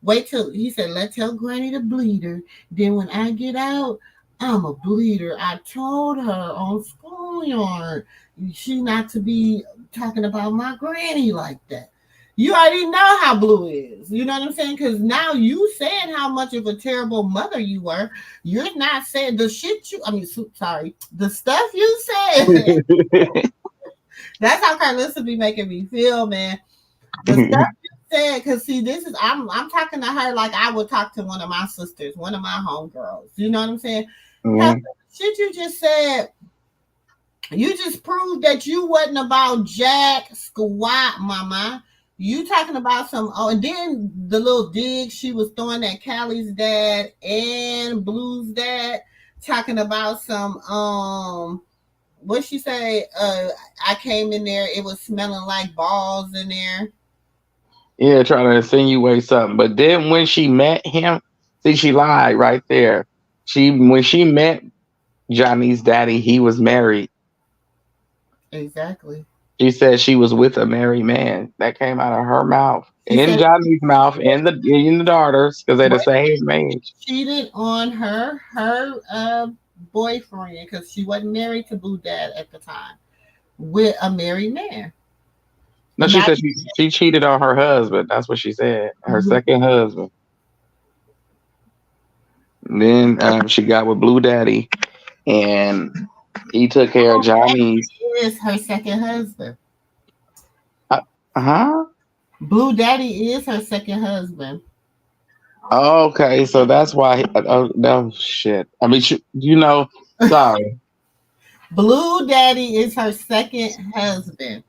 Wait till he said, let's tell Granny to bleed her. Then when I get out, I'm a bleeder. I told her on schoolyard she not to be talking about my granny like that. You already know how Blue is. You know what I'm saying? Because now you said how much of a terrible mother you were. You're not saying the shit the stuff you said. That's how Karlissa be making me feel, man. The stuff you said, because see, this is I'm talking to her like I would talk to one of my sisters, one of my homegirls. You know what I'm saying? Mm-hmm. Shit you just said, you just proved that you wasn't about jack squat, mama. You talking about some and then the little dig she was throwing at Callie's dad and Blue's dad, talking about some what she say? I came in there, it was smelling like balls in there. Yeah, trying to insinuate something. But then when she met him, see, she lied right there. When she met Johnny's daddy, he was married. Exactly. She said she was with a married man. That came out of her mouth, She in said Johnny's mouth, and the daughters, because they're the same age. cheated on her boyfriend, because she wasn't married to Blue Dad at the time, with a married man. No, she said she cheated on her husband. That's what she said. Her second husband. Then she got with Blue Daddy, and he took care of Johnny's. Is her second husband. Huh? Blue Daddy is her second husband. Okay, so that's why. No shit. I mean, sorry. Blue Daddy is her second husband.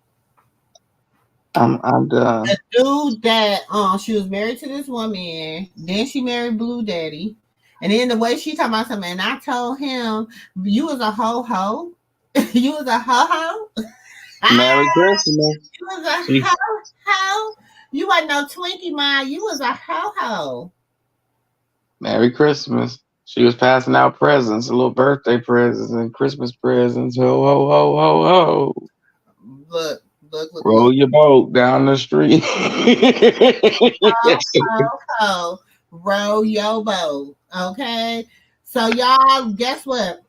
I'm done. The dude that she was married to this woman, then she married Blue Daddy, and then the way she talking about something, and I told him, you was a ho-ho. You was a ho-ho. Merry Christmas. You was a ho-ho. You wasn't no Twinkie mom. You was a ho-ho. Merry Christmas. She was passing out presents, little birthday presents and Christmas presents. Ho, ho, ho, ho, ho. Look. Roll your boat down the street. ho. Roll your boat. Okay. So y'all, guess what?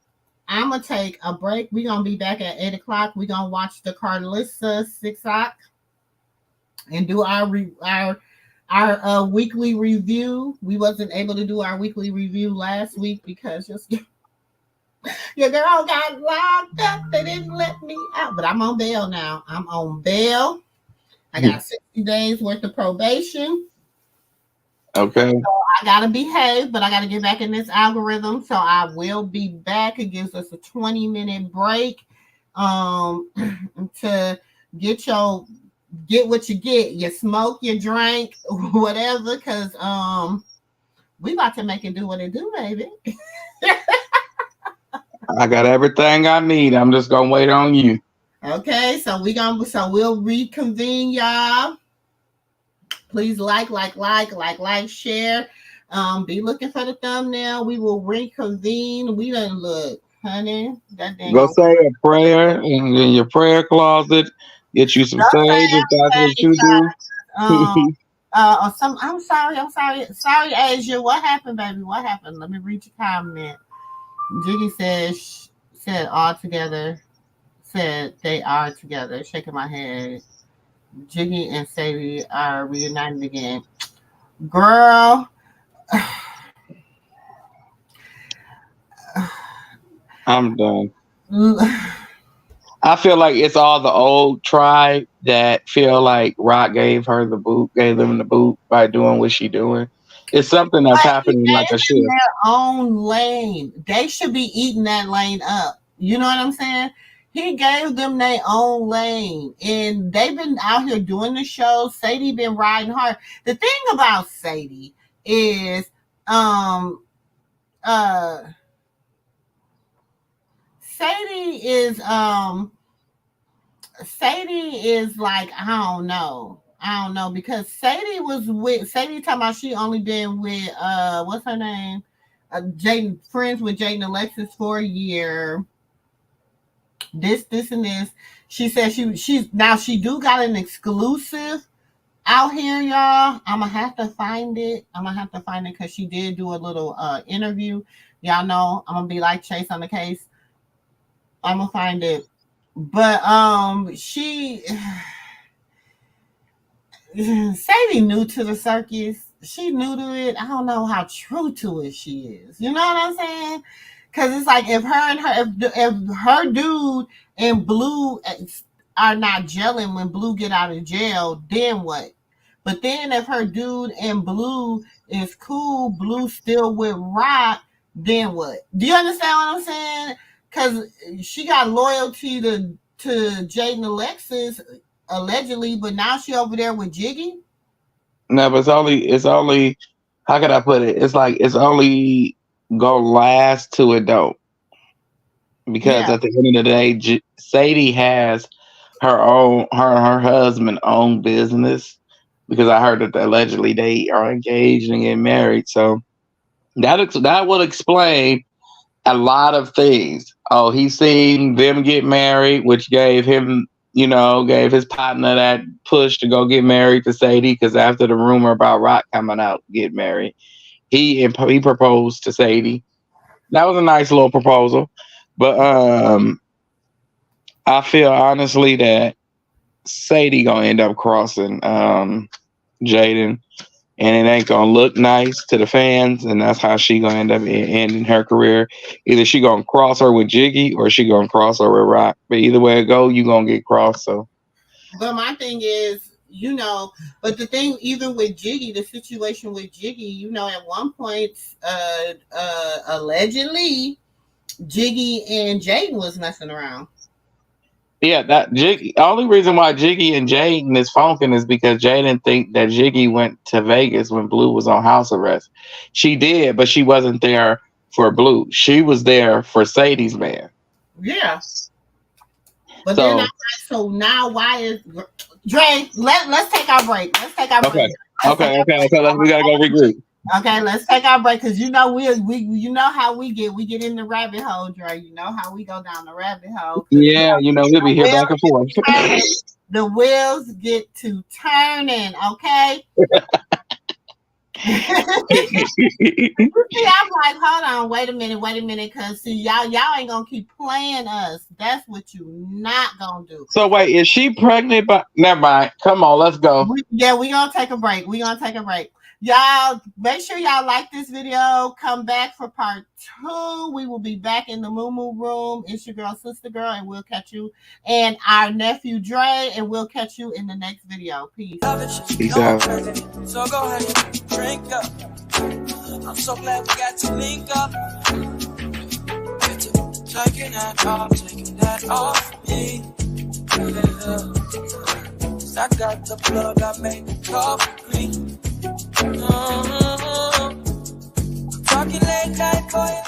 I'm gonna take a break. We're gonna be back at 8 o'clock. We're gonna watch the Karlissa 6 o'clock and do our weekly review. We wasn't able to do our weekly review last week because your girl got locked up. They didn't let me out, but I'm on bail now. I'm on bail. I got 60 days worth of probation. Okay. So I gotta behave, but I gotta get back in this algorithm. So I will be back. It gives us a 20-minute break to get what you get. You smoke, you drink, whatever, because we about to make it do what it do, baby. I got everything I need. I'm just gonna wait on you. Okay, so we'll reconvene, y'all. Please like, share. Be looking for the thumbnail. We will reconvene. We done look, honey. Go say a prayer in your prayer closet. Get you some sage if that's what you do. I'm sorry, Asia. What happened, baby? What happened? Let me read your comment. Jiggy said all together. Said they are together. Shaking my head. Jiggy and Sadie are reunited again. Girl. I'm done. I feel like it's all the old tribe that feel like Rock gave them the boot by doing what she doing. It's something that's happening like a shift. Their own lane. They should be eating that lane up. You know what I'm saying? He gave them their own lane, and they've been out here doing the show. Sadie been riding hard. The thing about Sadie is, Sadie is like, I don't know, because Sadie talking about she only been with what's her name, friends with Jaden Alexis for a year. This and this. She said she do got an exclusive out here, y'all. I'm gonna have to find it. Because she did do a little interview. Y'all know I'm gonna be like Chase on the case. I'm gonna find it. But she Sadie new to the circus. She new to it. I don't know how true to it she is. You know what I'm saying? Because it's like if her dude and Blue are not gelling when Blue get out of jail, then what? But then if her dude and Blue is cool, Blue still with Rock, then what? Do you understand what I'm saying? Because she got loyalty to Jaden Alexis allegedly, but now she over there with Jiggy. No, but it's only. How could I put it? It's like it's only go last to it don't. Because at the end of the day, Sadie has her own her husband own business. Because I heard that allegedly they are engaged and getting married, so that would explain a lot of things. Oh, he's seen them get married, which gave him, gave his partner that push to go get married to Sadie. Because after the rumor about Rock coming out, get married, he proposed to Sadie. That was a nice little proposal, but I feel honestly that Sadie gonna end up crossing Jaden. And it ain't gonna look nice to the fans, and that's how she gonna end up ending her career. Either she gonna cross her with Jiggy, or she gonna cross her with Rock. But either way it go, you gonna get crossed. So, but my thing is, but the thing, even with Jiggy, the situation with Jiggy, at one point, allegedly, Jiggy and Jaden was messing around. Yeah, that Jiggy. Only reason why Jiggy and Jaden is funking is because Jaden think that Jiggy went to Vegas when Blue was on house arrest. She did, but she wasn't there for Blue. She was there for Sadie's man. Yeah. But then so now why is Dre? Let's take our break. Let's take our break. Okay. We gotta go regroup. Okay, let's take our break because we how we get in the rabbit hole, Dre. You know how we go down the rabbit hole. Yeah, we'll be here back and forth. The wheels get to turning, okay? See, I'm like, hold on, wait a minute, because see, y'all ain't gonna keep playing us. That's what you not gonna do. So wait, is she pregnant? But never mind. Come on, let's go. We gonna take a break. Y'all, make sure y'all like this video. Come back for part 2. We will be back in the MooMoo room. It's your girl, SistaGirl, and we'll catch you. And our nephew, Dre, and we'll catch you in the next video. Peace. Peace out. So go ahead, drink up. I'm so glad we got to link up. Taking that off me. I got the plug, I made the coffee. Talking late night, boy.